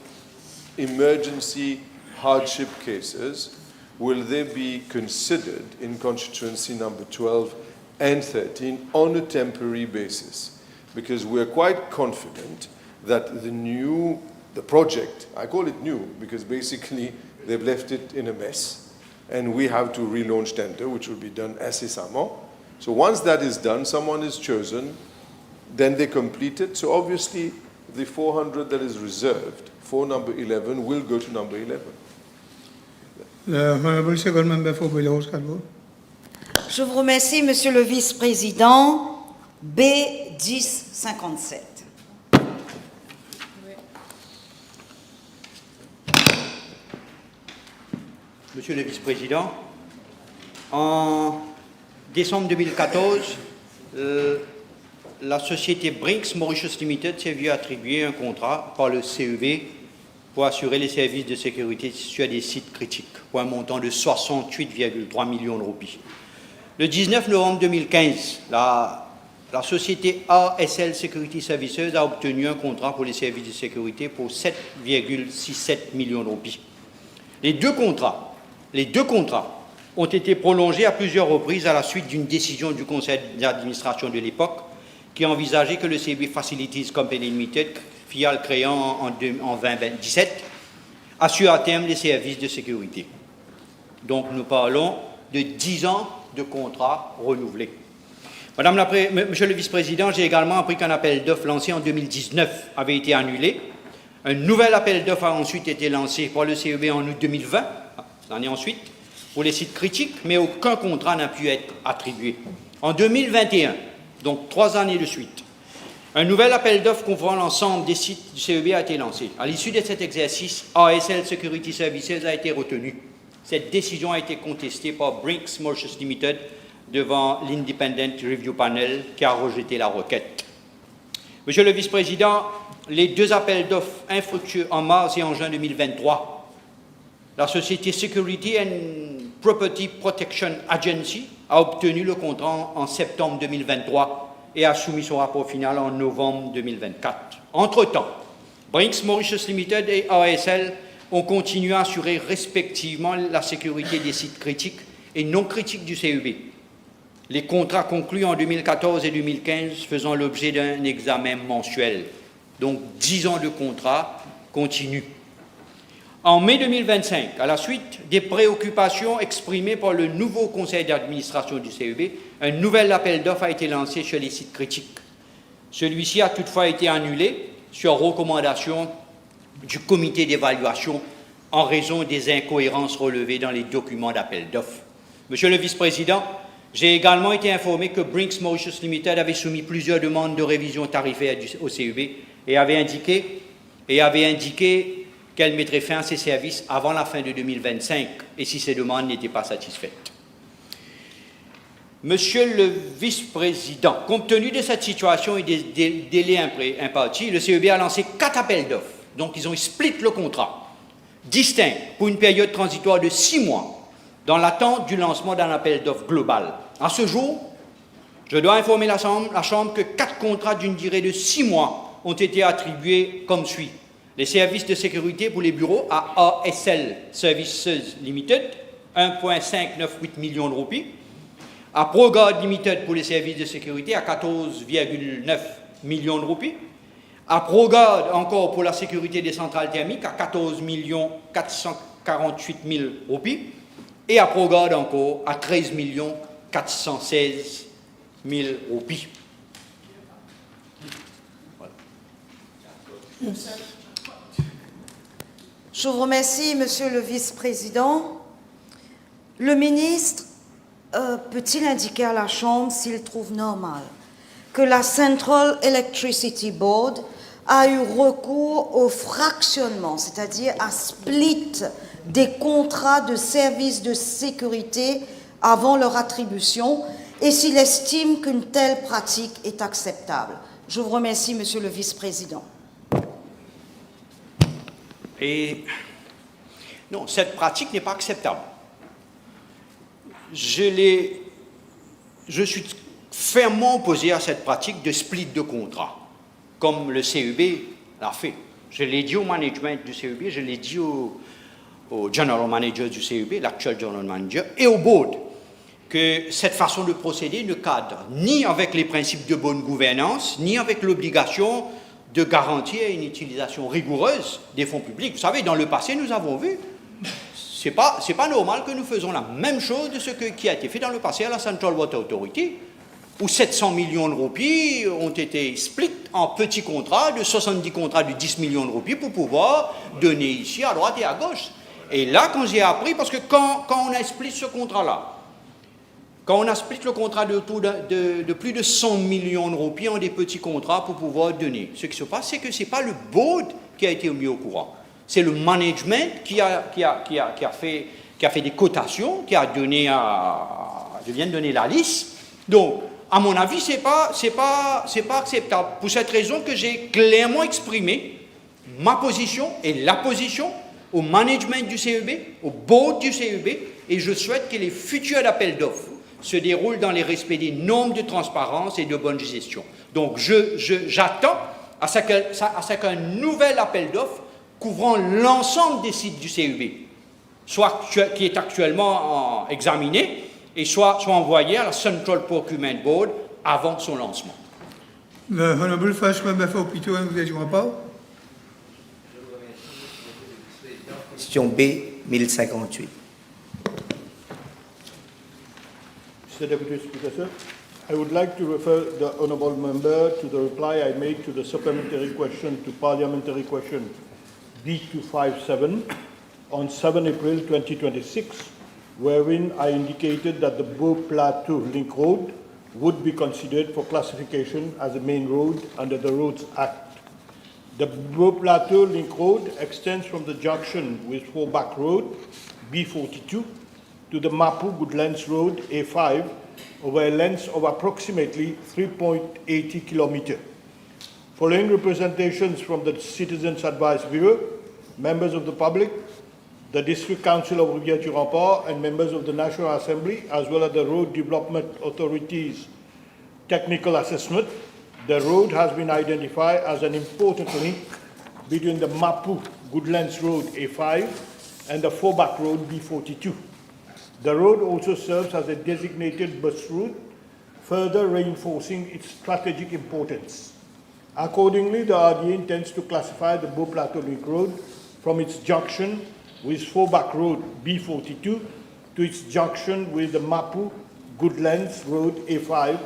emergency hardship cases will they be considered in constituency number 12 and 13 on a temporary basis, because we're quite confident that the project, I call it new because basically they've left it in a mess, and we have to relaunch tender, which will be done incessamment. So once that is done, someone is chosen, then they complete it. So obviously the 400 that is reserved for number 11 will go to number 11. The Honourable Second Member for Belarus-Cadbo. Je vous remercie, Monsieur le Vice-président. B1057. Monsieur le Vice-président, en décembre 2014, la société Brinks Mauritius Limited s'est vue attribuer un contrat par le CEB pour assurer les services de sécurité sur des sites critiques pour un montant de 68,3 millions de roupies. Le 19 novembre 2015, la société ASL Security Services a obtenu un contrat pour les services de sécurité pour 7,67 millions de roupies. Les deux contrats ont été prolongés à plusieurs reprises à la suite d'une décision du conseil d'administration de l'époque qui envisageait que le CB Facilities Company Limited, filiale créée en 2017, assure à terme les services de sécurité. Donc nous parlons de 10 ans de contrats renouvelés. Monsieur le Vice-président, j'ai également appris qu'un appel d'offres lancé en 2019 avait été annulé. Un nouvel appel d'offres a ensuite été lancé par le CEB en août 2020, l'année ensuite, pour les sites critiques, mais aucun contrat n'a pu être attribué. En 2021, donc 3 années de suite, un nouvel appel d'offres couvrant l'ensemble des sites du CEB a été lancé. À l'issue de cet exercice, ASL Security Services a été retenu. Cette décision a été contestée par Brinks Mauritius Limited devant l'Independent Review Panel qui a rejeté la requête. Monsieur le Vice-président, les deux appels d'offres infructueux en mars et en juin 2023, la société Security and Property Protection Agency a obtenu le contrat en septembre 2023 et a soumis son rapport final en novembre 2024. Entre-temps, Brinks Mauritius Limited et ASL ont continué à assurer respectivement la sécurité des sites critiques et non critiques du CEB. Les contrats conclus en 2014 et 2015 faisant l'objet d'un examen mensuel. Donc 10 ans de contrat continu. En mai 2025, à la suite des préoccupations exprimées par le nouveau conseil d'administration du CEB, un nouvel appel d'offres a été lancé sur les sites critiques. Celui-ci a toutefois été annulé sur recommandation du comité d'évaluation en raison des incohérences relevées dans les documents d'appel d'offres. Monsieur le Vice-président, j'ai également été informé que Brinks Mauritius Limited avait soumis plusieurs demandes de révision tarifaire au CEB et avait indiqué qu'elle mettrait fin à ses services avant la fin de 2025 et si ces demandes n'étaient pas satisfaites. Monsieur le Vice-président, compte tenu de cette situation et des délais impartis, le CEB a lancé 4 appels d'offres. Donc, ils ont split le contrat, distinct pour une période transitoire de 6 mois, dans l'attente du lancement d'un appel d'offres global. À ce jour, je dois informer la Chambre que 4 contrats d'une durée de 6 mois ont été attribués comme suit. Les services de sécurité pour les bureaux à ASL Services Limited, 1,598 millions de roupies, à ProGuard Limited pour les services de sécurité à 14,9 millions de roupies, à ProGuard encore pour la sécurité des centrales thermiques à 14 448 000 roupies, et à ProGuard encore à 13 416 000 roupies. Voilà. Je vous remercie, Monsieur le Vice-président. Le ministre peut-il indiquer à la Chambre s'il trouve normal que la Central Electricity Board a eu recours au fractionnement, c'est-à-dire à split des contrats de services de sécurité avant leur attribution, et s'il estime qu'une telle pratique est acceptable? Je vous remercie, Monsieur le Vice-président. Non, cette pratique n'est pas acceptable. Je suis fermement opposé à cette pratique de split de contrat, comme le CEB l'a fait. Je l'ai dit au management du CEB, je l'ai dit au general manager du CEB, l'actuel general manager, et au board, que cette façon de procéder ne cadre ni avec les principes de bonne gouvernance, ni avec l'obligation de garantir une utilisation rigoureuse des fonds publics. Vous savez, dans le passé, nous avons vu, c'est pas normal que nous faisons la même chose de ce qui a été fait dans le passé à la Central Water Authority, où 700 millions de roupies ont été split en petits contrats, de 70 contrats de 10 millions de roupies pour pouvoir donner ici à droite et à gauche. Et là, quand j'ai appris, parce que quand on explique ce contrat-là, quand on explique le contrat de plus de 100 millions de roupies en des petits contrats pour pouvoir donner, ce qui se passe, c'est que ce n'est pas le board qui a été mis au courant. C'est le management qui a fait des cotations, qui a donné je viens de donner la liste. Donc, à mon avis, c'est pas acceptable. Pour cette raison que j'ai clairement exprimé ma position et la position au management du CEB, au board du CEB, et je souhaite que les futurs appels d'offres se déroulent dans les respects des normes de transparence et de bonne gestion. Donc, j'attends à ce qu'un nouvel appel d'offres couvrant l'ensemble des sites du CEB, qui est actuellement examiné, et soit envoyé à la Central Procurement Board avant son lancement. Le Honourable First Member for Pito and Adjournment. Question B, 1058. Mr. Deputy Speaker, sir, I would like to refer the Honourable Member to the reply I made to the supplementary question to Parliamentary Question B257 on 7 April 2026, wherein I indicated that the Beau Plateau Link Road would be considered for classification as a main road under the Roads Act. The Beau Plateau Link Road extends from the junction with Fourback Road, B42, to the Mapu Goodlands Road, A5, over a length of approximately 3.80 kilometers. Following representations from the Citizens Advice Bureau, members of the public, the District Council of Rivière-du-Rempart, and members of the National Assembly, as well as the Road Development Authority's technical assessment, the road has been identified as an important link between the Mapu Goodlands Road A5 and the Fourback Road B42. The road also serves as a designated bus route, further reinforcing its strategic importance. Accordingly, the RDA intends to classify the Beau Plateau Link Road from its junction with Fourback Road B42 to its junction with the Mapu Goodlands Road A5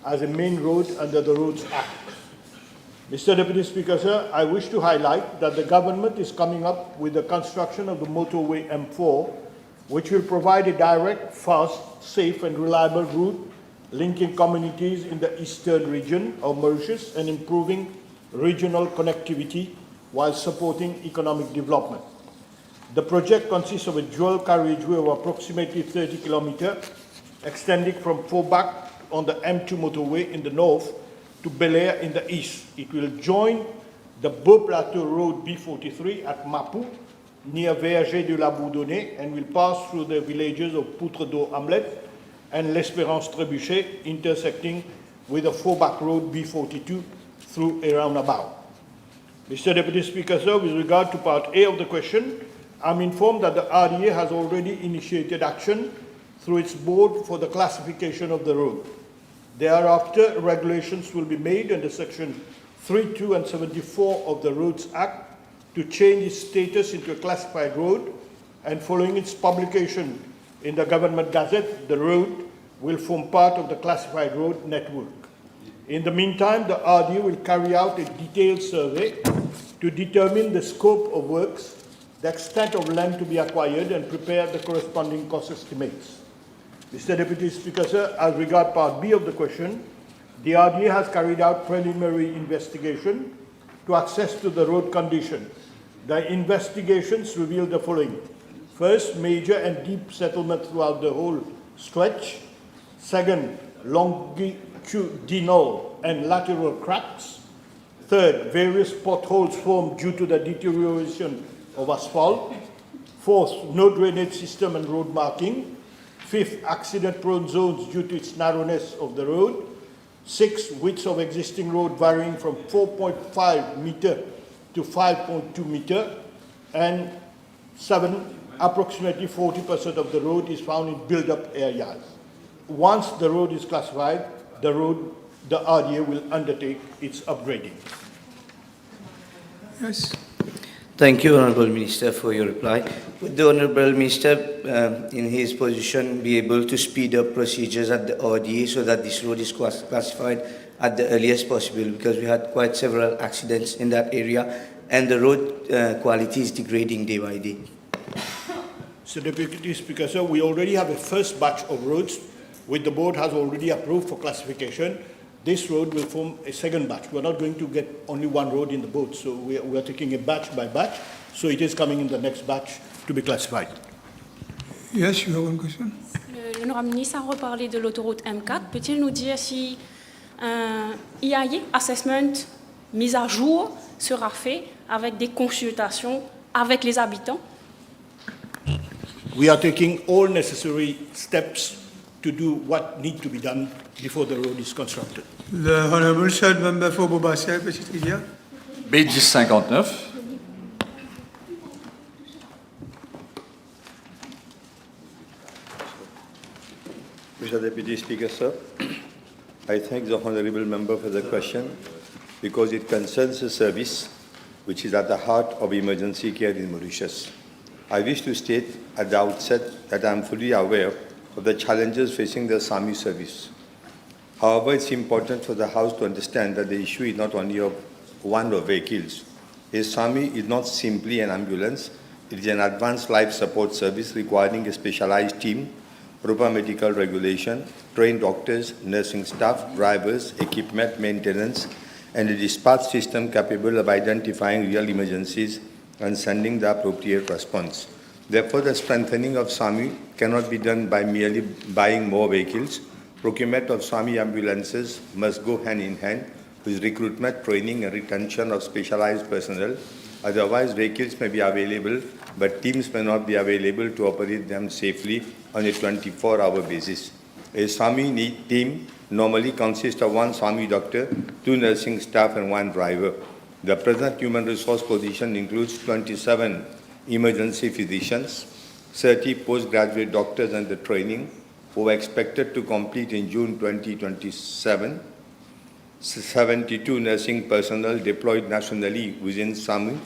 as a main road under the Roads Act. Mr. Deputy Speaker, sir, I wish to highlight that the government is coming up with the construction of the motorway M4, which will provide a direct, fast, safe and reliable route linking communities in the eastern region of Mauritius and improving regional connectivity while supporting economic development. The project consists of a dual carriageway of approximately 30 kilometers, extending from Fourback on the M2 motorway in the north to Belair in the east. It will join the Beau Plateau Road B43 at Mapu, near Verger de la Bourdonnais, and will pass through the villages of Poutre d'Eau Hamlet and L'Espérance Trébuchet, intersecting with the Fourback Road B42 through a roundabout. Mr. Deputy Speaker, sir, with regard to part A of the question, I'm informed that the RDA has already initiated action through its board for the classification of the road. Thereafter, regulations will be made under Section 32 and 74 of the Roads Act to change its status into a classified road, and following its publication in the Government Gazette, the road will form part of the classified road network. In the meantime, the RDA will carry out a detailed survey to determine the scope of works, the extent of land to be acquired, and prepare the corresponding cost estimates. Mr. Deputy Speaker, sir, as regard part B of the question, the RDA has carried out preliminary investigation to access to the road condition. The investigations reveal the following. First, major and deep settlement throughout the whole stretch. Second, longitudinal and lateral cracks. Third, various potholes formed due to the deterioration of asphalt. Fourth, no drainage system and road marking. Fifth, accident-prone zones due to its narrowness of the road. Sixth, widths of existing road varying from 4.5 meter to 5.2 meter. And seven, approximately 40% of the road is found in build-up areas. Once the road is classified, the RDA will undertake its upgrading. Yes. Thank you, Honourable Minister, for your reply. Would the Honourable Minister, in his position, be able to speed up procedures at the RDA so that this road is classified at the earliest possible? Because we had quite several accidents in that area, and the road quality is degrading day by day. Mr. Deputy Speaker, sir, we already have a first batch of roads which the board has already approved for classification. This road will form a second batch. We're not going to get only one road in the boat, so we are taking a batch by batch. So it is coming in the next batch to be classified. Yes, you have one question? L'honorable ministre a reparlé de l'autoroute M4. Peut-il nous dire si un EIA, assessment, mise à jour, sera fait avec des consultations avec les habitants? We are taking all necessary steps to do what needs to be done before the road is constructed. The Honourable Third Member for Bobassia, Petite Rivière. B1059. Mr. Deputy Speaker, sir, I thank the Honourable Member for the question because it concerns a service which is at the heart of emergency care in Mauritius. I wish to state at the outset that I am fully aware of the challenges facing the SAMI service. However, it's important for the House to understand that the issue is not only of one of vehicles. A SAMI is not simply an ambulance, it is an advanced life support service requiring a specialized team, proper medical regulation, trained doctors, nursing staff, drivers, equipment, maintenance, and a dispatch system capable of identifying real emergencies and sending the appropriate response. Therefore, the strengthening of SAMI cannot be done by merely buying more vehicles. Procurement of SAMI ambulances must go hand in hand with recruitment, training, and retention of specialized personnel. Otherwise, vehicles may be available, but teams may not be available to operate them safely on a 24-hour basis. A SAMI team normally consists of one SAMI doctor, 2 nursing staff, and 1 driver. The present human resource position includes 27 emergency physicians, 30 postgraduate doctors under training who are expected to complete in June 2027, 72 nursing personnel deployed nationally within SAMI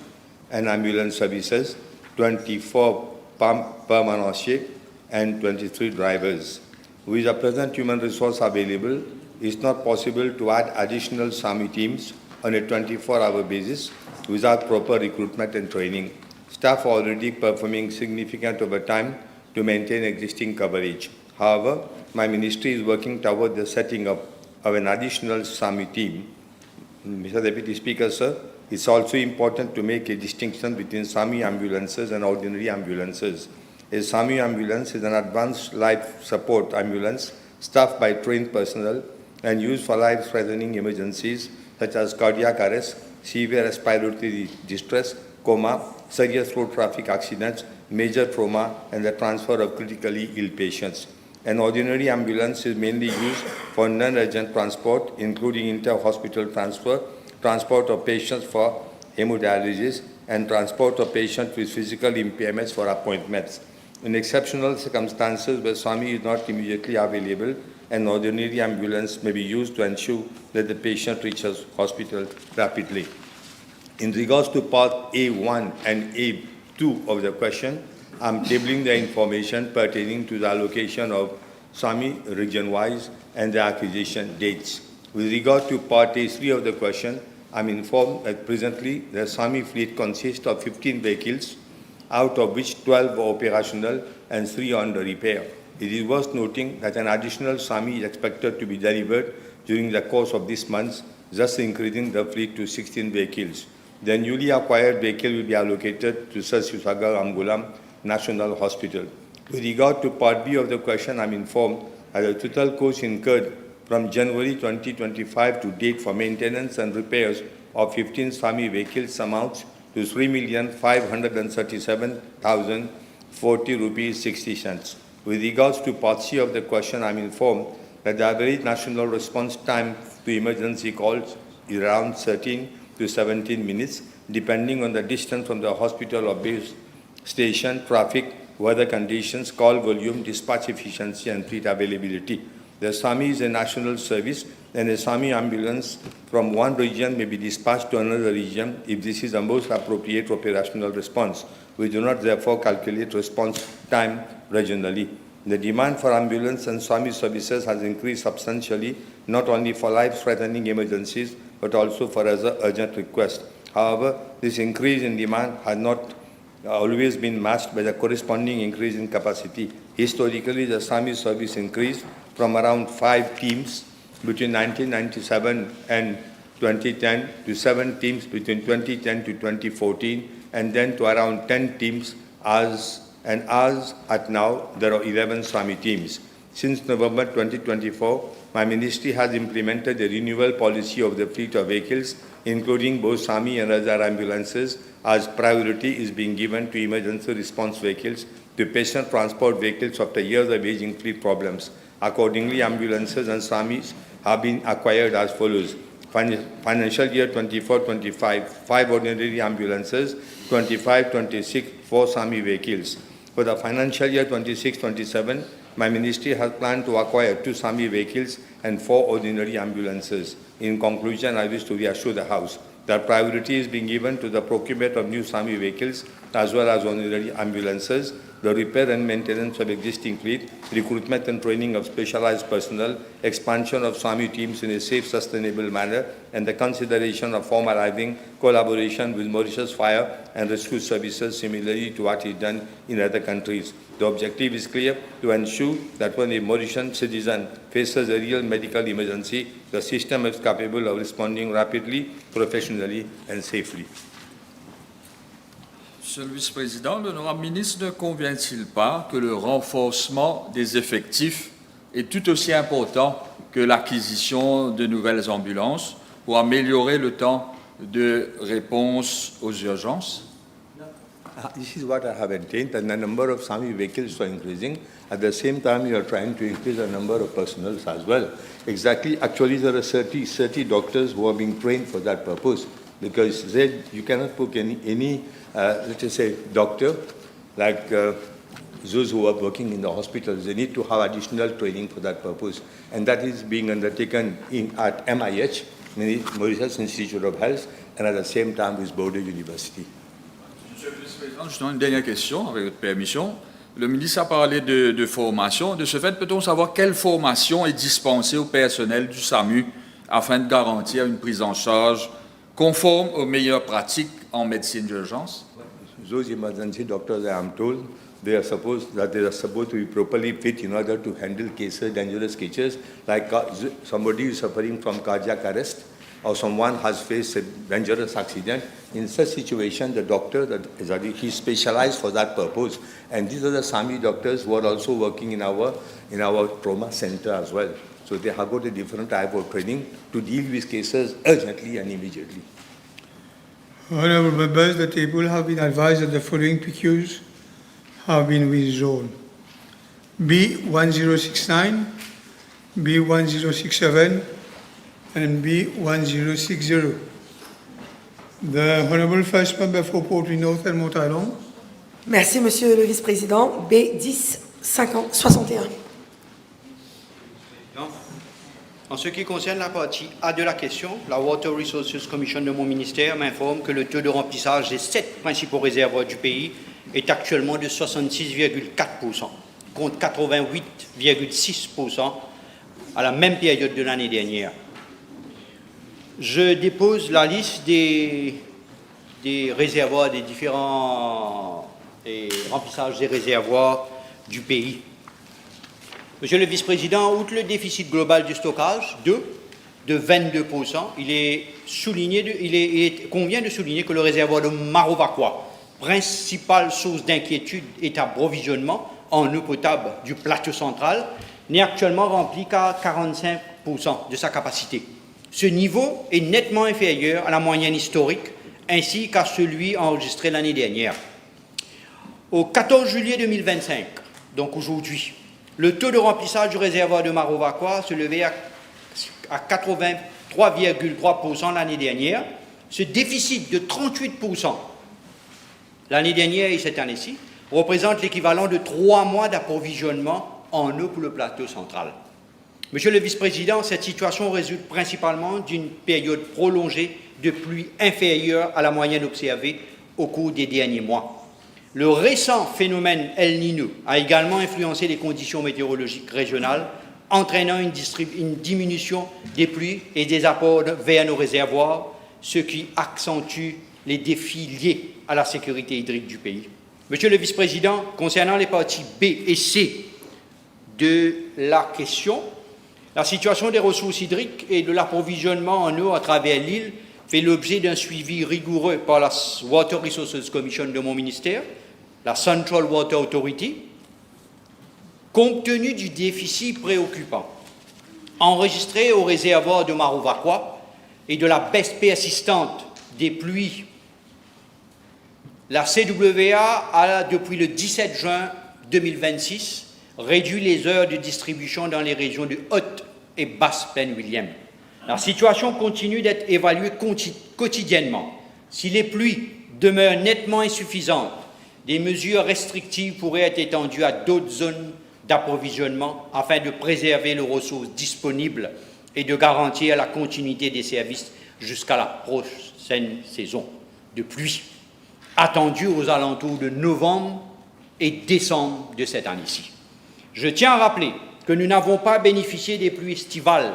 and ambulance services, 24 permanentiae, and 23 drivers. With the present human resource available, it's not possible to add additional SAMI teams on a 24-hour basis without proper recruitment and training. Staff are already performing significant overtime to maintain existing coverage. However, my ministry is working toward the setting up of an additional SAMI team. Mr. Deputy Speaker, sir, it's also important to make a distinction between SAMI ambulances and ordinary ambulances. A SAMI ambulance is an advanced life support ambulance staffed by trained personnel and used for life-threatening emergencies such as cardiac arrest, severe respiratory distress, coma, serious road traffic accidents, major trauma, and the transfer of critically ill patients. An ordinary ambulance is mainly used for non-urgent transport, including inter-hospital transfer, transport of patients for hemodialysis, and transport of patients with physical impairments for appointments. In exceptional circumstances where SAMI is not immediately available, an ordinary ambulance may be used to ensure that the patient reaches hospital rapidly. In regards to part A1 and A2 of the question, I'm tabling the information pertaining to the allocation of SAMI region-wise and the acquisition dates. With regard to part A3 of the question, I'm informed that presently the SAMI fleet consists of 15 vehicles, out of which 12 are operational and 3 are under repair. It is worth noting that an additional SAMI is expected to be delivered during the course of this month, thus increasing the fleet to 16 vehicles. The newly acquired vehicle will be allocated to Sir Siusaga Amgulam National Hospital. With regard to part B of the question, I'm informed that the total cost incurred from January 2025 to date for maintenance and repairs of 15 SAMI vehicles amounts to 3,537,040 rupees 60 cents. With regards to part C of the question, I'm informed that the average national response time to emergency calls is around 13 to 17 minutes, depending on the distance from the hospital or base station, traffic, weather conditions, call volume, dispatch efficiency, and fleet availability. The SAMI is a national service, and a SAMI ambulance from one region may be dispatched to another region if this is the most appropriate operational response. We do not therefore calculate response time regionally. The demand for ambulance and SAMI services has increased substantially, not only for life-threatening emergencies, but also for other urgent requests. However, this increase in demand has not always been matched by the corresponding increase in capacity. Historically, the SAMI service increased from around 5 teams between 1997 and 2010 to 7 teams between 2010 to 2014, and then to around 10 teams as at now, there are 11 SAMI teams. Since November 2024, my ministry has implemented a renewal policy of the fleet of vehicles, including both SAMI and other ambulances, as priority is being given to emergency response vehicles, to patient transport vehicles after years of aging fleet problems. Accordingly, ambulances and SAMIs have been acquired as follows. Financial year 24-25, 5 ordinary ambulances, 25-26, 4 SAMI vehicles. For the financial year 26-27, my ministry has planned to acquire 2 SAMI vehicles and 4 ordinary ambulances. In conclusion, I wish to reassure the House that priority is being given to the procurement of new SAMI vehicles as well as ordinary ambulances, the repair and maintenance of existing fleet, recruitment and training of specialized personnel, expansion of SAMI teams in a safe, sustainable manner, and the consideration of formalizing collaboration with Mauritius Fire and Rescue Services similarly to what is done in other countries. The objective is clear: to ensure that when a Mauritian citizen faces a real medical emergency, the system is capable of responding rapidly, professionally, and safely. Monsieur le Vice-président, l'honorable ministre ne convient-il pas que le renforcement des effectifs est tout aussi important que l'acquisition de nouvelles ambulances pour améliorer le temps de réponse aux urgences? This is what I have maintained, and the number of SAMI vehicles are increasing. At the same time, you are trying to increase the number of personnel as well. Exactly, actually there are 30 doctors who are being trained for that purpose, because you cannot put any let us say, doctor, like those who are working in the hospitals. They need to have additional training for that purpose. And that is being undertaken at MIH, Mauritius Institute of Health, and at the same time with Bordeaux University. Monsieur le Vice-président, justement, une dernière question, avec votre permission. Le ministre a parlé de formation. De ce fait, peut-on savoir quelle formation est dispensée au personnel du SAMU afin de garantir une prise en charge conforme aux meilleures pratiques en médecine d'urgence? Those emergency doctors, I am told, they are supposed to be properly fit in order to handle cases, dangerous cases, like somebody is suffering from cardiac arrest, or someone has faced a dangerous accident. In such situation, the doctor he is specialized for that purpose. And these are the SAMI doctors who are also working in our trauma center as well. So they have got a different type of training to deal with cases urgently and immediately. Honourable members, the table have been advised that the following PQs have been withdrawn: B1069, B1067, and B1060. The Honourable First Member for Port North and Mont Island. Merci, Monsieur le Vice-président. B1061. En ce qui concerne la partie A de la question, la Water Resources Commission de mon ministère m'informe que le taux de remplissage des 7 principaux réservoirs du pays est actuellement de 66,4%, contre 88,6% à la même période de l'année dernière. Je dépose la liste des réservoirs, des différents remplissages des réservoirs du pays. Monsieur le Vice-président, outre le déficit global du stockage de 22%, il convient de souligner que le réservoir de Marovaquois, principale source d'inquiétude et d'approvisionnement en eau potable du plateau central, n'est actuellement rempli qu'à 45% de sa capacité. Ce niveau est nettement inférieur à la moyenne historique ainsi qu'à celui enregistré l'année dernière. Au 14 juillet 2025, donc aujourd'hui, le taux de remplissage du réservoir de Marovaquois se levait à 83,3% l'année dernière. Ce déficit de 38% l'année dernière et cette année-ci représente l'équivalent de 3 mois d'approvisionnement en eau pour le plateau central. Monsieur le Vice-président, cette situation résulte principalement d'une période prolongée de pluie inférieure à la moyenne observée au cours des derniers mois. Le récent phénomène El Niño a également influencé les conditions météorologiques régionales, entraînant une diminution des pluies et des apports vers nos réservoirs, ce qui accentue les défis liés à la sécurité hydrique du pays. Monsieur le vice-président, concernant les parties B et C de la question, la situation des ressources hydriques et de l'approvisionnement en eau à travers l'île fait l'objet d'un suivi rigoureux par la Water Resources Commission de mon ministère, la Central Water Authority, compte tenu du déficit préoccupant enregistré au réservoir de Marovakwa et de la baisse persistante des pluies. La CWA a, depuis le 17 juin 2026, réduit les heures de distribution dans les régions de Haute et Basse-Penn-William. La situation continue d'être évaluée quotidiennement. Si les pluies demeurent nettement insuffisantes, des mesures restrictives pourraient être étendues à d'autres zones d'approvisionnement afin de préserver les ressources disponibles et de garantir la continuité des services jusqu'à la prochaine saison de pluie, attendue aux alentours de novembre et décembre de cette année-ci. Je tiens à rappeler que nous n'avons pas bénéficié des pluies estivales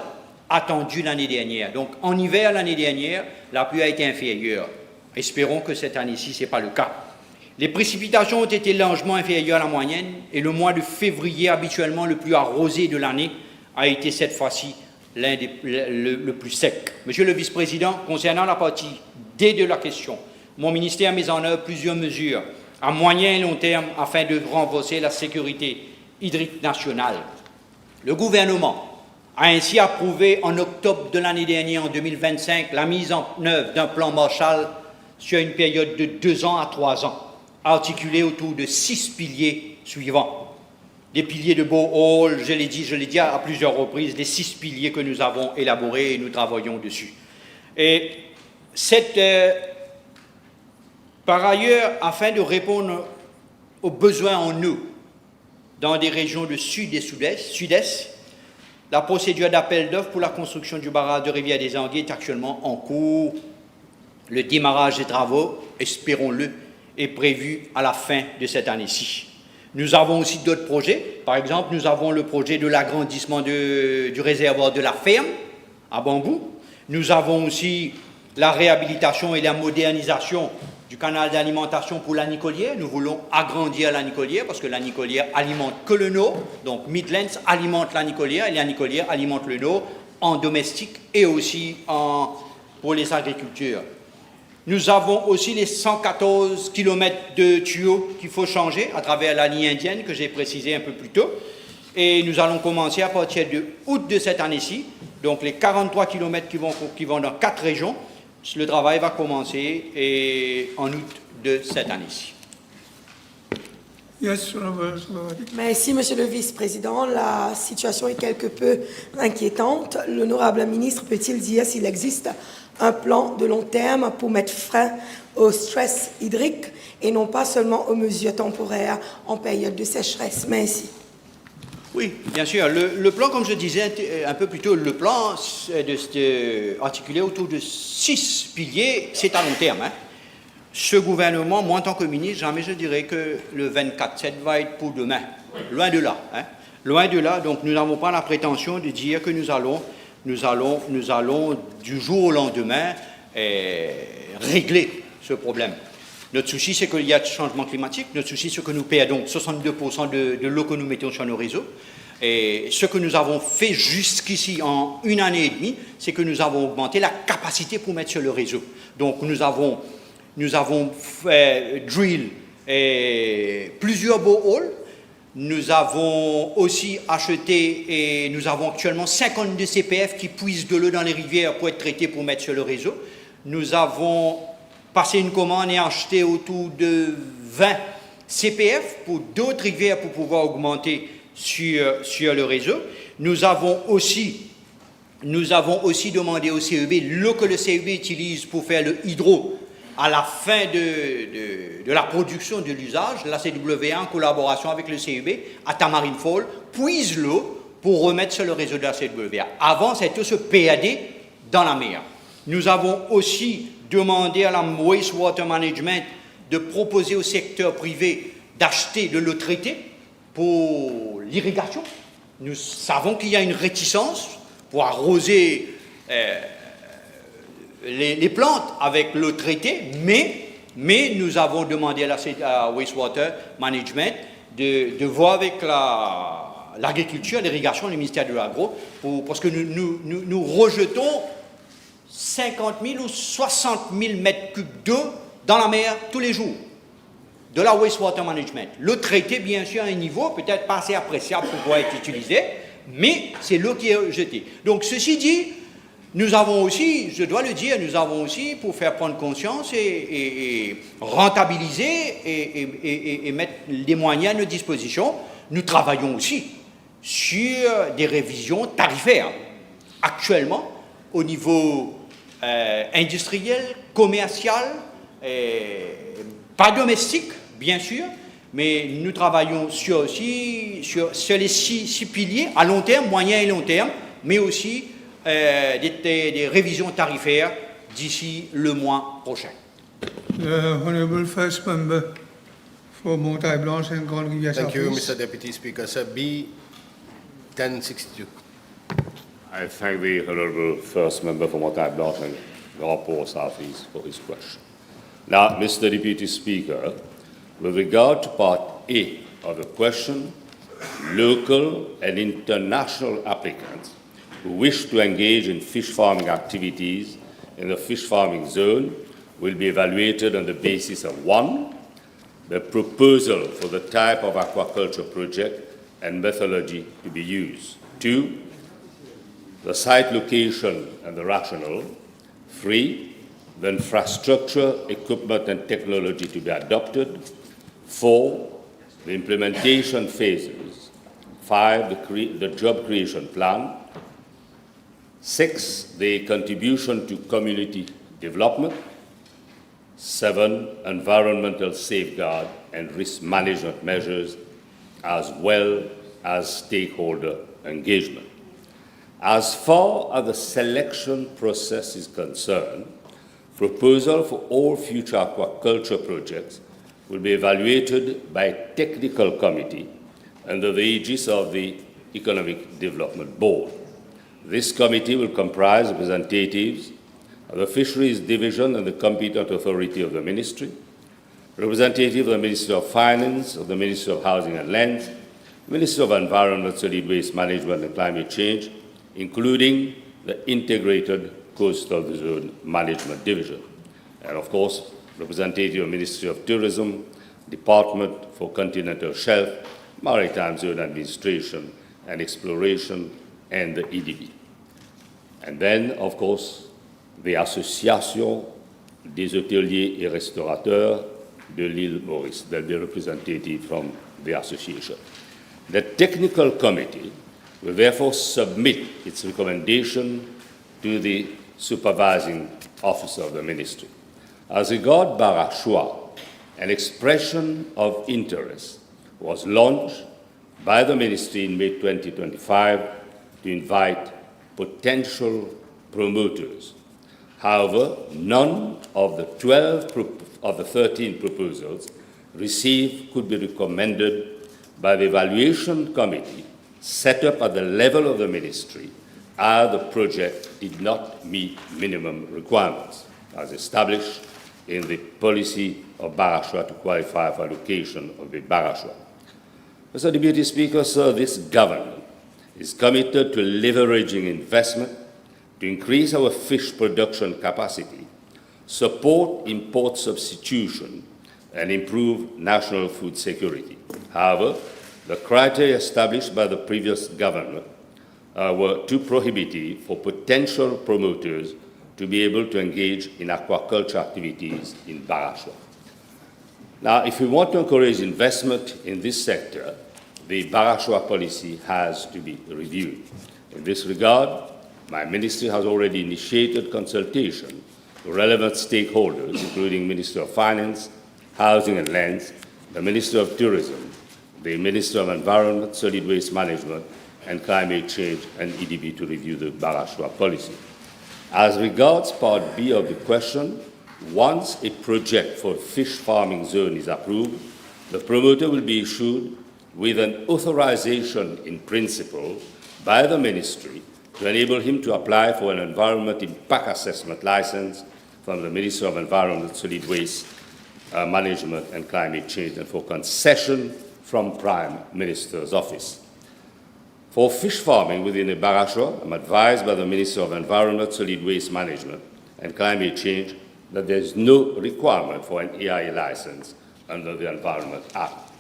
attendues l'année dernière. Donc, en hiver, l'année dernière, la pluie a été inférieure. Espérons que cette année-ci, ce n'est pas le cas. Les précipitations ont été largement inférieures à la moyenne et le mois de février, habituellement le plus arrosé de l'année, a été cette fois-ci le plus sec. Monsieur le vice-président, concernant la partie D de la question, mon ministère a mis en œuvre plusieurs mesures à moyen et long terme afin de renforcer la sécurité hydrique nationale. Le gouvernement a ainsi approuvé en octobre de l'année dernière, en 2025, la mise en œuvre d'un plan Marshall sur une période de 2 ans à 3 ans, articulé autour de 6 piliers suivants. Des piliers de borehole, je l'ai dit à plusieurs reprises, les 6 piliers que nous avons élaborés et nous travaillons dessus. Et par ailleurs, afin de répondre aux besoins en eau dans des régions de sud et sud-est, la procédure d'appel d'offres pour la construction du barrage de Rivière des Anguilles est actuellement en cours. Le démarrage des travaux, espérons-le, est prévu à la fin de cette année-ci. Nous avons aussi d'autres projets. Par exemple, nous avons le projet de l'agrandissement du réservoir de la ferme à Bambou. Nous avons aussi la réhabilitation et la modernisation du canal d'alimentation pour la Nicolière. Nous voulons agrandir la Nicolière parce que la Nicolière alimente que le nord. Donc Midlands alimente la Nicolière et la Nicolière alimente le nord en domestique et aussi pour les agricultures. Nous avons aussi les 114 km de tuyaux qu'il faut changer à travers la ligne indienne que j'ai précisé un peu plus tôt. Et nous allons commencer à partir de août de cette année-ci, donc les 43 km qui vont dans 4 régions. Le travail va commencer en août de cette année-ci. Merci, Monsieur le Vice-président. La situation est quelque peu inquiétante. L'honorable ministre peut-il dire s'il existe un plan de long terme pour mettre fin au stress hydrique et non pas seulement aux mesures temporaires en période de sécheresse? Merci. Oui, bien sûr. Le plan, comme je disais un peu plus tôt, le plan articulé autour de 6 piliers, c'est à long terme. Ce gouvernement, moi en tant que ministre, jamais je dirais que le 24/7 va être pour demain. Loin de là. Loin de là. Donc nous n'avons pas la prétention de dire que nous allons du jour au lendemain régler ce problème. Notre souci, c'est qu'il y a du changement climatique. Notre souci, c'est que nous perdons 62% de l'eau que nous mettons sur nos réseaux. Et ce que nous avons fait jusqu'ici en 1 année et demie, c'est que nous avons augmenté la capacité pour mettre sur le réseau. Donc nous avons drill plusieurs boreholes. Nous avons aussi acheté et nous avons actuellement 52 CPF qui puisent de l'eau dans les rivières pour être traités pour mettre sur le réseau. Nous avons passé une commande et acheté autour de 20 CPF pour d'autres rivières pour pouvoir augmenter sur le réseau. Nous avons aussi demandé au CEB l'eau que le CEB utilise pour faire le hydro à la fin de la production de l'usage. La CWA, en collaboration avec le CEB, à Tamarine Fall, puise l'eau pour remettre sur le réseau de la CWA. Avant, cette eau se perdait dans la mer. Nous avons aussi demandé à la Wastewater Management de proposer au secteur privé d'acheter de l'eau traitée pour l'irrigation. Nous savons qu'il y a une réticence pour arroser les plantes avec l'eau traitée, mais nous avons demandé à Wastewater Management de voir avec l'agriculture, l'irrigation, le ministère de l'Agro, parce que nous rejetons 50 000 ou 60 000 mètres cubes d'eau dans la mer tous les jours, de la Wastewater Management. L'eau traitée, bien sûr, à un niveau peut-être pas assez appréciable pour pouvoir être utilisée, mais c'est l'eau qui est jetée. Donc, ceci dit, nous avons aussi, je dois le dire, nous avons aussi, pour faire prendre conscience et rentabiliser et mettre les moyens à notre disposition, nous travaillons aussi sur des révisions tarifaires. Actuellement, au niveau industriel, commercial, pas domestique, bien sûr, mais nous travaillons sur les six piliers à long terme, moyen et long terme, mais aussi des révisions tarifaires d'ici le mois prochain. The Honourable First Member for Montagne Blanche and Grande Rivière Thank you, Southeast. Mr. Deputy Speaker. Sir, B 1062. I thank the Honourable First Member for Montagne Blanche and Grand South East for his question. Now, Mr. Deputy Speaker, with regard to Part A of the question, local and international applicants who wish to engage in fish farming activities in the fish farming zone will be evaluated on the basis of 1, the proposal for the type of aquaculture project and methodology to be used, 2, the site location and the rationale, 3, the infrastructure, equipment and technology to be adopted, 4, the implementation phases, 5, the job creation plan, 6, the contribution to community development, 7, environmental safeguard and risk management measures, as well as stakeholder engagement. As far as the selection process is concerned, proposal for all future aquaculture projects will be evaluated by a technical committee under the aegis of the Economic Development Board. This committee will comprise representatives of the Fisheries Division and the competent authority of the Ministry, representatives of the Ministry of Finance, of the Ministry of Housing and Lands, Ministry of Environment, Solid Waste Management and Climate Change, including the Integrated Coastal Zone Management Division, and of course, representative of the Ministry of Tourism, Department for Continental Shelf, Maritime Zone Administration and Exploration, and the EDB. And then, of course, the Association des hôteliers et restaurateurs de l'île Maurice. There'll be a representative from the association. The technical committee will therefore submit its recommendation to the supervising officer of the ministry. As regards Barashua, an expression of interest was launched by the ministry in May 2025 to invite potential promoters. However, none of the 13 proposals received could be recommended by the evaluation committee set up at the level of the ministry, as the project did not meet minimum requirements, as established in the policy of Barashua to qualify for allocation of the Barashua. Mr. Deputy Speaker, sir, this government is committed to leveraging investment to increase our fish production capacity, support import substitution, and improve national food security. However, the criteria established by the previous government were too prohibitive for potential promoters to be able to engage in aquaculture activities in Barashua. Now, if we want to encourage investment in this sector, the Barashua policy has to be reviewed. In this regard, my ministry has already initiated consultation with relevant stakeholders, including Ministry of Finance, Housing and Lands, the Ministry of Tourism, the Ministry of Environment, Solid Waste Management, and Climate Change, and EDB to review the Barashua policy. As regards Part B of the question, once a project for fish farming zone is approved, the promoter will be issued with an authorization in principle by the ministry to enable him to apply for an environment impact assessment license from the Ministry of Environment, Solid Waste Management and Climate Change, and for concession from Prime Minister's Office. For fish farming within the Barashwa, I'm advised by the Ministry of Environment, Solid Waste Management and Climate Change that there is no requirement for an EIA license under the Environment Act.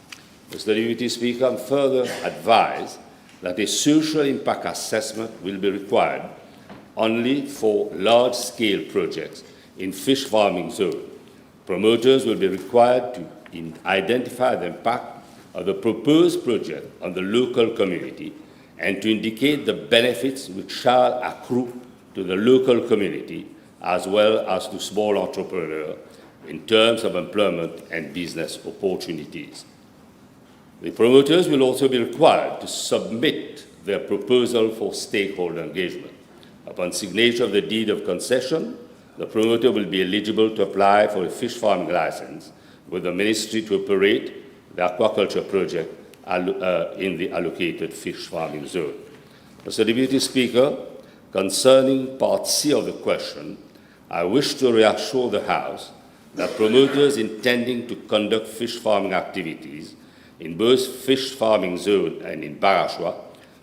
Mr. Deputy Speaker, I'm further advised that a social impact assessment will be required only for large-scale projects in fish farming zone. Promoters will be required to identify the impact of the proposed project on the local community and to indicate the benefits which shall accrue to the local community as well as to small entrepreneurs in terms of employment and business opportunities. The promoters will also be required to submit their proposal for stakeholder engagement. Upon signature of the deed of concession, the promoter will be eligible to apply for a fish farming license with the ministry to operate the aquaculture project in the allocated fish farming zone. Mr. Deputy Speaker, concerning Part C of the question, I wish to reassure the House that promoters intending to conduct fish farming activities in both fish farming zone and in Barashwa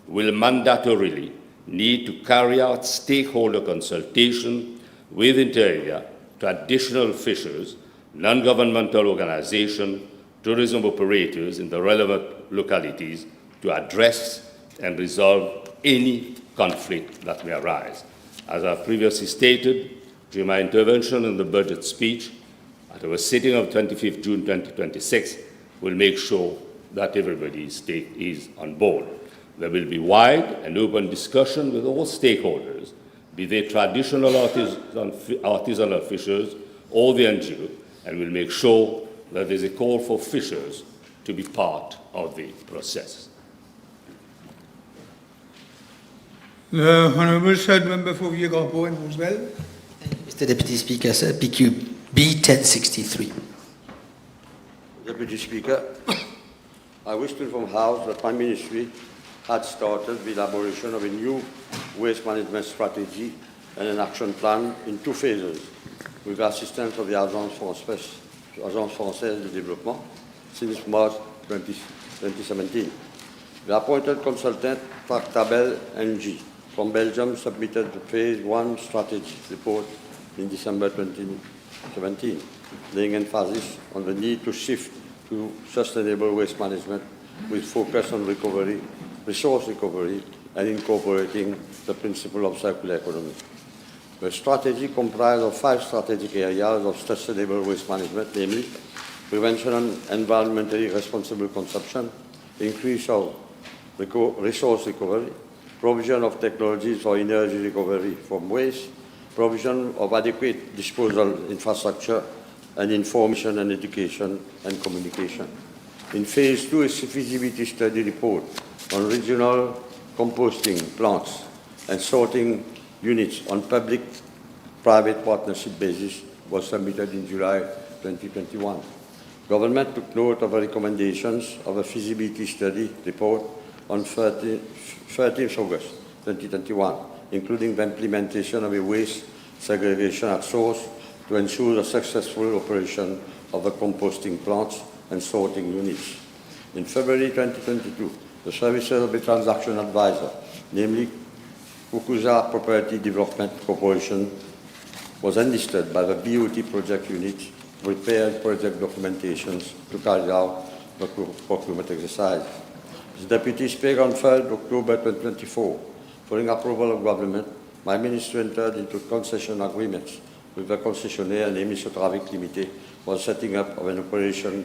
will mandatorily need to carry out stakeholder consultation with inter alia, traditional fishers, non-governmental organizations, tourism operators in the relevant localities to address and resolve any conflict that may arise. As I've previously stated, during my intervention in the budget speech at our sitting of 25th June 2026, we'll make sure that everybody's stake is on board. There will be wide and open discussion with all stakeholders, be they traditional artisanal fishers or the NGO, and we'll make sure that there's a call for fishers to be part of the process. The Honourable Third Member for Vieux-Grand-Pont and Roosevelt. Mr. Deputy Speaker, sir, PQ B 1063. Deputy Speaker, I wish to inform the House that my ministry had started the elaboration of a new waste management strategy and an action plan in 2 phases with the assistance of the Agence Française de Développement since March 2017. The appointed consultant, Tractabel NG, from Belgium submitted the Phase 1 strategy report in December 2017, laying emphasis on the need to shift to sustainable waste management with focus on recovery, resource recovery, and incorporating the principle of circular economy. The strategy comprises of 5 strategic areas of sustainable waste management, namely prevention and environmentally responsible consumption, increase of resource recovery, provision of technologies for energy recovery from waste, provision of adequate disposal infrastructure, and information and education and communication. In Phase 2, a feasibility study report on regional composting plants and sorting units on public-private partnership basis was submitted in July 2021. Government took note of the recommendations of a feasibility study report on 13th August 2021, including the implementation of a waste segregation at source to ensure the successful operation of the composting plants and sorting units. In February 2022, the services of the transaction advisor, namely Kukuza Property Development Corporation, was enlisted by the BOT project unit to prepare project documentations to carry out the procurement exercise. As Deputy Speaker, on 3rd October 2024, following approval of government, my ministry entered into concession agreements with the concessionaire, namely Hydrographic Limited, for setting up of an operation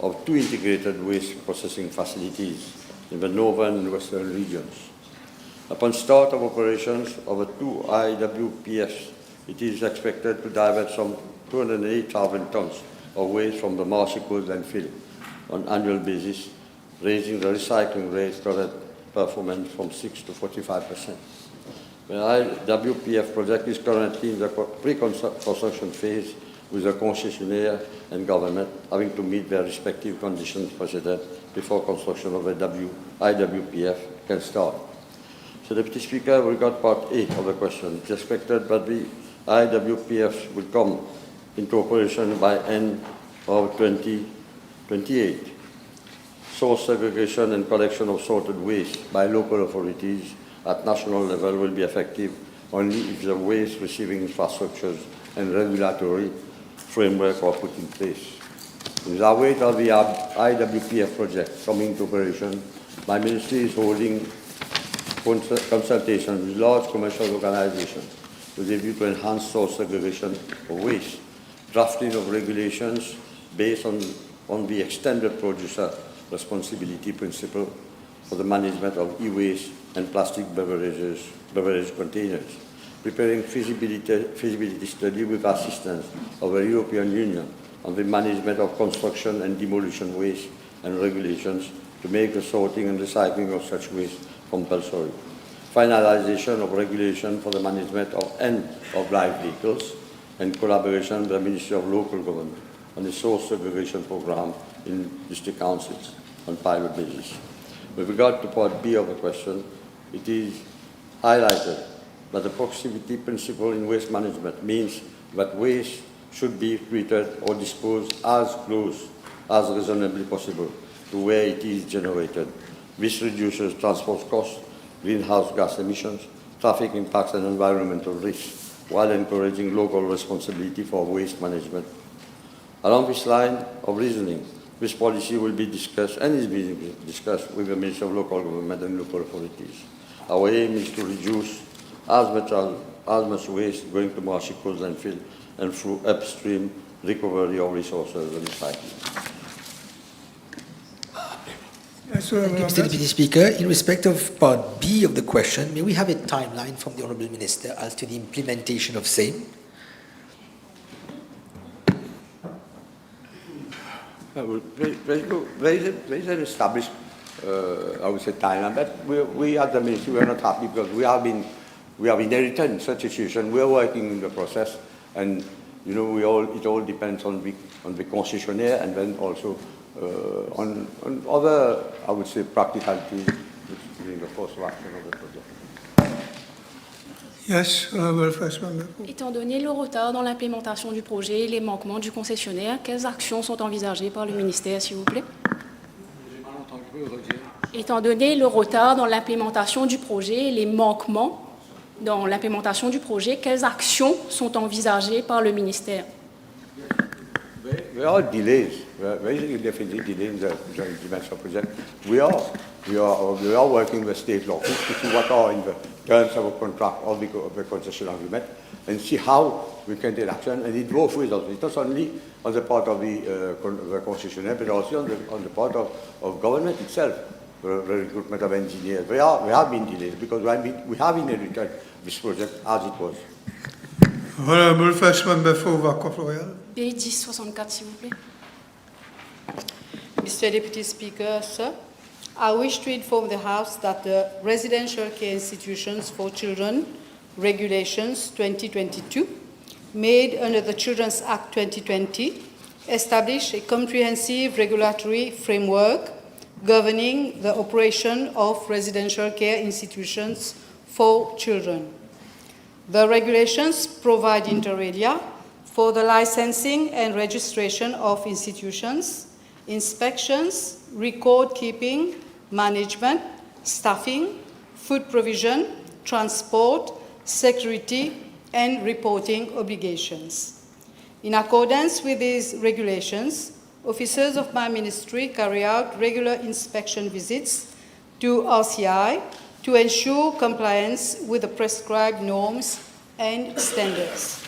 of 2 integrated waste processing facilities in the northern and western regions. Upon start of operations of the 2 IWPFs, it is expected to divert some 208,000 tons of waste from the marshy coast landfill on an annual basis, raising the recycling rate current performance from 6 to 45%. The IWPF project is currently in the pre-construction phase, with the concessionaire and government having to meet their respective conditions precedent before construction of the IWPF can start. Mr. Deputy Speaker, we got part A of the question. It's expected that the IWPF will come into operation by end of 2028. Source segregation and collection of sorted waste by local authorities at national level will be effective only if the waste receiving infrastructures and regulatory framework are put in place. In the wake of the IWPF project coming into operation, my ministry is holding consultations with large commercial organizations with a view to enhance source segregation of waste, drafting of regulations based on the extended producer responsibility principle for the management of e-waste and plastic beverage containers, preparing feasibility study with assistance of the European Union on the management of construction and demolition waste and regulations to make the sorting and recycling of such waste compulsory. Finalization of regulation for the management of end-of-life vehicles and collaboration with the Ministry of Local Government on the source segregation program in district councils on pilot basis. With regard to part B of the question, it is highlighted that the proximity principle in waste management means that waste should be treated or disposed as close as reasonably possible to where it is generated. This reduces transport costs, greenhouse gas emissions, traffic impacts and environmental risks, while encouraging local responsibility for waste management. Along this line of reasoning, this policy will be discussed and is being discussed with the Ministry of Local Government and local authorities. Our aim is to reduce as much waste going to Mauritius landfill and through upstream recovery of resources and recycling. Thank you, Mr. Deputy Speaker. In respect of part B of the question, may we have a timeline from the Honourable Minister as to the implementation of same? There is an established, I would say, timeline, but we at the Ministry, we are not happy because we have inherited such a situation. We are working in the process, and you know, it all depends on the concessionaire, and then also on other, I would say, practicalities during the course of action of the project. Yes, Honourable First Member. Étant donné le retard dans l'implémentation du projet et les manquements du concessionnaire, quelles actions sont envisagées par le ministère, s'il vous plaît? Étant donné le retard dans l'implémentation du projet et les manquements dans l'implémentation du projet, quelles actions sont envisagées par le ministère? There are delays. There is definitely delays in the implementation of the project. We are working with state law to see what are in the terms of a contract or the concession agreement and see how we can take action. And it both ways. It's not only on the part of the concessionaire, but also on the part of government itself, the recruitment of engineers. There have been delays because we have inherited this project as it was. Honourable First Member for Vakaf Royal. B1064, s'il vous plaît. Mr. Deputy Speaker, sir, I wish to inform the House that the Residential Care Institutions for Children Regulations 2022, made under the Children's Act 2020, establish a comprehensive regulatory framework governing the operation of residential care institutions for children. The regulations provide inter alia for the licensing and registration of institutions, inspections, record keeping, management, staffing, food provision, transport, security, and reporting obligations. In accordance with these regulations, officers of my ministry carry out regular inspection visits to RCI to ensure compliance with the prescribed norms and standards.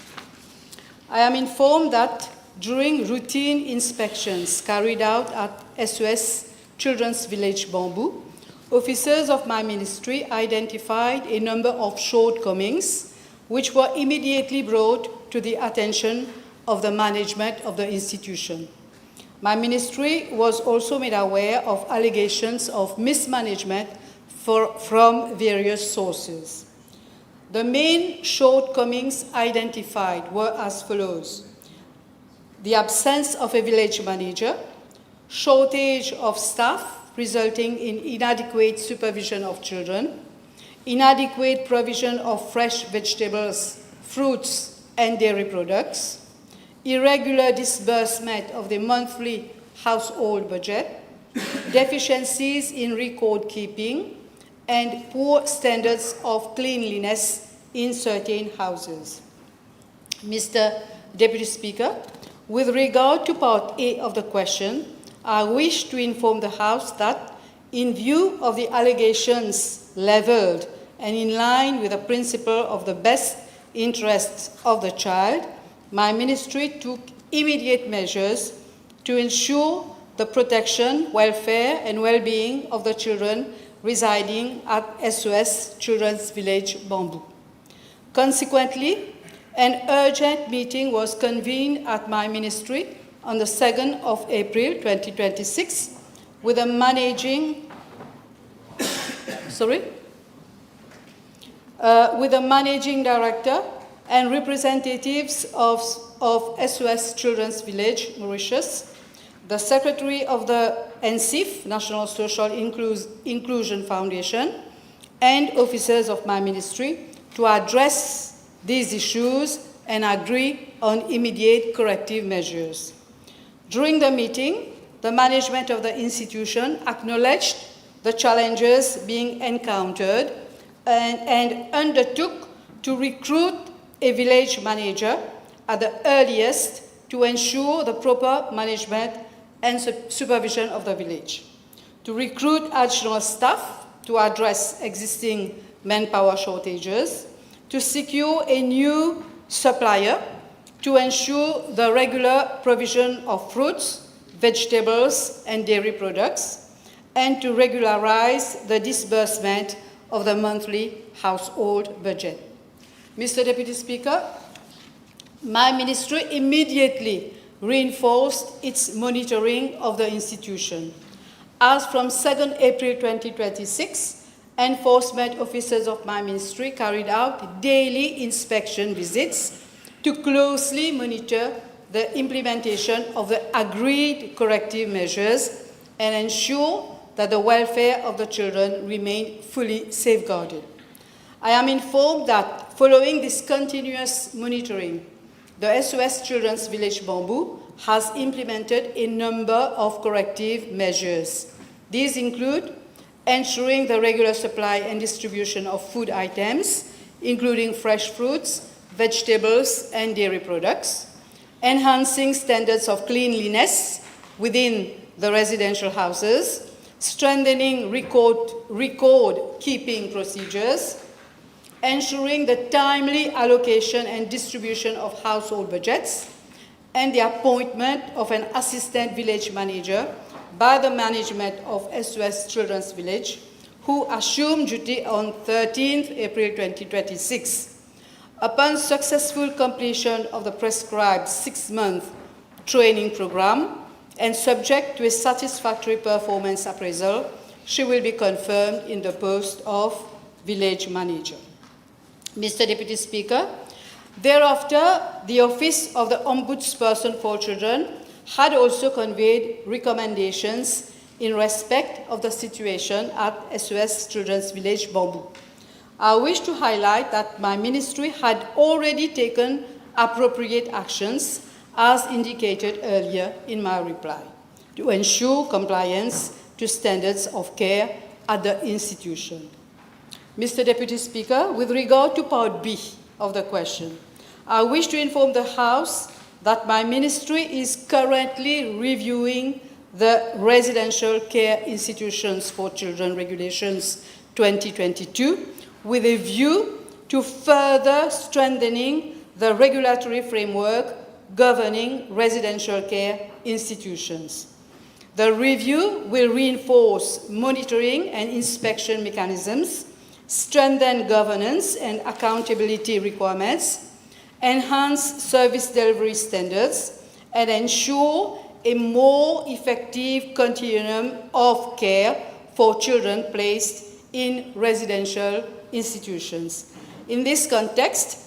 I am informed that during routine inspections carried out at SOS Children's Village Bamboo, officers of my ministry identified a number of shortcomings which were immediately brought to the attention of the management of the institution. My ministry was also made aware of allegations of mismanagement from various sources. The main shortcomings identified were as follows: the absence of a village manager, shortage of staff resulting in inadequate supervision of children, inadequate provision of fresh vegetables, fruits, and dairy products, irregular disbursement of the monthly household budget, deficiencies in record keeping, and poor standards of cleanliness in certain houses. Mr. Deputy Speaker, with regard to Part A of the question, I wish to inform the House that, in view of the allegations levelled and in line with the principle of the best interests of the child, my ministry took immediate measures to ensure the protection, welfare, and well-being of the children residing at SOS Children's Village Bamboo. Consequently, an urgent meeting was convened at my ministry on the 2nd of April 2026 with a managing director and representatives of SOS Children's Village Mauritius, the secretary of the NSIF, National Social Inclusion Foundation, and officers of my ministry to address these issues and agree on immediate corrective measures. During the meeting, the management of the institution acknowledged the challenges being encountered and undertook to recruit a village manager at the earliest to ensure the proper management and supervision of the village, to recruit additional staff to address existing manpower shortages, to secure a new supplier to ensure the regular provision of fruits, vegetables, and dairy products, and to regularize the disbursement of the monthly household budget. Mr. Deputy Speaker, my ministry immediately reinforced its monitoring of the institution. As from 2nd April 2026, enforcement officers of my ministry carried out daily inspection visits to closely monitor the implementation of the agreed corrective measures and ensure that the welfare of the children remained fully safeguarded. I am informed that following this continuous monitoring, the SOS Children's Village Bamboo has implemented a number of corrective measures. These include ensuring the regular supply and distribution of food items, including fresh fruits, vegetables, and dairy products, enhancing standards of cleanliness within the residential houses, strengthening record-keeping procedures, ensuring the timely allocation and distribution of household budgets, and the appointment of an assistant village manager by the management of SOS Children's Village, who assumed duty on 13th April 2026. Upon successful completion of the prescribed 6-month training program and subject to a satisfactory performance appraisal, she will be confirmed in the post of village manager. Mr. Deputy Speaker, thereafter, the Office of the Ombudsperson for Children had also conveyed recommendations in respect of the situation at SOS Children's Village Bamboo. I wish to highlight that my ministry had already taken appropriate actions as indicated earlier in my reply to ensure compliance to standards of care at the institution. Mr. Deputy Speaker, with regard to Part B of the question, I wish to inform the House that my ministry is currently reviewing the Residential Care Institutions for Children Regulations 2022 with a view to further strengthening the regulatory framework governing residential care institutions. The review will reinforce monitoring and inspection mechanisms, strengthen governance and accountability requirements, enhance service delivery standards, and ensure a more effective continuum of care for children placed in residential institutions. In this context,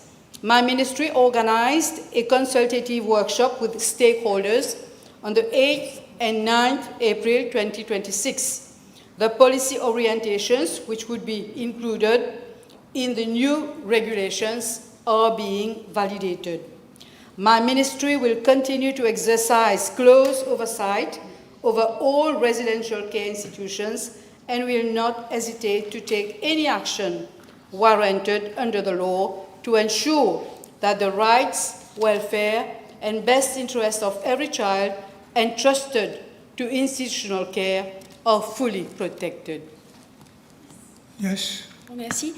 my ministry organized a consultative workshop with stakeholders on the 8th and 9th April 2026. The policy orientations, which would be included in the new regulations are being validated. My ministry will continue to exercise close oversight over all residential care institutions and will not hesitate to take any action warranted under the law to ensure that the rights, welfare, and best interests of every child entrusted to institutional care are fully protected. Yes. Merci.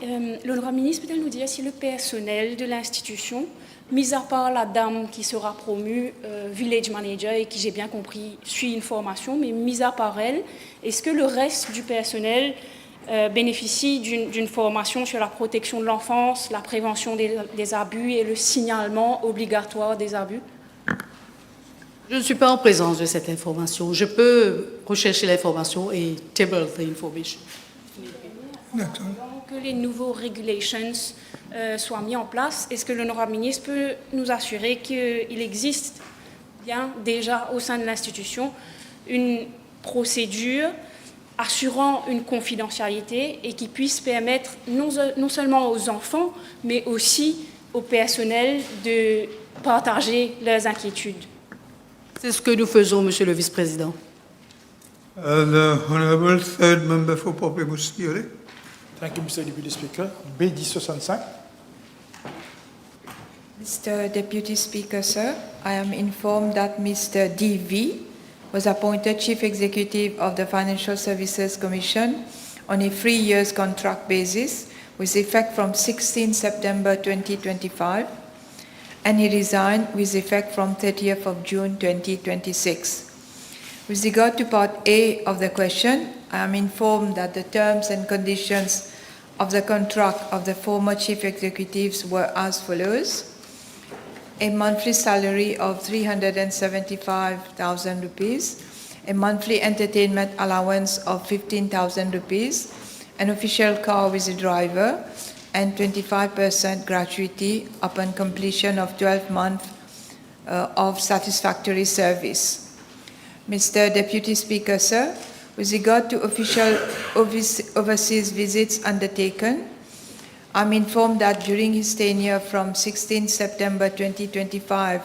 L'honorable ministre peut-elle nous dire si le personnel de l'institution, mis à part la dame qui sera promue village manager et qui, j'ai bien compris, suit une formation, mais mis à part elle, est-ce que le reste du personnel bénéficie d'une formation sur la protection de l'enfance, la prévention des abus et le signalement obligatoire des abus? Je ne suis pas en présence de cette information. Je peux rechercher l'information et table the information. Avant que les nouveaux regulations soient mis en place, est-ce que l'honorable ministre peut nous assurer qu'il existe bien déjà au sein de l'institution une procédure assurant une confidentialité et qui puisse permettre non seulement aux enfants, mais aussi au personnel de partager leurs inquiétudes? C'est ce que nous faisons, Monsieur le Vice-président. The Honourable Third Member for Popé-Bousquiole. Thank you, Mr. Deputy Speaker. B1065. Mr. Deputy Speaker, sir, I am informed that Mr. D.V. was appointed Chief Executive of the Financial Services Commission on a 3-year contract basis with effect from 16 September 2025, and he resigned with effect from 30th of June 2026. With regard to Part A of the question, I am informed that the terms and conditions of the contract of the former Chief Executives were as follows: a monthly salary of 375,000 rupees, a monthly entertainment allowance of 15,000 rupees, an official car with a driver, and 25% gratuity upon completion of 12 months of satisfactory service. Mr. Deputy Speaker, sir, with regard to official overseas visits undertaken, I'm informed that during his tenure from 16 September 2025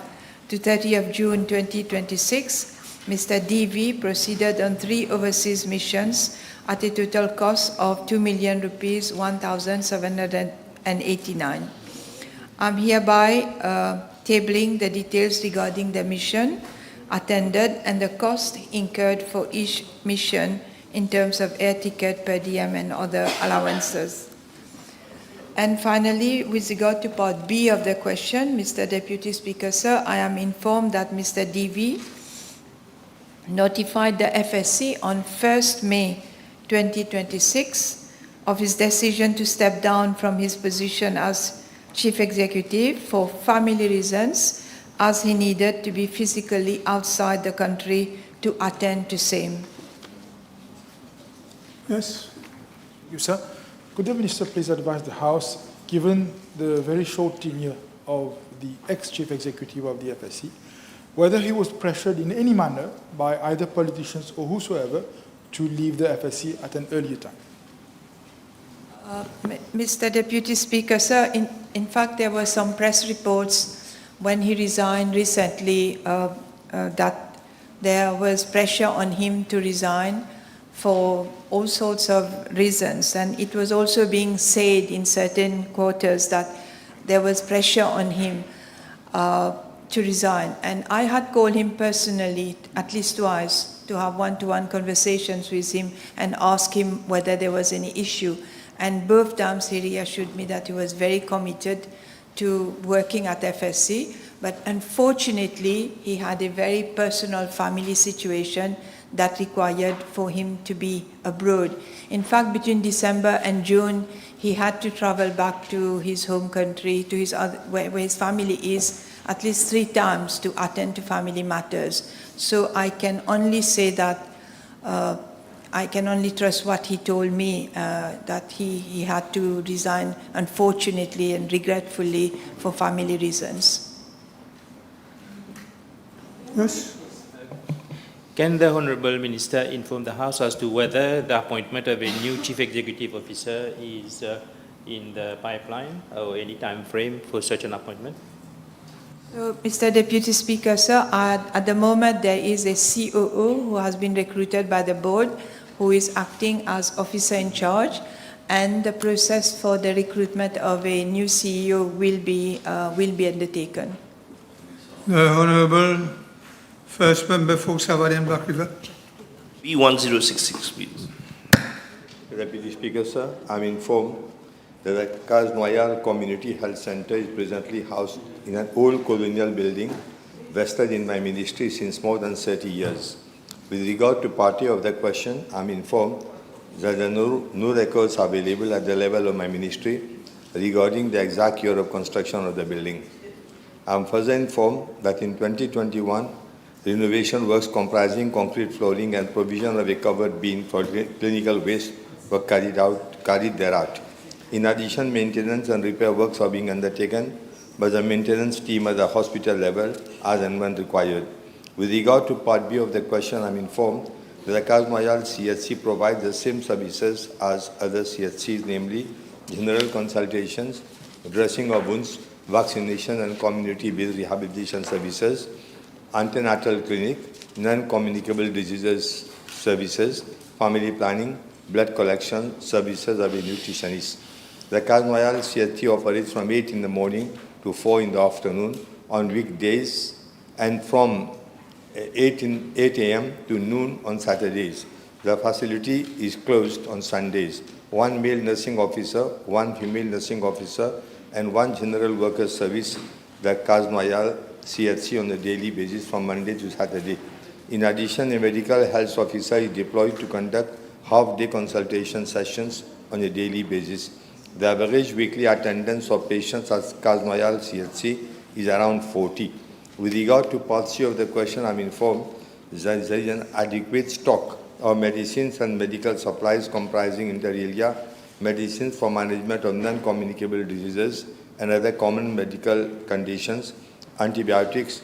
to 30 of June 2026, Mr. D.V. proceeded on 3 overseas missions at a total cost of 2 million rupees 1,789. I'm hereby tabling the details regarding the mission attended and the cost incurred for each mission in terms of air ticket, per diem, and other allowances. And finally, with regard to Part B of the question, Mr. Deputy Speaker, sir, I am informed that Mr. D.V. notified the FSC on 1st May 2026 of his decision to step down from his position as Chief Executive for family reasons, as he needed to be physically outside the country to attend to same. Yes. Thank you, sir. Could the Minister please advise the House, given the very short tenure of the ex-Chief Executive of the FSC, whether he was pressured in any manner by either politicians or whosoever to leave the FSC at an earlier time? Mr. Deputy Speaker, sir, in fact, there were some press reports when he resigned recently that there was pressure on him to resign for all sorts of reasons. And it was also being said in certain quarters that there was pressure on him to resign. And I had called him personally at least twice to have one-to-one conversations with him and ask him whether there was any issue. And both times he reassured me that he was very committed to working at FSC, but unfortunately he had a very personal family situation that required for him to be abroad. In fact, between December and June, he had to travel back to his home country, to where his family is, at least 3 times to attend to family matters. So I can only say that I can only trust what he told me, that he had to resign, unfortunately and regretfully, for family reasons. Yes. Can the Honourable Minister inform the House as to whether the appointment of a new Chief Executive Officer is in the pipeline or any time frame for such an appointment? So, Mr. Deputy Speaker, sir, at the moment there is a COO who has been recruited by the board who is acting as officer in charge, and the process for the recruitment of a new CEO will be undertaken. The Honourable First Member for Savannah Black River. B1066, please. Deputy Speaker, sir, I'm informed that the Cas Noyal Community Health Center is presently housed in an old colonial building vested in my ministry since more than 30 years. With regard to party of the question, I'm informed that there are no records available at the level of my ministry regarding the exact year of construction of the building. I'm further informed that in 2021, renovation works comprising concrete flooring and provision of a covered bin for clinical waste were carried thereout. In addition, maintenance and repair works are being undertaken by the maintenance team at the hospital level as and when required. With regard to Part B of the question, I'm informed that the Cas Noyal CHC provides the same services as other CHCs, namely general consultations, dressing of wounds, vaccination and community-based rehabilitation services, antenatal clinic, non-communicable diseases services, family planning, blood collection services of a nutritionist. The Cas Noyal CHC operates from 8 in the morning to 4 in the afternoon on weekdays and from 8 a.m. to noon on Saturdays. The facility is closed on Sundays. 1 male nursing officer, 1 female nursing officer, and 1 general worker service the Cas Noyal CHC on a daily basis from Monday to Saturday. In addition, a medical health officer is deployed to conduct half-day consultation sessions on a daily basis. The average weekly attendance of patients at Cas Noyal CHC is around 40. With regard to Part C of the question, I'm informed that there is an adequate stock of medicines and medical supplies comprising inter alia, medicines for management of non-communicable diseases and other common medical conditions, antibiotics,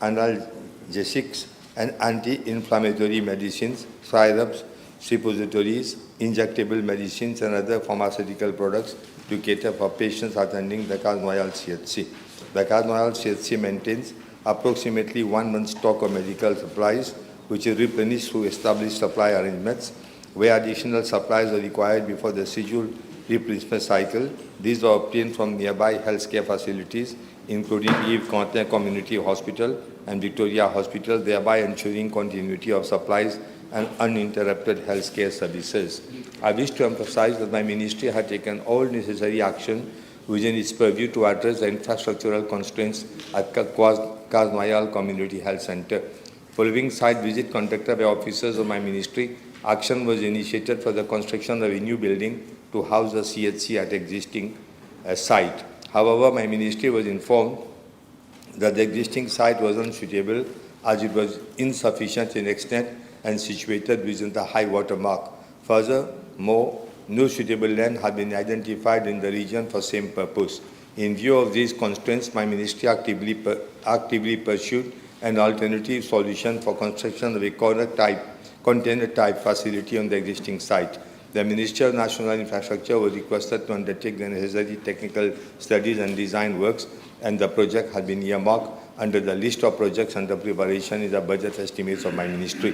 analgesics, and anti-inflammatory medicines, syrups, suppositories, injectable medicines, and other pharmaceutical products to cater for patients attending the Cas Noyal CHC. The Cas Noyal CHC maintains approximately 1 month's stock of medical supplies, which is replenished through established supply arrangements. Where additional supplies are required before the scheduled replenishment cycle, these are obtained from nearby healthcare facilities, including Yves Quentin Community Hospital and Victoria Hospital, thereby ensuring continuity of supplies and uninterrupted healthcare services. I wish to emphasize that my ministry had taken all necessary action within its purview to address the infrastructural constraints at Cas Noyal Community Health Center. Following site visit conducted by officers of my ministry, action was initiated for the construction of a new building to house the CHC at existing site. However, my ministry was informed that the existing site was unsuitable as it was insufficient in extent and situated within the high water mark. Furthermore, no suitable land had been identified in the region for same purpose. In view of these constraints, my ministry actively pursued an alternative solution for construction of a container-type facility on the existing site. The Ministry of National Infrastructure was requested to undertake the necessary technical studies and design works, and the project had been earmarked under the list of projects under preparation in the budget estimates of my ministry.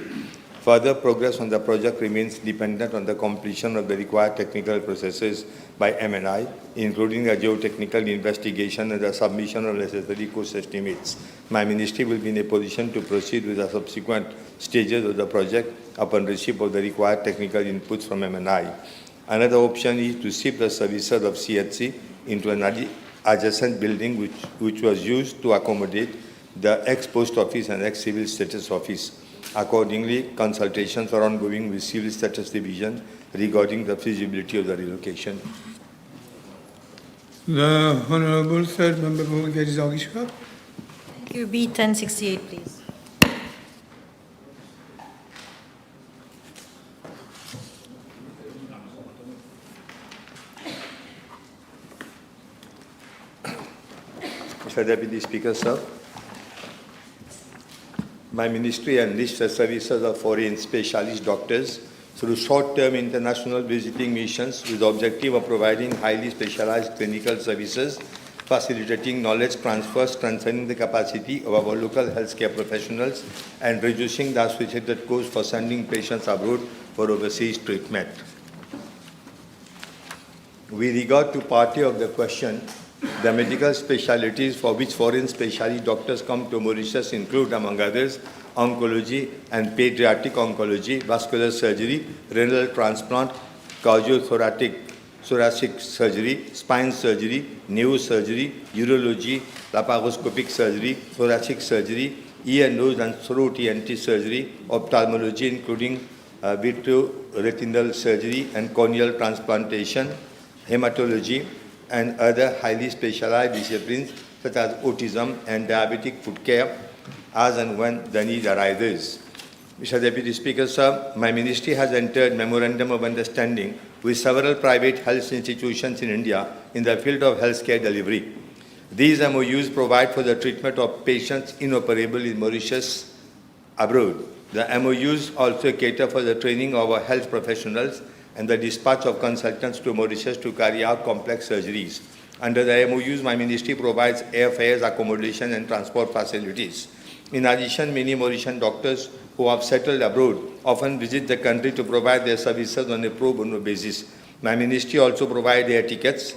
Further progress on the project remains dependent on the completion of the required technical processes by MNI, including a geotechnical investigation and the submission of necessary cost estimates. My ministry will be in a position to proceed with the subsequent stages of the project upon receipt of the required technical inputs from MNI. Another option is to shift the services of CHC into an adjacent building which was used to accommodate the ex-post office and ex-civil status office. Accordingly, consultations are ongoing with Civil Status Division regarding the feasibility of the relocation. The Honourable Third Member for Garizagishka. Thank you. B1068, please. Mr. Deputy Speaker, sir, my ministry enlists the services of foreign specialist doctors through short-term international visiting missions with the objective of providing highly specialized clinical services, facilitating knowledge transfer, strengthening the capacity of our local healthcare professionals, and reducing the associated costs for sending patients abroad for overseas treatment. With regard to part A of the question, the medical specialties for which foreign specialty doctors come to Mauritius include, among others, oncology and pediatric oncology, vascular surgery, renal transplant, cardiothoracic surgery, spine surgery, neurosurgery, urology, laparoscopic surgery, thoracic surgery, ear, nose and throat ENT surgery, ophthalmology including vitreoretinal surgery and corneal transplantation, hematology, and other highly specialized disciplines such as autism and diabetic foot care, as and when the need arises. Mr. Deputy Speaker, sir, my ministry has entered Memorandum of Understanding with several private health institutions in India in the field of healthcare delivery. These MOUs provide for the treatment of patients inoperable in Mauritius abroad. The MOUs also cater for the training of our health professionals and the dispatch of consultants to Mauritius to carry out complex surgeries. Under the MOUs, my ministry provides airfares, accommodation, and transport facilities. In addition, many Mauritian doctors who have settled abroad often visit the country to provide their services on a pro bono basis. My ministry also provides air tickets.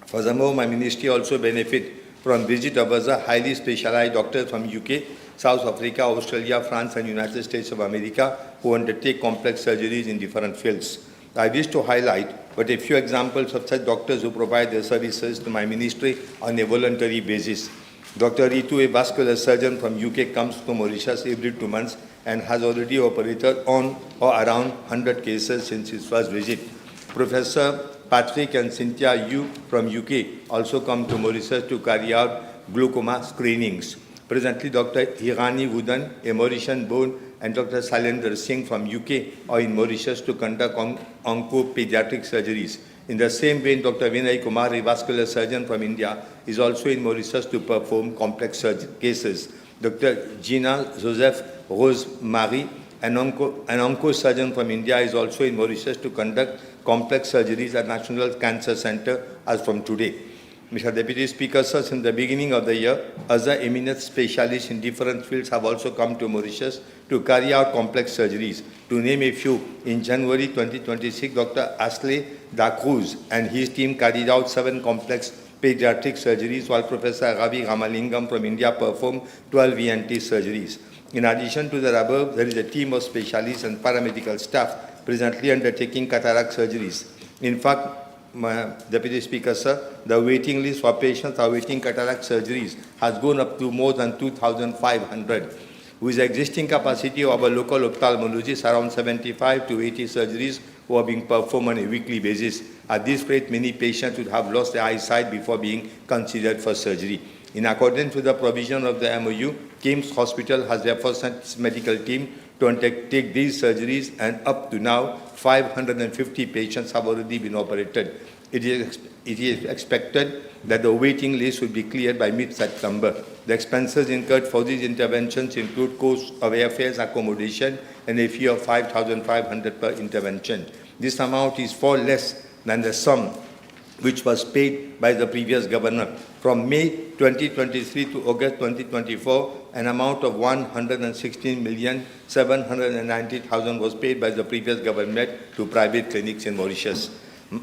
Furthermore, my ministry also benefits from visit of other highly specialized doctors from UK, South Africa, Australia, France, and United States of America who undertake complex surgeries in different fields. I wish to highlight but a few examples of such doctors who provide their services to my ministry on a voluntary basis. Dr. Ritu, a vascular surgeon from UK, comes to Mauritius every 2 months and has already operated on or around 100 cases since his first visit. Professor Patrick and Cynthia Yu from UK also come to Mauritius to carry out glaucoma screenings. Presently, Dr. Hirani Wooden, a Mauritian born, and Dr. Sailendra Singh from UK are in Mauritius to conduct onco-pediatric surgeries. In the same vein, Dr. Vinay Kumar, a vascular surgeon from India, is also in Mauritius to perform complex cases. Dr. Gina Joseph Rose-Marie, an onco-surgeon from India, is also in Mauritius to conduct complex surgeries at National Cancer Center as from today. Mr. Deputy Speaker, sir, since the beginning of the year, other eminent specialists in different fields have also come to Mauritius to carry out complex surgeries. To name a few, in January 2026, Dr. Ashley Dacruz and his team carried out 7 complex pediatric surgeries, while Professor Ravi Ramalingam from India performed 12 ENT surgeries. In addition to the above, there is a team of specialists and paramedical staff presently undertaking cataract surgeries. In fact, Deputy Speaker, sir, the waiting list for patients awaiting cataract surgeries has gone up to more than 2,500. With the existing capacity of our local ophthalmologists, around 75 to 80 surgeries who are being performed on a weekly basis. At this rate, many patients would have lost their eyesight before being considered for surgery. In accordance with the provision of the MOU, Kim's Hospital has therefore sent its medical team to undertake these surgeries, and up to now, 550 patients have already been operated. It is expected that the waiting list will be cleared by mid-September. The expenses incurred for these interventions include costs of airfares, accommodation, and a fee of 5,500 per intervention. This amount is far less than the sum which was paid by the previous governor. From May 2023 to August 2024, an amount of 116,790,000 was paid by the previous government to private clinics in Mauritius.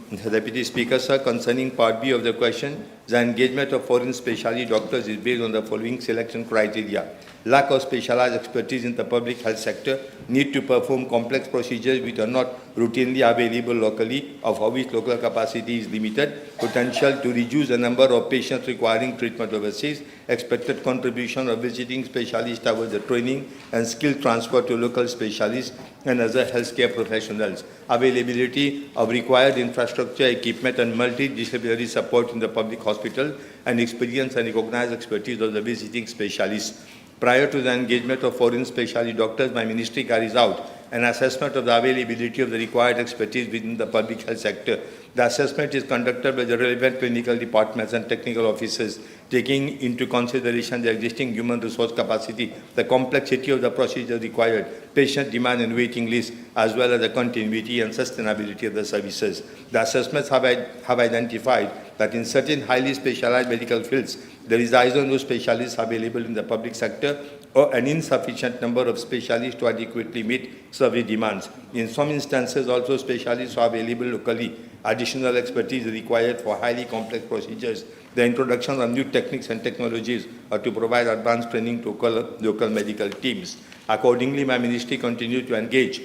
Deputy Speaker, sir, concerning Part B of the question, the engagement of foreign specialty doctors is based on the following selection criteria. Lack of specialized expertise in the public health sector, need to perform complex procedures which are not routinely available locally, of which local capacity is limited, potential to reduce the number of patients requiring treatment overseas, expected contribution of visiting specialists towards the training and skill transfer to local specialists and other healthcare professionals, availability of required infrastructure, equipment and multidisciplinary support in the public hospital, and experience and recognized expertise of the visiting specialists. Prior to the engagement of foreign specialty doctors, my ministry carries out an assessment of the availability of the required expertise within the public health sector. The assessment is conducted by the relevant clinical departments and technical officers, taking into consideration the existing human resource capacity, the complexity of the procedure required, patient demand and waiting lists, as well as the continuity and sustainability of the services. The assessments have identified that in certain highly specialized medical fields, there is either no specialists available in the public sector or an insufficient number of specialists to adequately meet service demands. In some instances, also specialists are available locally. Additional expertise is required for highly complex procedures. The introduction of new techniques and technologies are to provide advanced training to local medical teams. Accordingly, my ministry continues to engage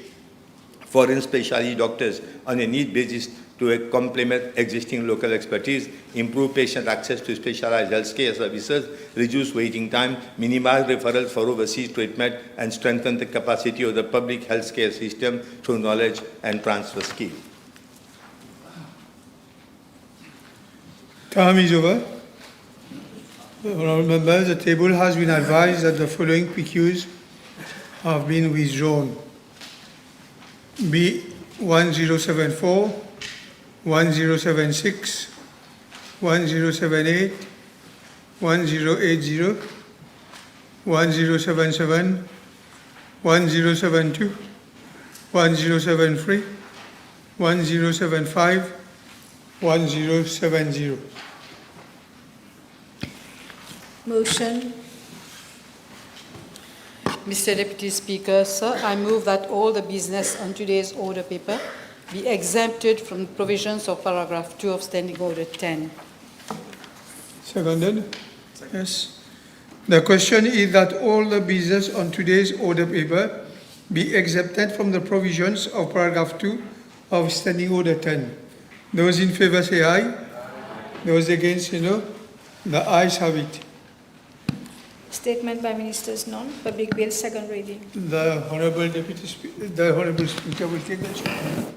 foreign specialty doctors on a need basis to complement existing local expertise, improve patient access to specialized healthcare services, reduce waiting time, minimize referrals for overseas treatment, and strengthen the capacity of the public healthcare system through knowledge and transfer scheme. Time is over. Honourable members, the table has been advised that the following PQs have been withdrawn. B 1074, 1076, 1078, 1080, 1077, 1072, 1073, 1075, 1070. Motion. Mr. Deputy Speaker, sir, I move that all the business on today's order paper be exempted from the provisions of paragraph 2 of Standing Order 10. Seconded? Yes. The question is that all the business on today's order paper be exempted from the provisions of paragraph 2 of Standing Order 10. Those in favor say aye. Those against say no. The ayes have it. Statement by Ministers none. Public Bill, second reading. The Honourable Deputy Speaker, the Honourable Speaker will take the chair.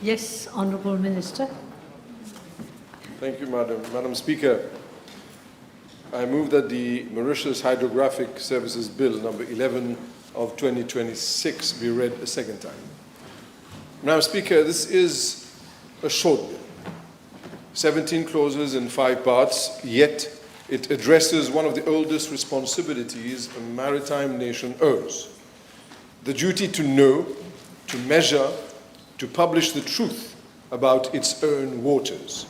Yes, Honourable Minister. Thank you, Madam Speaker. I move that the Mauritius Hydrographic Services Bill number 11 of 2026 be read a second time. Madam Speaker, this is a short bill, 17 clauses in 5 parts, yet it addresses one of the oldest responsibilities a maritime nation owes: the duty to know, to measure, to publish the truth about its own waters.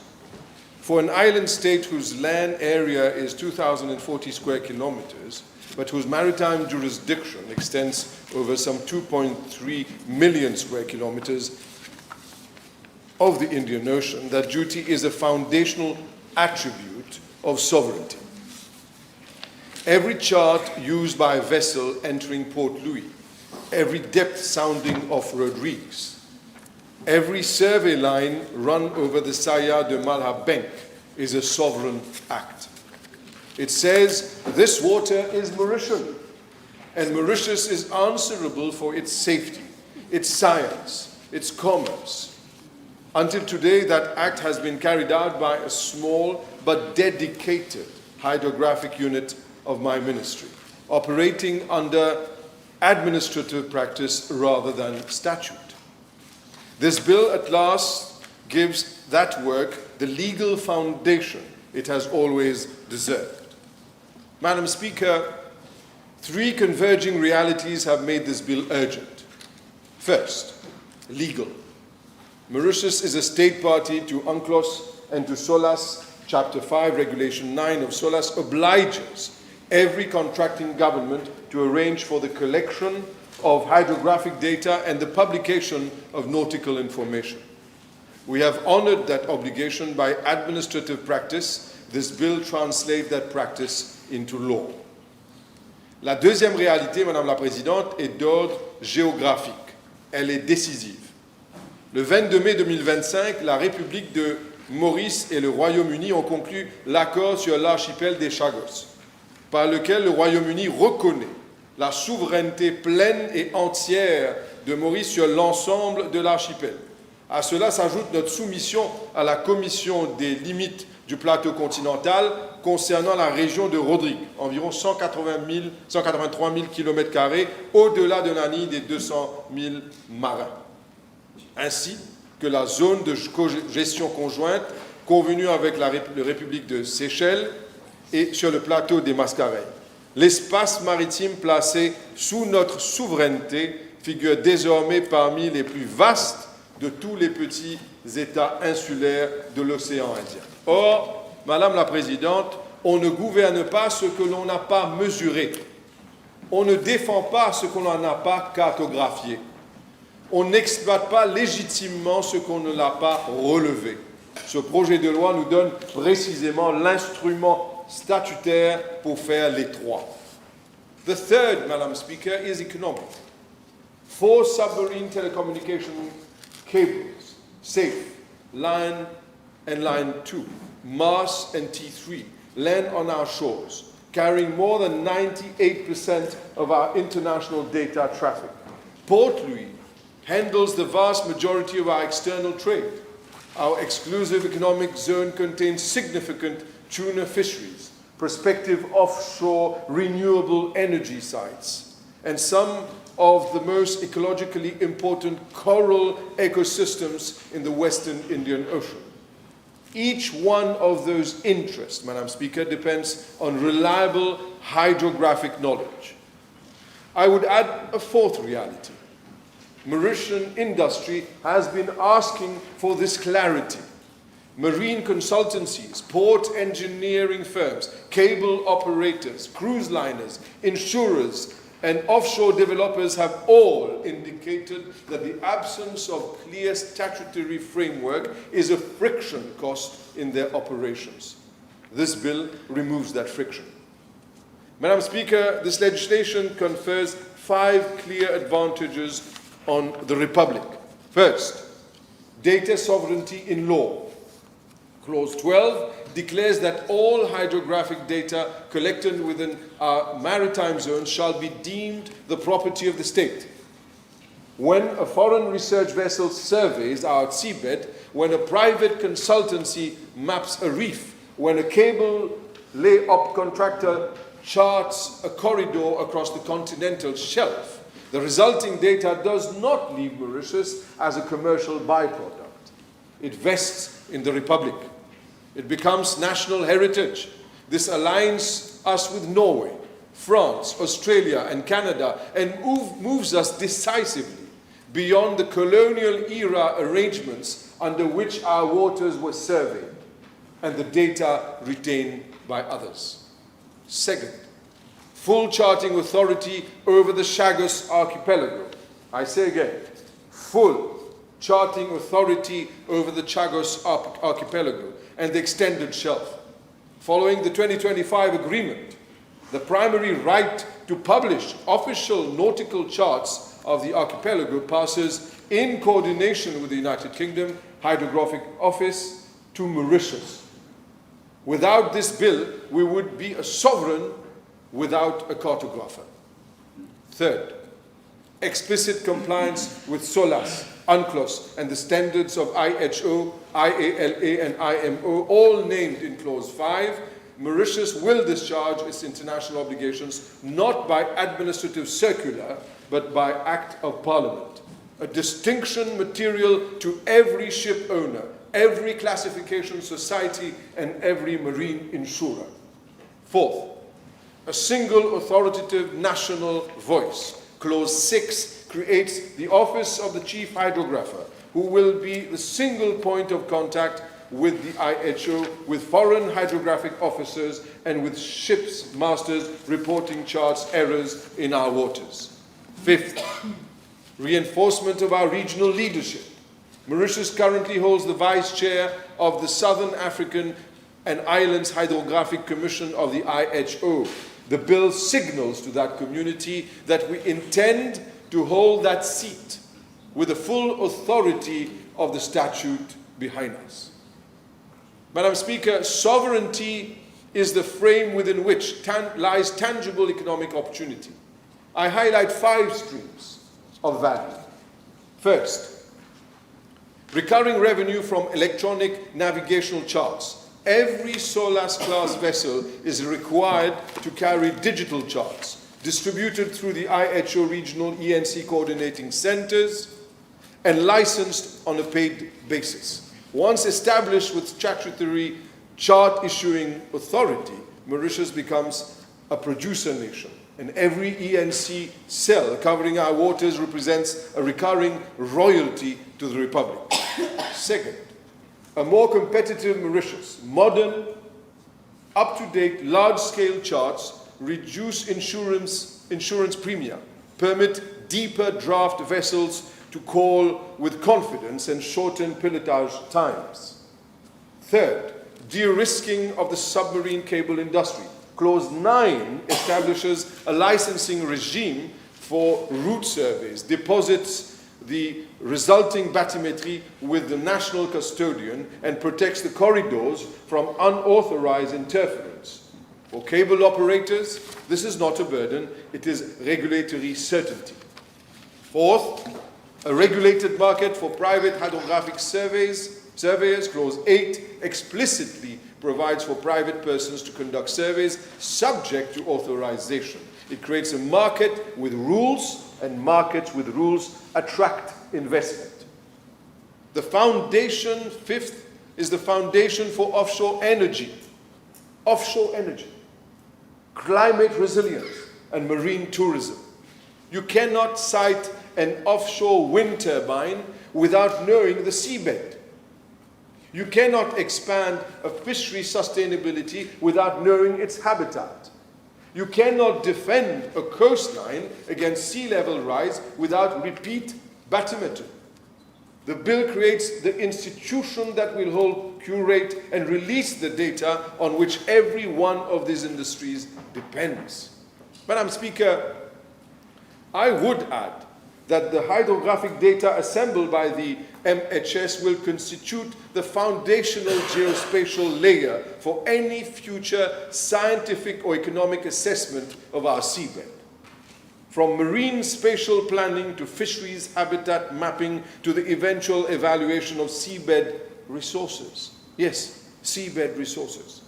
For an island state whose land area is 2,040 square kilometers, but whose maritime jurisdiction extends over some 2.3 million square kilometers of the Indian Ocean, that duty is a foundational attribute of sovereignty. Every chart used by a vessel entering Port Louis, every depth sounding of Rodrigues, every survey line run over the Saya de Malha Bank is a sovereign act. It says this water is Mauritian, and Mauritius is answerable for its safety, its science, its commerce. Until today, that act has been carried out by a small but dedicated hydrographic unit of my ministry, operating under administrative practice rather than statute. This bill at last gives that work the legal foundation it has always deserved. Madam Speaker, three converging realities have made this bill urgent. First, legal. Mauritius is a state party to UNCLOS and to SOLAS. Chapter 5, Regulation 9 of SOLAS obliges every contracting government to arrange for the collection of hydrographic data and the publication of nautical information. We have honored that obligation by administrative practice. This bill translates that practice into law. La deuxième réalité, Madame la Présidente, est d'ordre géographique. Elle est décisive. Le 22 mai 2025, la République de Maurice et le Royaume-Uni ont conclu l'accord sur l'archipel des Chagos, par lequel le Royaume-Uni reconnaît la souveraineté pleine et entière de Maurice sur l'ensemble de l'archipel. À cela s'ajoute notre soumission à la Commission des limites du plateau continental concernant la région de Rodrigue, environ 183 000 km², au-delà de la ligne des 200 000 marins, ainsi que la zone de gestion conjointe convenue avec la République de Seychelles et sur le plateau des Mascareilles. L'espace maritime placé sous notre souveraineté figure désormais parmi les plus vastes de tous les petits États insulaires de l'océan Indien. Or, Madame la Présidente, on ne gouverne pas ce que l'on n'a pas mesuré. On ne défend pas ce qu'on n'a pas cartographié. On n'exploite pas légitimement ce qu'on ne l'a pas relevé. Ce projet de loi nous donne précisément l'instrument statutaire pour faire les trois. The third, Madam Speaker, is economic. 4 submarine telecommunication cables, SAFE, Line and Line 2, MAS and T3, land on our shores, carrying more than 98% of our international data traffic. Port Louis handles the vast majority of our external trade. Our exclusive economic zone contains significant tuna fisheries, prospective offshore renewable energy sites, and some of the most ecologically important coral ecosystems in the Western Indian Ocean. Each one of those interests, Madam Speaker, depends on reliable hydrographic knowledge. I would add a fourth reality. Mauritian industry has been asking for this clarity. Marine consultancies, port engineering firms, cable operators, cruise liners, insurers, and offshore developers have all indicated that the absence of clear statutory framework is a friction cost in their operations. This bill removes that friction. Madam Speaker, this legislation confers 5 clear advantages on the Republic. First, data sovereignty in law. Clause 12 declares that all hydrographic data collected within our maritime zones shall be deemed the property of the state. When a foreign research vessel surveys our seabed, when a private consultancy maps a reef, when a cable lay-up contractor charts a corridor across the continental shelf, the resulting data does not leave Mauritius as a commercial byproduct. It vests in the Republic. It becomes national heritage. This aligns us with Norway, France, Australia, and Canada, and moves us decisively beyond the colonial era arrangements under which our waters were surveyed and the data retained by others. Second, full charting authority over the Chagos archipelago. I say again, full charting authority over the Chagos archipelago and the extended shelf. Following the 2025 agreement, the primary right to publish official nautical charts of the archipelago passes, in coordination with the United Kingdom Hydrographic Office, to Mauritius. Without this bill, we would be a sovereign without a cartographer. Third, explicit compliance with SOLAS, UNCLOS, and the standards of IHO, IALA, and IMO, all named in Clause 5, Mauritius will discharge its international obligations not by administrative circular, but by Act of Parliament, a distinction material to every ship owner, every classification society, and every marine insurer. Fourth, a single authoritative national voice. Clause 6 creates the Office of the Chief Hydrographer, who will be the single point of contact with the IHO, with foreign hydrographic officers, and with ships masters reporting charts errors in our waters. Fifth, reinforcement of our regional leadership. Mauritius currently holds the vice chair of the Southern African and Islands Hydrographic Commission of the IHO. The bill signals to that community that we intend to hold that seat with the full authority of the statute behind us. Madam Speaker, sovereignty is the frame within which lies tangible economic opportunity. I highlight 5 streams of value. First, recurring revenue from electronic navigational charts. Every SOLAS-class vessel is required to carry digital charts distributed through the IHO regional ENC coordinating centers and licensed on a paid basis. Once established with statutory chart issuing authority, Mauritius becomes a producer nation, and every ENC cell covering our waters represents a recurring royalty to the Republic. Second, a more competitive Mauritius. Modern, up-to-date, large-scale charts reduce insurance premia, permit deeper draft vessels to call with confidence and shorten pilotage times. Third, de-risking of the submarine cable industry. Clause 9 establishes a licensing regime for route surveys, deposits the resulting bathymetry with the national custodian, and protects the corridors from unauthorized interference. For cable operators, this is not a burden, it is regulatory certainty. Fourth, a regulated market for private hydrographic surveyors. Clause 8 explicitly provides for private persons to conduct surveys subject to authorization. It creates a market with rules, and markets with rules attract investment. The foundation, fifth, is the foundation for offshore energy. Offshore energy, climate resilience, and marine tourism. You cannot site an offshore wind turbine without knowing the seabed. You cannot expand a fishery sustainability without knowing its habitat. You cannot defend a coastline against sea level rise without repeat bathymetry. The bill creates the institution that will hold, curate, and release the data on which every one of these industries depends. Madam Speaker, I would add that the hydrographic data assembled by the MHS will constitute the foundational geospatial layer for any future scientific or economic assessment of our seabed. From marine spatial planning to fisheries habitat mapping to the eventual evaluation of seabed resources. Yes, seabed resources.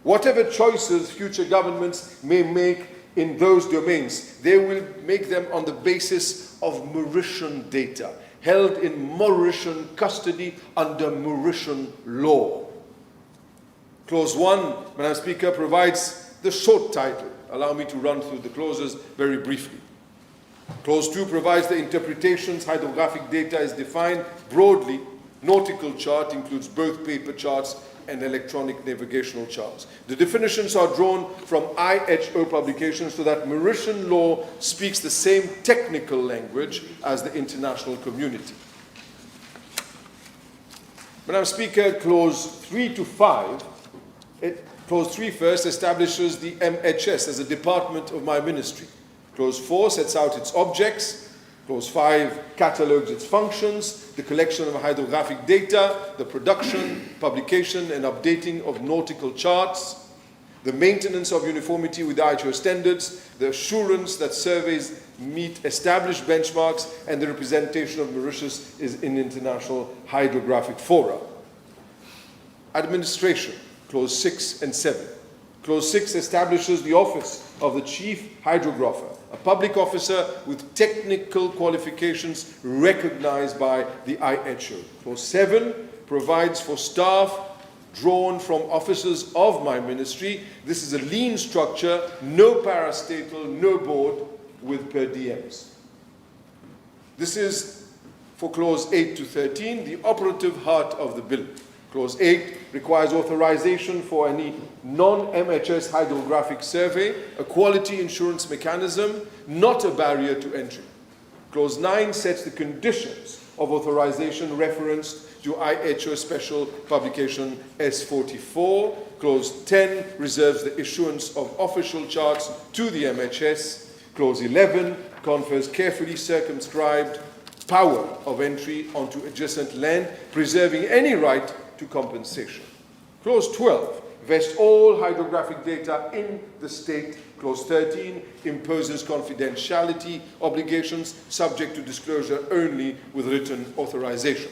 Whatever choices future governments may make in those domains, they will make them on the basis of Mauritian data, held in Mauritian custody under Mauritian law. Clause 1, Madam Speaker, provides the short title. Allow me to run through the clauses very briefly. Clause 2 provides the interpretations. Hydrographic data is defined broadly. Nautical chart includes both paper charts and electronic navigational charts. The definitions are drawn from IHO publications so that Mauritian law speaks the same technical language as the international community. Madam Speaker, Clause 3 to 5, Clause 3 first establishes the MHS as a department of my ministry. Clause 4 sets out its objects. Clause 5 catalogues its functions, the collection of hydrographic data, the production, publication, and updating of nautical charts, the maintenance of uniformity with IHO standards, the assurance that surveys meet established benchmarks, and the representation of Mauritius in international hydrographic fora. Administration, Clause 6 and 7. Clause 6 establishes the office of the Chief Hydrographer, a public officer with technical qualifications recognized by the IHO. Clause 7 provides for staff drawn from officers of my ministry. This is a lean structure, no parastatal, no board, with per diems. This is for Clause 8 to 13, the operative heart of the bill. Clause 8 requires authorization for any non-MHS hydrographic survey, a quality insurance mechanism, not a barrier to entry. Clause 9 sets the conditions of authorization referenced to IHO Special Publication S44. Clause 10 reserves the issuance of official charts to the MHS. Clause 11 confers carefully circumscribed power of entry onto adjacent land, preserving any right to compensation. Clause 12 vests all hydrographic data in the state. Clause 13 imposes confidentiality obligations subject to disclosure only with written authorization.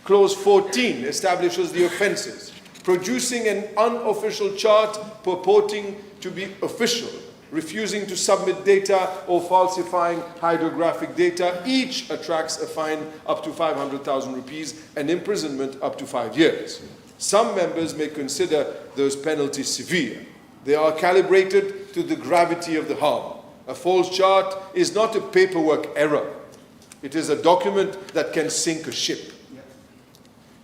Clause 14 establishes the offences: producing an unofficial chart purporting to be official, refusing to submit data, or falsifying hydrographic data. Each attracts a fine up to 500,000 rupees and imprisonment up to 5 years. Some members may consider those penalties severe. They are calibrated to the gravity of the harm. A false chart is not a paperwork error. It is a document that can sink a ship.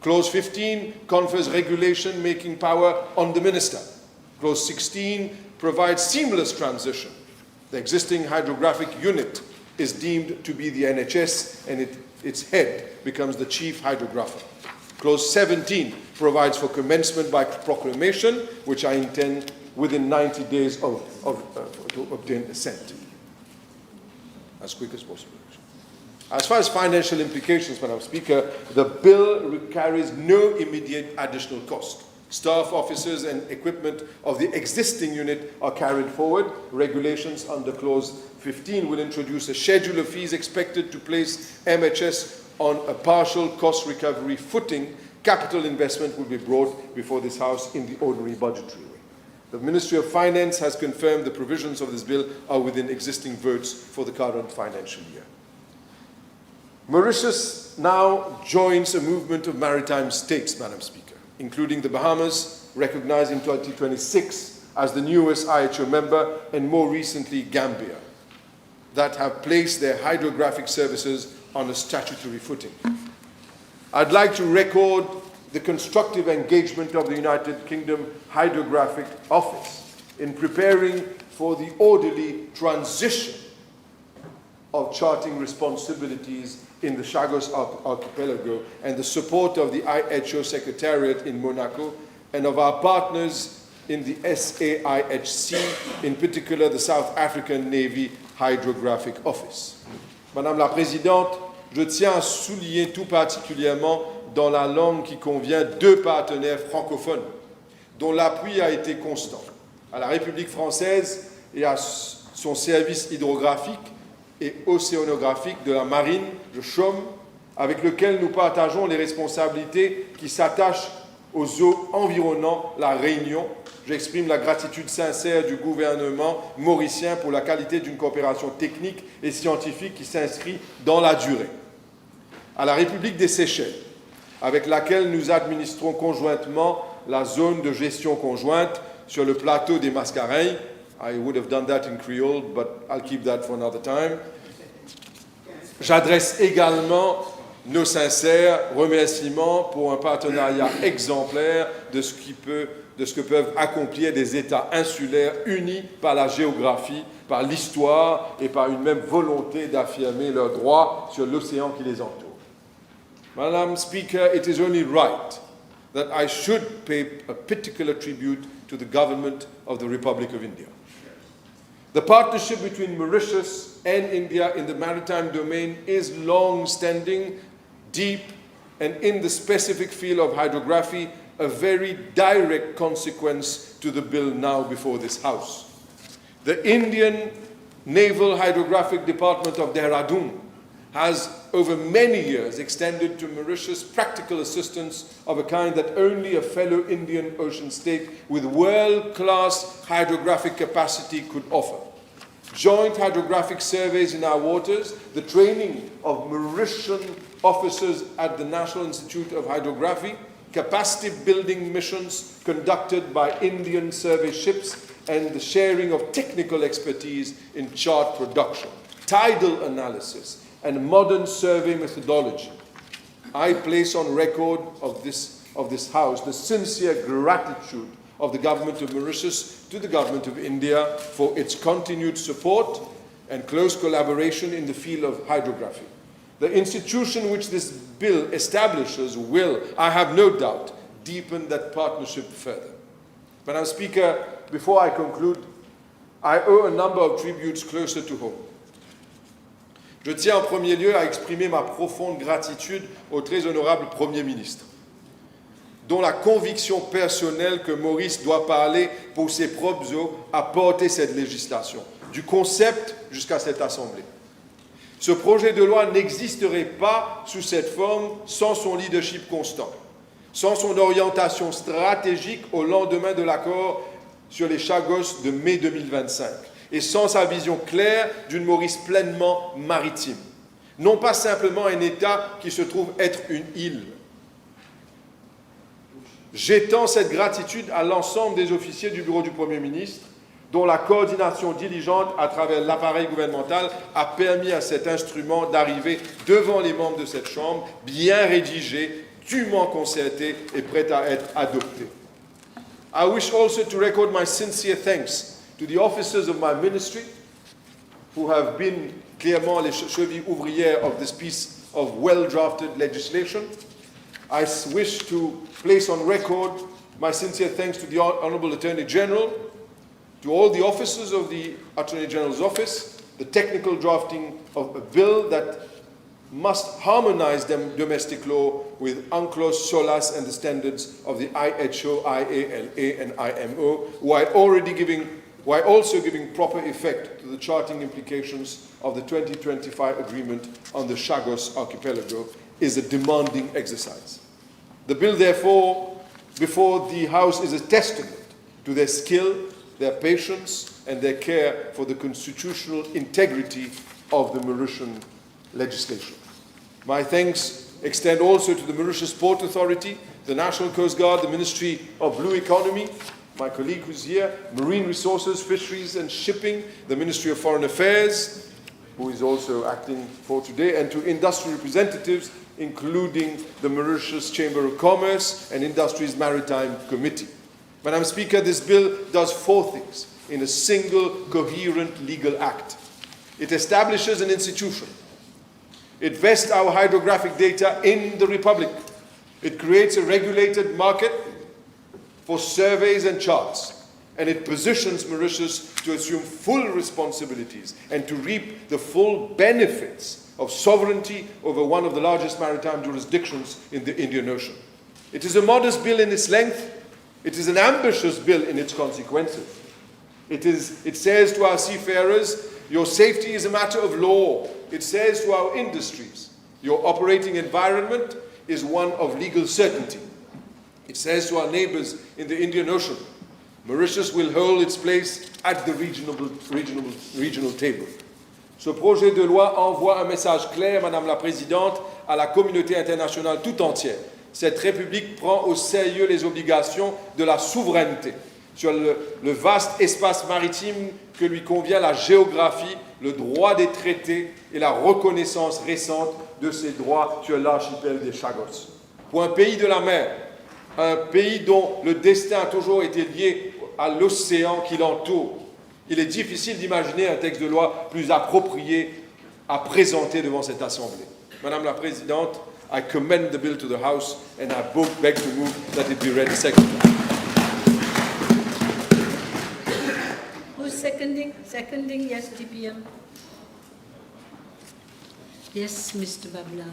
Clause 15 confers regulation-making power on the minister. Clause 16 provides seamless transition. The existing hydrographic unit is deemed to be the NHS, and its head becomes the chief hydrographer. Clause 17 provides for commencement by proclamation, which I intend within 90 days to obtain assent, as quick as possible. As far as financial implications, Madam Speaker, the bill carries no immediate additional cost. Staff, officers, and equipment of the existing unit are carried forward. Regulations under Clause 15 will introduce a schedule of fees expected to place MHS on a partial cost recovery footing. Capital investment will be brought before this House in the ordinary budgetary way. The Ministry of Finance has confirmed the provisions of this bill are within existing votes for the current financial year. Mauritius now joins a movement of maritime states, Madam Speaker, including the Bahamas, recognized in 2026 as the newest IHO member, and more recently Gambia, that have placed their hydrographic services on a statutory footing. I'd like to record the constructive engagement of the United Kingdom Hydrographic Office in preparing for the orderly transition of charting responsibilities in the Chagos Archipelago, and the support of the IHO Secretariat in Monaco and of our partners in the SAIHC, in particular the South African Navy Hydrographic Office. Madame la Présidente, je tiens à souligner tout particulièrement dans la langue qui convient deux partenaires francophones dont l'appui a été constant, à la République française et à son service hydrographique et océanographique de la marine, le CHOM, avec lequel nous partageons les responsabilités qui s'attachent aux eaux environnant la Réunion. J'exprime la gratitude sincère du gouvernement mauricien pour la qualité d'une coopération technique et scientifique qui s'inscrit dans la durée. À la République des Seychelles, avec laquelle nous administrons conjointement la zone de gestion conjointe sur le plateau des Mascareilles. I would have done that in Creole, but I'll keep that for another time. J'adresse également nos sincères remerciements pour un partenariat exemplaire de ce que peuvent accomplir des États insulaires unis par la géographie, par l'histoire et par une même volonté d'affirmer leurs droits sur l'océan qui les entoure. Madam Speaker, it is only right that I should pay a particular tribute to the government of the Republic of India. The partnership between Mauritius and India in the maritime domain is long-standing, deep, and in the specific field of hydrography, a very direct consequence to the bill now before this House. The Indian Naval Hydrographic Department of Dehradun has over many years extended to Mauritius practical assistance of a kind that only a fellow Indian ocean state with world-class hydrographic capacity could offer. Joint hydrographic surveys in our waters, the training of Mauritian officers at the National Institute of Hydrographic, capacity building missions conducted by Indian survey ships, and the sharing of technical expertise in chart production, tidal analysis, and modern survey methodology. I place on record of this House the sincere gratitude of the Government of Mauritius to the Government of India for its continued support and close collaboration in the field of hydrography. The institution which this bill establishes will, I have no doubt, deepen that partnership further. Madam Speaker, before I conclude, I owe a number of tributes closer to home. Je tiens en premier lieu à exprimer ma profonde gratitude au très honorable Premier ministre, dont la conviction personnelle que Maurice doit parler pour ses propres eaux a porté cette législation, du concept jusqu'à cette Assemblée. Ce projet de loi n'existerait pas sous cette forme sans son leadership constant, sans son orientation stratégique au lendemain de l'accord sur les Chagos de mai 2025, et sans sa vision claire d'une Maurice pleinement maritime, non pas simplement un État qui se trouve être une île. J'étends cette gratitude à l'ensemble des officiers du bureau du Premier ministre, dont la coordination diligente à travers l'appareil gouvernemental a permis à cet instrument d'arriver devant les membres de cette Chambre, bien rédigé, dûment concerté et prêt à être adopté. I wish also to record my sincere thanks to the officers of my ministry who have been clairement les chevilles ouvrières of this piece of well-drafted legislation. I wish to place on record my sincere thanks to the Honourable Attorney General, to all the officers of the Attorney General's office, the technical drafting of a bill that must harmonize domestic law with UNCLOS, SOLAS, and the standards of the IHO, IALA, and IMO, while also giving proper effect to the charting implications of the 2025 agreement on the Chagos archipelago, is a demanding exercise. The bill, therefore, before the House is a testament to their skill, their patience, and their care for the constitutional integrity of the Mauritian legislation. My thanks extend also to the Mauritius Port Authority, the National Coast Guard, the Ministry of Blue Economy, my colleague who's here, Marine Resources, Fisheries and Shipping, the Ministry of Foreign Affairs, who is also acting for today, and to industry representatives, including the Mauritius Chamber of Commerce and Industries Maritime Committee. Madam Speaker, this bill does four things in a single, coherent legal act. It establishes an institution. It vests our hydrographic data in the Republic. It creates a regulated market for surveys and charts. And it positions Mauritius to assume full responsibilities and to reap the full benefits of sovereignty over one of the largest maritime jurisdictions in the Indian Ocean. It is a modest bill in its length. It is an ambitious bill in its consequences. It says to our seafarers, your safety is a matter of law. It says to our industries, your operating environment is one of legal certainty. It says to our neighbors in the Indian Ocean, Mauritius will hold its place at the regional table. Ce projet de loi envoie un message clair, Madame la Présidente, à la communauté internationale tout entière. Cette République prend au sérieux les obligations de la souveraineté sur le vaste espace maritime que lui convient la géographie, le droit des traités et la reconnaissance récente de ses droits sur l'archipel des Chagos. Pour un pays de la mer, un pays dont le destin a toujours été lié à l'océan qui l'entoure, il est difficile d'imaginer un texte de loi plus approprié à présenter devant cette Assemblée. Madame la Présidente, I commend the bill to the House and I beg to move that it be read second. Who's seconding? Seconding, yes, DPM. Yes, Mr. Bablal.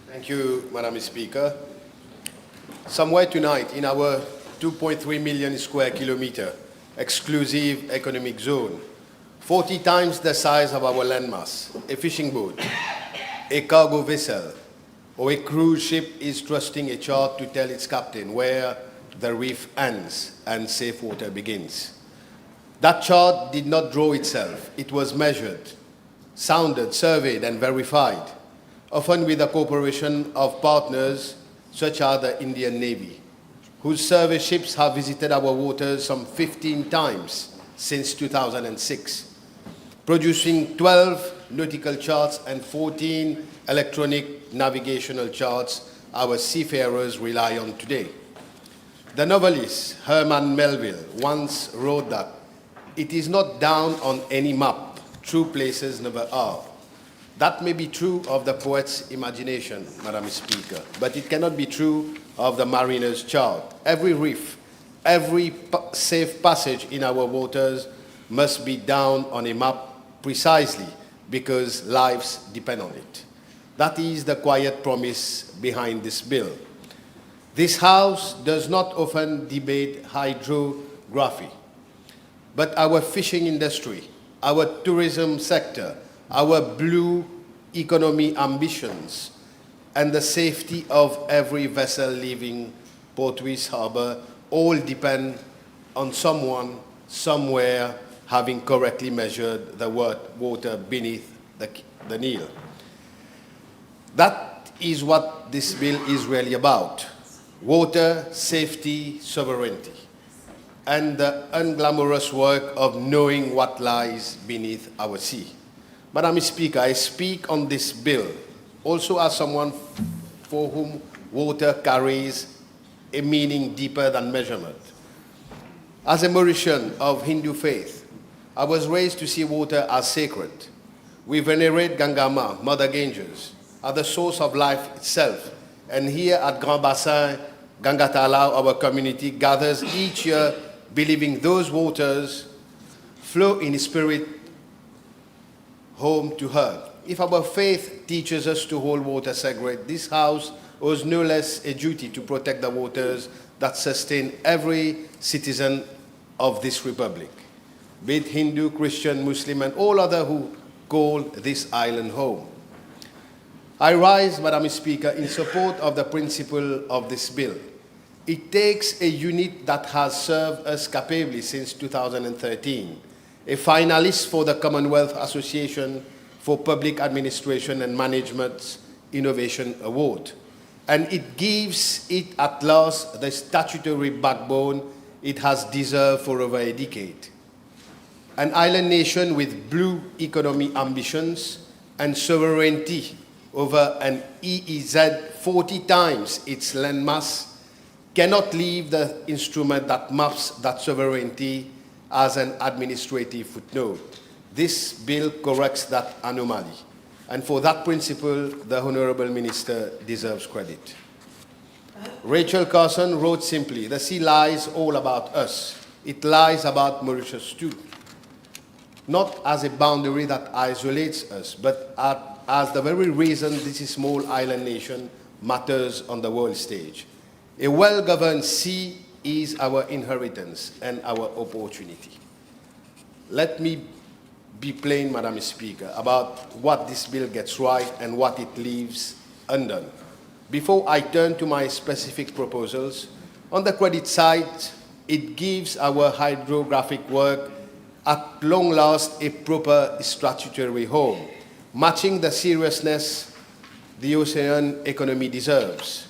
Thank you, Madam Speaker. Somewhere tonight in our 2.3 million square kilometer exclusive economic zone, 40 times the size of our landmass, a fishing boat, a cargo vessel, or a cruise ship is trusting a chart to tell its captain where the reef ends and safe water begins. That chart did not draw itself. It was measured sounded, surveyed, and verified, often with the cooperation of partners such as the Indian Navy, whose survey ships have visited our waters some 15 times since 2006, producing 12 nautical charts and 14 electronic navigational charts our seafarers rely on today. The novelist Herman Melville once wrote that it is not down on any map, true places never are. That may be true of the poet's imagination, Madam Speaker, but it cannot be true of the mariner's chart. Every reef, every safe passage in our waters must be down on a map precisely because lives depend on it. That is the quiet promise behind this bill. This House does not often debate hydrography, but our fishing industry, our tourism sector, our blue economy ambitions, and the safety of every vessel leaving Portruis Harbour all depend on someone, somewhere, having correctly measured the water beneath the Nile. That is what this bill is really about: water, safety, sovereignty, and the unglamorous work of knowing what lies beneath our sea. Madam Speaker, I speak on this bill also as someone for whom water carries a meaning deeper than measurement. As a Mauritian of Hindu faith, I was raised to see water as sacred. We venerate Gangama, Mother Ganges, as the source of life itself. And here at Grand Bassin, Gangatala, our community, gathers each year believing those waters flow in spirit home to her. If our faith teaches us to hold water sacred, this House owes no less a duty to protect the waters that sustain every citizen of this republic, be it Hindu, Christian, Muslim, and all other who call this island home. I rise, Madam Speaker, in support of the principle of this bill. It takes a unit that has served us capably since 2013, a finalist for the Commonwealth Association for Public Administration and Management's Innovation Award, and it gives it at last the statutory backbone it has deserved for over a decade. An island nation with blue economy ambitions and sovereignty over an EEZ 40 times its landmass cannot leave the instrument that maps that sovereignty as an administrative footnote. This bill corrects that anomaly, and for that principle, the Honourable Minister deserves credit. Rachel Carson wrote simply, "The sea lies all about us. It lies about Mauritius too. Not as a boundary that isolates us, but as the very reason this small island nation matters on the world stage. A well-governed sea is our inheritance and our opportunity." Let me be plain, Madam Speaker, about what this bill gets right and what it leaves undone. Before I turn to my specific proposals, on the credit side, it gives our hydrographic work at long last a proper statutory home, matching the seriousness the ocean economy deserves.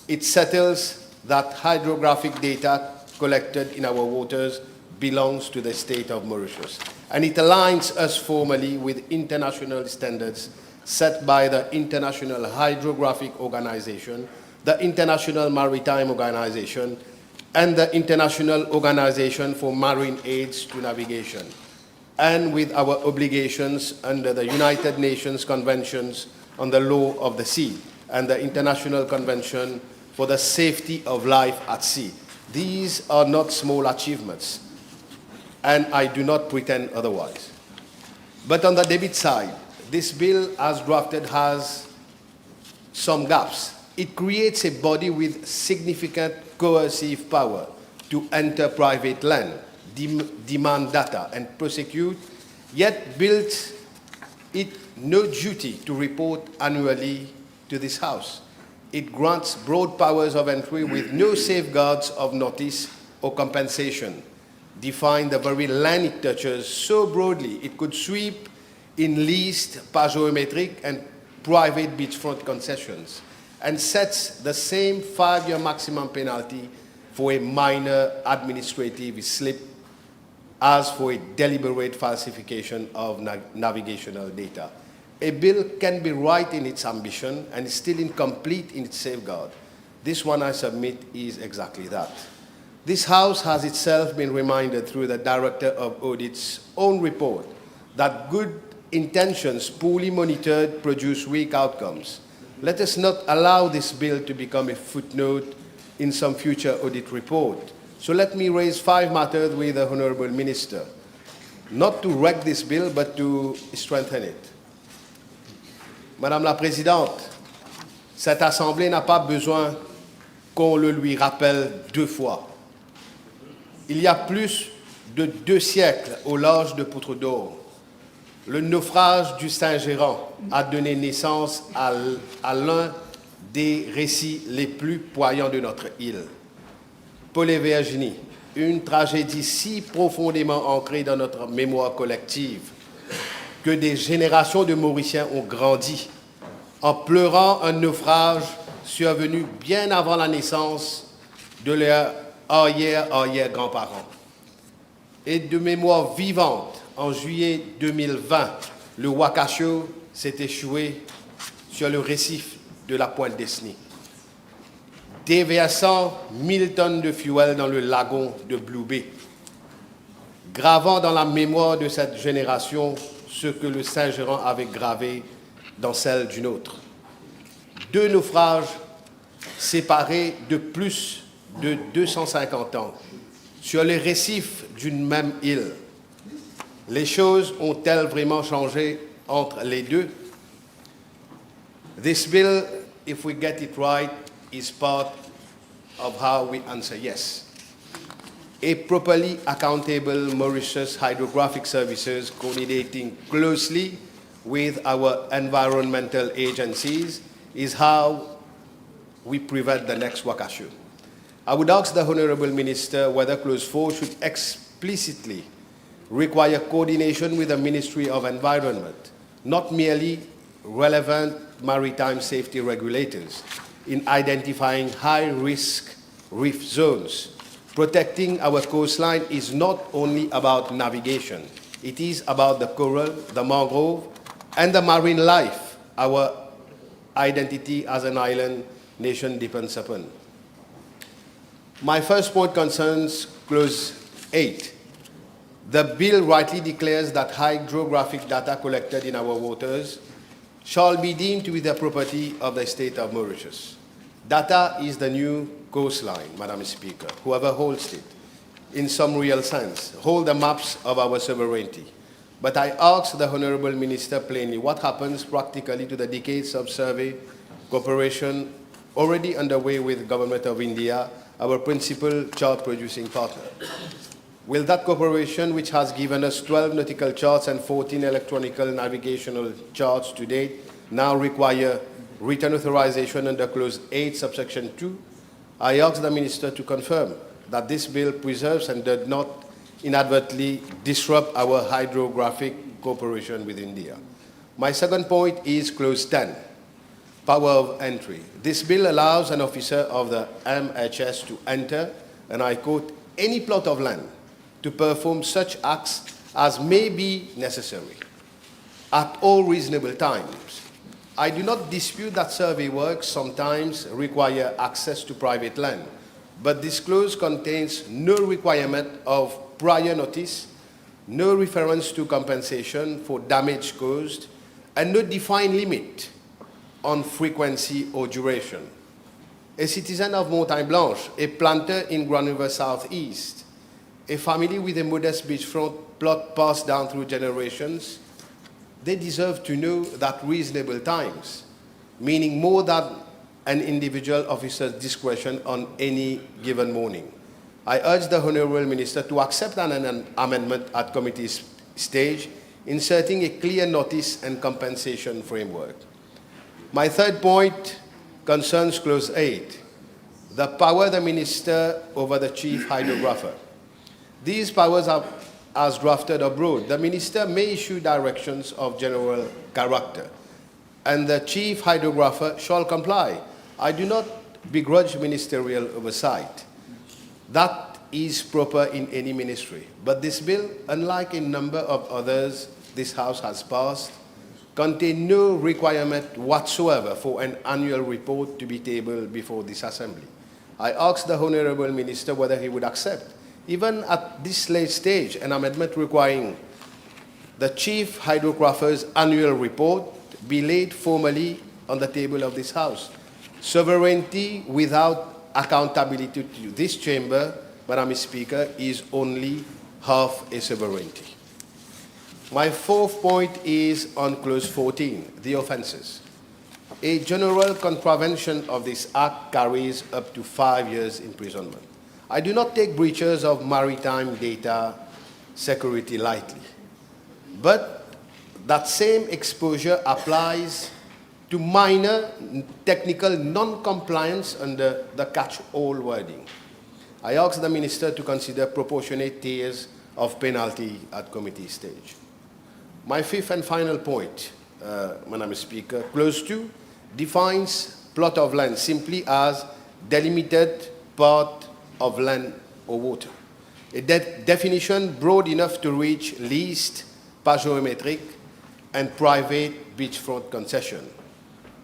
It settles that hydrographic data collected in our waters belongs to the state of Mauritius, and it aligns us formally with international standards set by the International Hydrographic Organization, the International Maritime Organization, and the International Organization for Marine Aids to Navigation, and with our obligations under the United Nations Conventions on the Law of the Sea and the International Convention for the Safety of Life at Sea. These are not small achievements, and I do not pretend otherwise. But on the debit side, this bill as drafted has some gaps. It creates a body with significant coercive power to enter private land, demand data, and prosecute, yet built it no duty to report annually to this House. It grants broad powers of entry with no safeguards of notice or compensation. Define the very land it touches so broadly it could sweep in leased, pagiometric, and private beachfront concessions, and sets the same 5-year maximum penalty for a minor administrative slip as for a deliberate falsification of navigational data. A bill can be right in its ambition and still incomplete in its safeguard. This one I submit is exactly that. This House has itself been reminded through the Director of Audit's own report that good intentions poorly monitored produce weak outcomes. Let us not allow this bill to become a footnote in some future audit report. So let me raise 5 matters with the Honourable Minister, not to wreck this bill, but to strengthen it. Madame la Présidente, cette Assemblée n'a pas besoin qu'on le lui rappelle 2 fois. Il y a plus de 2 siècles, au large de Poutre d'Or, le naufrage du Saint-Gérant a donné naissance à l'un des récits les plus poignants de notre île. Paul et Virginie, une tragédie si profondément ancrée dans notre mémoire collective que des générations de Mauriciens ont grandi en pleurant un naufrage survenu bien avant la naissance de leurs arrière-grands-parents. Et de mémoire vivante, en juillet 2020, le Wakasho s'est échoué sur le récif de la Pointe d'Esny, déversant 1000 tonnes de fuel dans le lagon de Blue Bay, gravant dans la mémoire de cette génération ce que le Saint-Gérant avait gravé dans celle d'une autre. 2 naufrages séparés de plus de 250 ans sur les récifs d'une même île. Les choses ont-elles vraiment changé entre les deux? This bill, if we get it right, is part of how we answer yes. A properly accountable Mauritius Hydrographic Services coordinating closely with our environmental agencies is how we prevent the next Wakasho. I would ask the Honourable Minister whether Clause 4 should explicitly require coordination with the Ministry of Environment, not merely relevant maritime safety regulators, in identifying high-risk reef zones. Protecting our coastline is not only about navigation. It is about the coral, the mangrove, and the marine life our identity as an island nation depends upon. My first point concerns Clause 8. The bill rightly declares that hydrographic data collected in our waters shall be deemed to be the property of the state of Mauritius. Data is the new coastline, Madam Speaker. Whoever holds it, in some real sense, hold the maps of our sovereignty. But I ask the Honourable Minister plainly, what happens practically to the decades of survey cooperation already underway with the Government of India, our principal chart-producing partner? Will that cooperation, which has given us 12 nautical charts and 14 electronic navigational charts to date, now require written authorization under Clause 8, subsection 2? I ask the Minister to confirm that this bill preserves and does not inadvertently disrupt our hydrographic cooperation with India. My second point is Clause 10, power of entry. This bill allows an officer of the MHS to enter, and I quote, any plot of land to perform such acts as may be necessary at all reasonable times. I do not dispute that survey works sometimes require access to private land, but this clause contains no requirement of prior notice, no reference to compensation for damage caused, and no defined limit on frequency or duration. A citizen of Montagne Blanche, a planter in Grand River Southeast, a family with a modest beachfront plot passed down through generations, they deserve to know that reasonable times, meaning more than an individual officer's discretion on any given morning. I urge the Honourable Minister to accept an amendment at committee stage, inserting a clear notice and compensation framework. My third point concerns Clause 8, the power of the Minister over the Chief Hydrographer. These powers are as drafted abroad, the Minister may issue directions of general character, and the Chief Hydrographer shall comply. I do not begrudge ministerial oversight. That is proper in any ministry. But this bill, unlike a number of others this House has passed, contains no requirement whatsoever for an annual report to be tabled before this Assembly. I asked the Honourable Minister whether he would accept, even at this late stage, an amendment requiring the Chief Hydrographer's annual report be laid formally on the table of this House. Sovereignty without accountability to this chamber, Madam Speaker, is only half a sovereignty. My fourth point is on clause 14, the offences. A general contravention of this act carries up to 5 years imprisonment. I do not take breaches of maritime data security lightly, but that same exposure applies to minor technical non-compliance under the catch-all wording. I ask the Minister to consider proportionate tiers of penalty at committee stage. My fifth and final point, Madam Speaker, clause 2 defines plot of land simply as delimited part of land or water. A definition broad enough to reach leased, pagiometric, and private beachfront concession.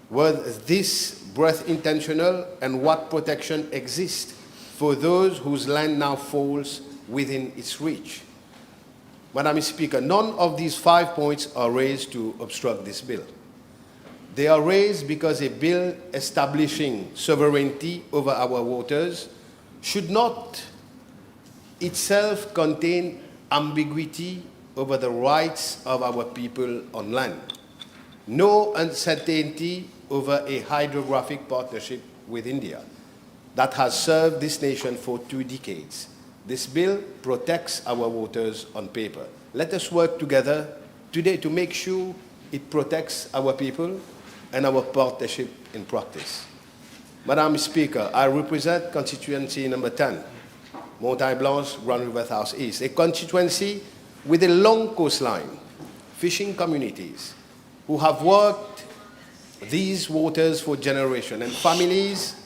Was this breadth intentional, and what protection exists for those whose land now falls within its reach? Madam Speaker, none of these 5 points are raised to obstruct this bill. They are raised because a bill establishing sovereignty over our waters should not itself contain ambiguity over the rights of our people on land. No uncertainty over a hydrographic partnership with India that has served this nation for 2 decades. This bill protects our waters on paper. Let us work together today to make sure it protects our people and our partnership in practice. Madam Speaker, I represent constituency number 10, Montagne Blanche, Grand River South East, a constituency with a long coastline, fishing communities who have worked these waters for generations, and families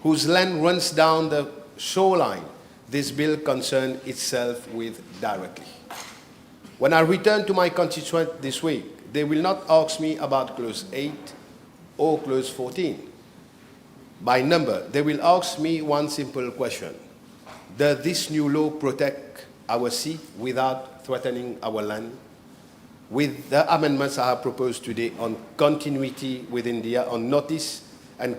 whose land runs down the shoreline this bill concerns itself with directly. When I return to my constituent this week, they will not ask me about clause 8 or clause 14. By number, they will ask me one simple question. Does this new law protect our sea without threatening our land? With the amendments I have proposed today on continuity with India, on notice and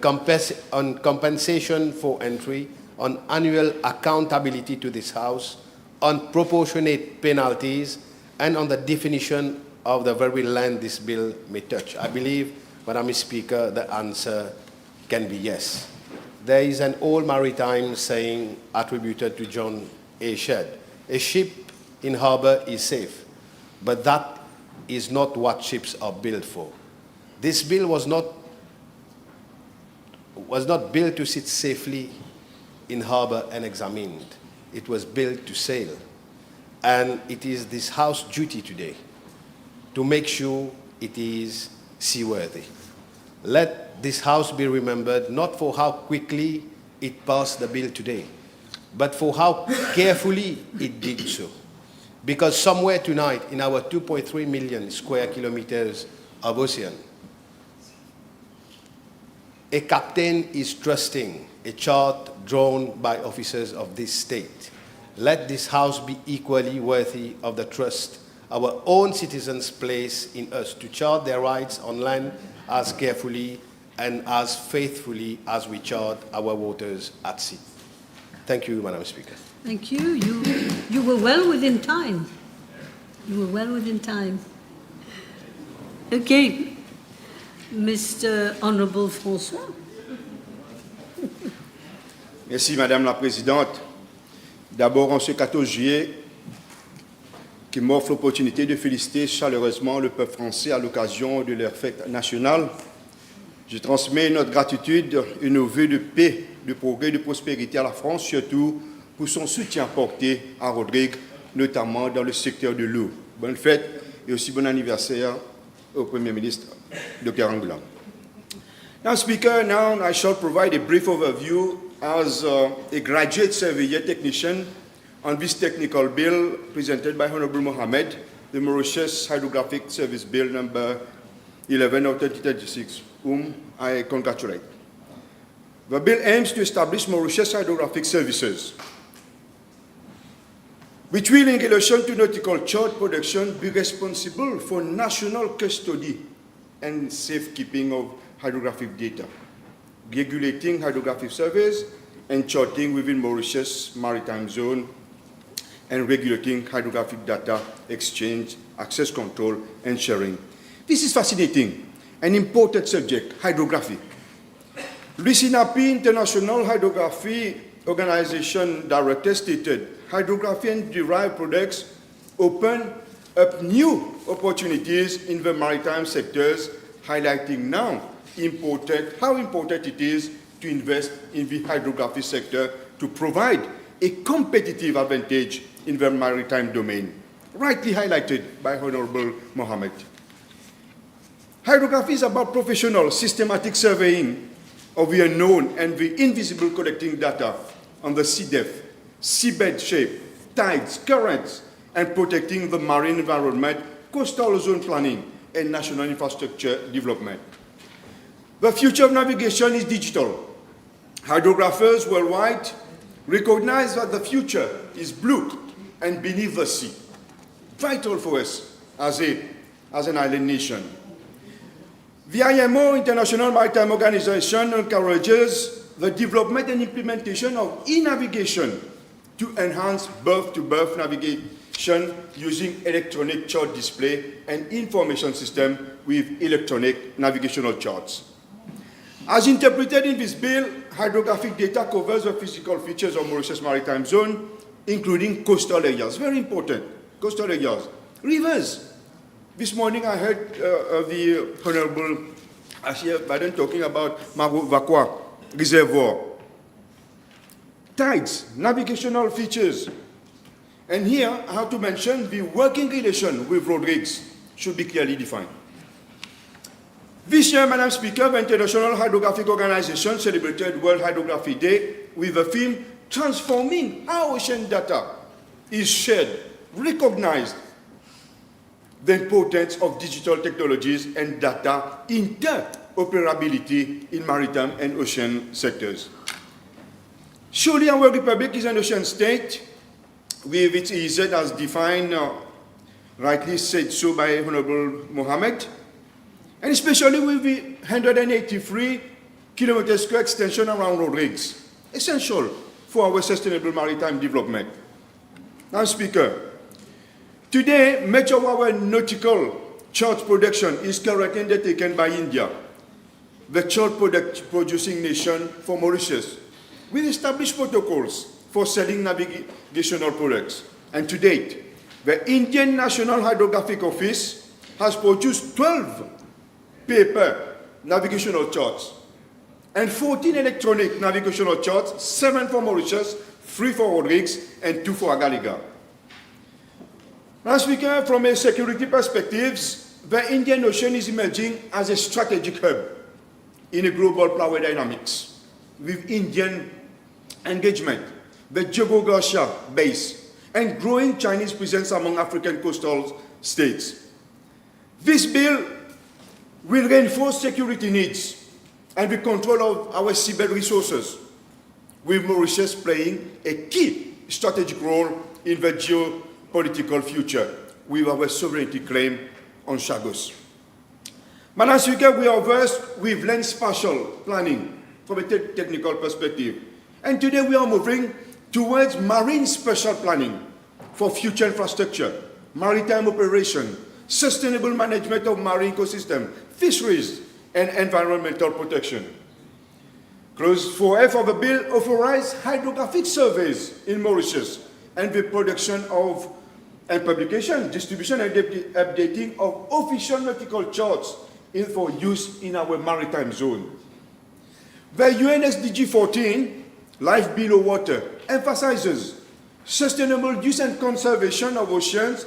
on compensation for entry, on annual accountability to this House, on proportionate penalties, and on the definition of the very land this bill may touch. I believe, Madam Speaker, the answer can be yes. There is an old maritime saying attributed to John A. Shedd: a ship in harbor is safe, but that is not what ships are built for. This bill was not built to sit safely in harbor unexamined. It was built to sail. And it is this House duty today to make sure it is seaworthy. Let this House be remembered not for how quickly it passed the bill today, but for how carefully it did so. Because somewhere tonight in our 2.3 million square kilometers of ocean, a captain is trusting a chart drawn by officers of this state. Let this House be equally worthy of the trust our own citizens place in us to chart their rights on land as carefully and as faithfully as we chart our waters at sea. Thank you, Madam Speaker. Thank you. You were well within time. You were well within time. Okay. Mr. Honourable François. Merci, Madame la Présidente. D'abord, en ce 14 juillet, qui m'offre l'opportunité de féliciter chaleureusement le peuple français à l'occasion de leur fête nationale, je transmets notre gratitude et nos vœux de paix, de progrès et de prospérité à la France, surtout pour son soutien porté à Rodrigue notamment dans le secteur de l'eau. Bonne fête et aussi bon anniversaire au Premier ministre, Dr. Angoula. Now, Speaker, now I shall provide a brief overview as a graduate surveyor technician on this technical bill presented by Honourable Mohammed, the Mauritius Hydrographic Service Bill number 11 of 2036, whom I congratulate. The bill aims to establish Mauritius Hydrographic Services, which will, in relation to nautical chart production, be responsible for national custody and safekeeping of hydrographic data, regulating hydrographic surveys and charting within Mauritius Maritime Zone, and regulating hydrographic data exchange, access control, and sharing. This is fascinating, an important subject, hydrography. Lucinapi International Hydrography Organization Director stated, hydrography and derived products open up new opportunities in the maritime sectors, highlighting now how important it is to invest in the hydrography sector to provide a competitive advantage in the maritime domain, rightly highlighted by Honourable Mohammed. Hydrography is about professional, systematic surveying of the unknown and the invisible, collecting data on the sea depth, seabed shape, tides, currents, and protecting the marine environment, coastal zone planning, and national infrastructure development. The future of navigation is digital. Hydrographers worldwide recognize that the future is blue and beneath the sea, vital for us as an island nation. The IMO, International Maritime Organization, encourages the development and implementation of e-navigation to enhance berth-to-berth navigation using electronic chart display and information system with electronic navigational charts. As interpreted in this bill, hydrographic data covers the physical features of Mauritius Maritime Zone, including coastal areas, very important, coastal areas, rivers. This morning I heard the Honourable Ashia Baden talking about Vakwa Reservoir. Tides, navigational features. And here I have to mention the working relation with road rigs should be clearly defined. This year, Madam Speaker, the International Hydrographic Organization celebrated World Hydrography Day with the theme, Transforming How Ocean Data is Shared, Recognized the importance of digital technologies and data interoperability in maritime and ocean sectors. Surely our republic is an ocean state with its EEZ as defined, rightly said so by Honourable Mohammed, and especially with the 183 kilometers square extension around road rigs, essential for our sustainable maritime development. Now, Speaker, today, much of our nautical chart production is currently undertaken by India, the chart producing nation for Mauritius, with established protocols for selling navigational products. And to date, the Indian National Hydrographic Office has produced 12 paper navigational charts and 14 electronic navigational charts, 7 for Mauritius, 3 for road rigs, and 2 for Agaliga. Now, Speaker, from a security perspective, the Indian Ocean is emerging as a strategic hub in a global power dynamics with Indian engagement, the Georgia base, and growing Chinese presence among African coastal states. This bill will reinforce security needs and the control of our seabed resources, with Mauritius playing a key strategic role in the geopolitical future with our sovereignty claim on Chagos. Madam Speaker, we are versed with land spatial planning from a technical perspective. And today we are moving towards marine spatial planning for future infrastructure, maritime operation, sustainable management of marine ecosystem, fisheries, and environmental protection. Clause 4F of the bill authorizes hydrographic surveys in Mauritius and the production of and publication, distribution, and updating of official nautical charts for use in our maritime zone. The UN SDG 14, Life Below Water, emphasizes Sustainable use and conservation of oceans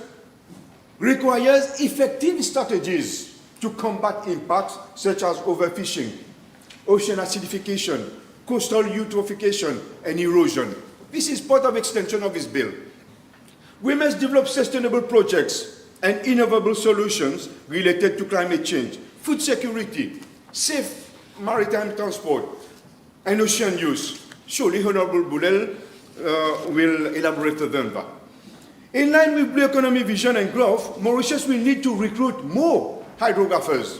requires effective strategies to combat impacts such as overfishing, ocean acidification, coastal eutrophication, and erosion. This is part of extension of this bill. We must develop sustainable projects and innovable solutions related to climate change, food security, safe maritime transport, and ocean use. Surely Honourable Boulel will elaborate further on that. In line with Blue Economy vision and growth, Mauritius will need to recruit more hydrographers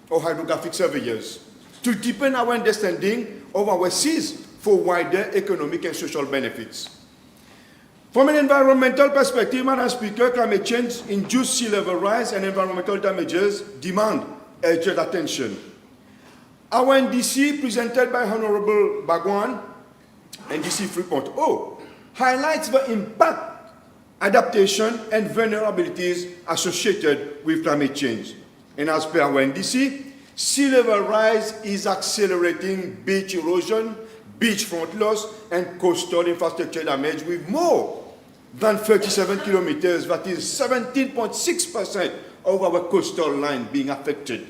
or hydrographic surveyors to deepen our understanding of our seas for wider economic and social benefits. From an environmental perspective, Madam Speaker, climate change, induced sea level rise and environmental damages demand urgent attention. Our NDC, presented by Honourable Bagwan, NDC 3.0, highlights the impact, adaptation, and vulnerabilities associated with climate change. And as per our NDC, sea level rise is accelerating beach erosion, beachfront loss, and coastal infrastructure damage with more than 37 kilometers, that is 17.6% of our coastal line being affected.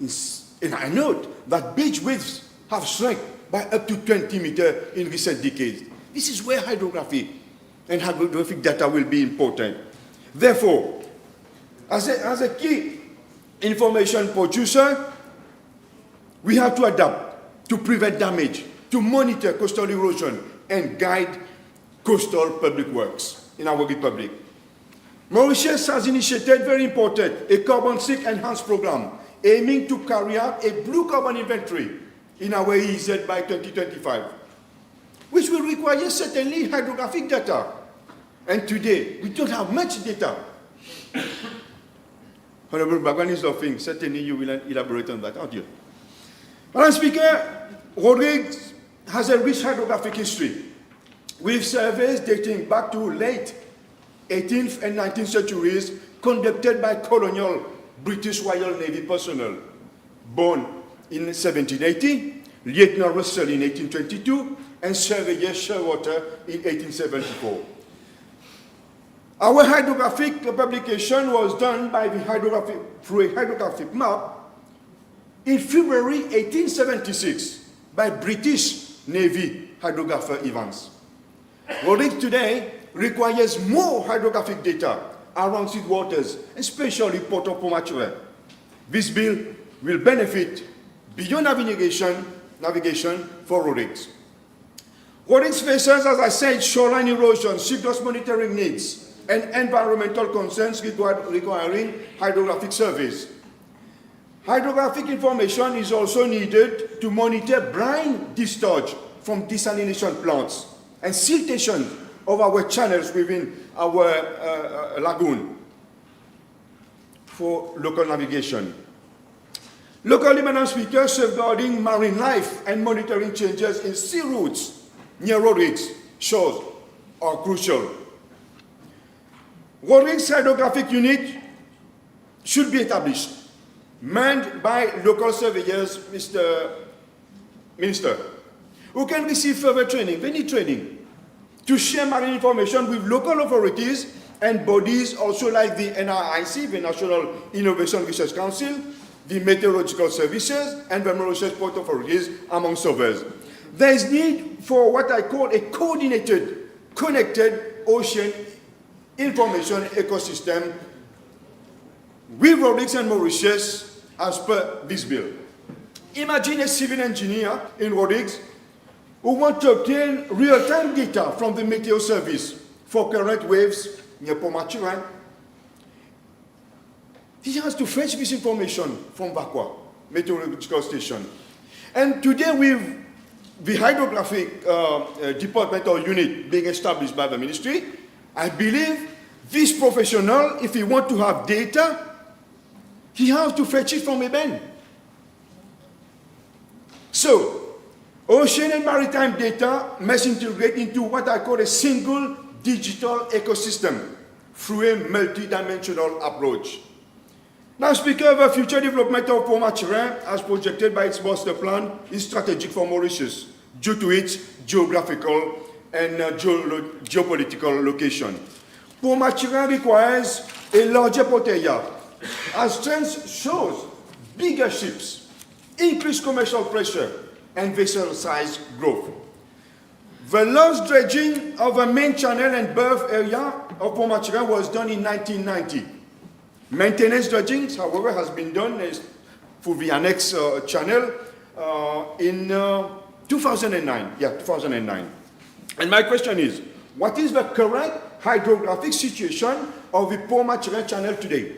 And I note that beach widths have shrunk by up to 20 meters in recent decades. This is where hydrography and hydrographic data will be important. Therefore, as a key information producer, we have to adapt to prevent damage, to monitor coastal erosion, and guide coastal public works in our republic. Mauritius has initiated, very important, a carbon sink enhanced program aiming to carry out a blue carbon inventory in our EEZ by 2025, which will require certainly hydrographic data. And today, we don't have much data. Honourable Bagwan is laughing. Certainly you will elaborate on that, aren't you? Madam Speaker, Rodrigues has a rich hydrographic history, with surveys dating back to late 18th and 19th centuries conducted by colonial British Royal Navy personnel. Born in 1780, Lieutenant Russell in 1822, and Surveyor Sherwater in 1874. Our hydrographic publication was done by through a hydrographic map in February 1876 by British Navy hydrographer Evans. Rodrigues today requires more hydrographic data around seed waters, especially Port of Pomachua. This bill will benefit beyond navigation for Rodrigues. Rodrigues faces, as I said, shoreline erosion, seagrass monitoring needs, and environmental concerns requiring hydrographic surveys. Hydrographic information is also needed to monitor brine discharge from desalination plants and siltation of our channels within our lagoon for local navigation. Locally, Madam Speaker, safeguarding marine life and monitoring changes in sea routes near Rodrigues shores are crucial. Rodrigues Hydrographic Unit should be established, manned by local surveyors, Mr. Minister, who can receive further training. They need training to share marine information with local authorities and bodies also like the NRIC, the National Innovation Research Council, the Meteorological Services, and the Mauritius Port Authorities, amongst others. There is need for what I call a coordinated, connected ocean information ecosystem with Rodrigues and Mauritius as per this bill. Imagine a civil engineer in Rodrigues who wants to obtain real-time data from the Meteo Service for current waves near Pomachua. He has to fetch this information from Vakwa Meteorological Station. And today with the hydrographic department or unit being established by the ministry, I believe this professional, if he wants to have data, he has to fetch it from a bend. So, ocean and maritime data must integrate into what I call a single digital ecosystem through a multidimensional approach. Now, Speaker, the future development of Pomachua, as projected by its master plan, is strategic for Mauritius due to its geographical and geopolitical location. Port Maturin requires a larger port area. As trends shows, bigger ships, increased commercial pressure, and vessel size growth. The last dredging of the main channel and berth area of Port Maturin was done in 1990. Maintenance dredging, however, has been done for the annex channel in 2009. Yeah, 2009. And my question is, what is the current hydrographic situation of the Port Maturin channel today?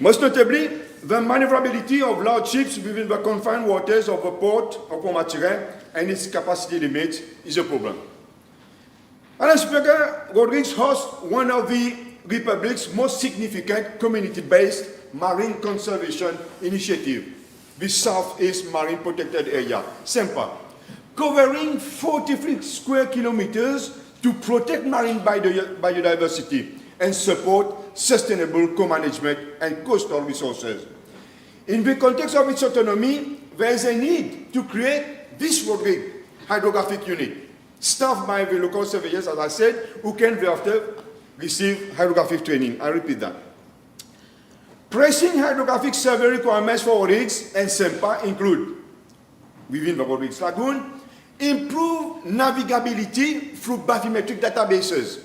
Most notably, the maneuverability of large ships within the confined waters of the port of Port Maturin and its capacity limits is a problem. Madam Speaker, Rodrigues hosts one of the Republic's most significant community-based marine conservation initiative, the Southeast Marine Protected Area, SEMPA, covering 43 square kilometers to protect marine biodiversity and support sustainable co-management and coastal resources. In the context of its autonomy, there is a need to create this Rodrigues hydrographic unit, staffed by the local surveyors, as I said, who can thereafter receive hydrographic training. I repeat that. Pressing hydrographic survey requirements for Rodrigues and SEMPA include, within the Rodrigues Lagoon, improve navigability through bathymetric databases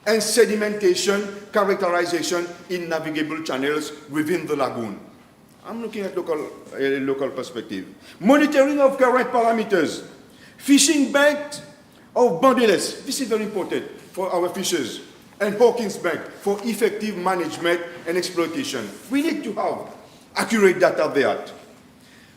and sedimentation characterization in navigable channels within the lagoon. I'm looking at a local perspective. Monitoring of current parameters. Fishing bank of bandelets. This is very important for our fishers. And Hawkins Bank for effective management and exploitation. We need to have accurate data there.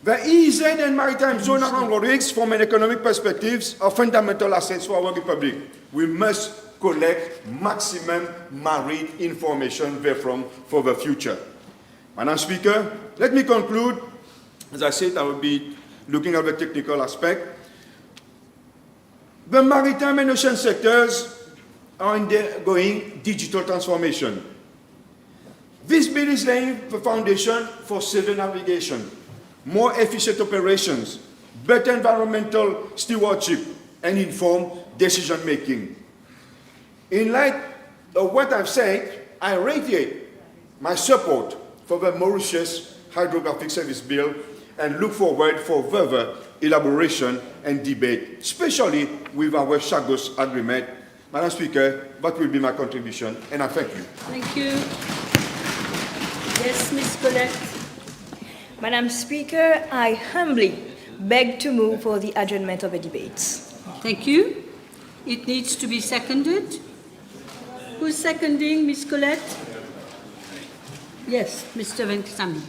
The EEZ and maritime zone around Rodrigues from an economic perspective are fundamental assets for our republic. We must collect maximum marine information therefrom for the future. Madam Speaker, let me conclude. As I said, I will be looking at the technical aspect. The maritime and ocean sectors are undergoing digital transformation. This bill is laying the foundation for civil navigation, more efficient operations, better environmental stewardship, and informed decision-making. In light of what I've said, I reiterate my support for the Mauritius Hydrographic Service Bill and look forward for further elaboration and debate, especially with our Chagos Agreement. Madam Speaker, that will be my contribution, and I thank you. Thank you. Yes, Ms. Colette. Madam Speaker, I humbly beg to move for the adjournment of the debates. Thank you. It needs to be seconded. Who's seconding, Ms. Colette? Yes, Mr. Venkateswamy.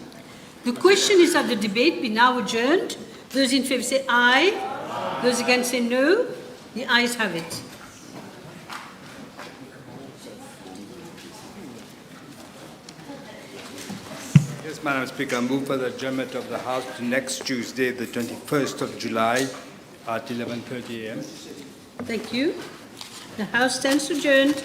The question is that the debate be now adjourned. Those in favour say aye. Those against say no. The ayes have it. Yes, Madam Speaker, I move for the adjournment of the House to next Tuesday, the 21st of July at 11:30 a.m. Thank you. The House stands adjourned.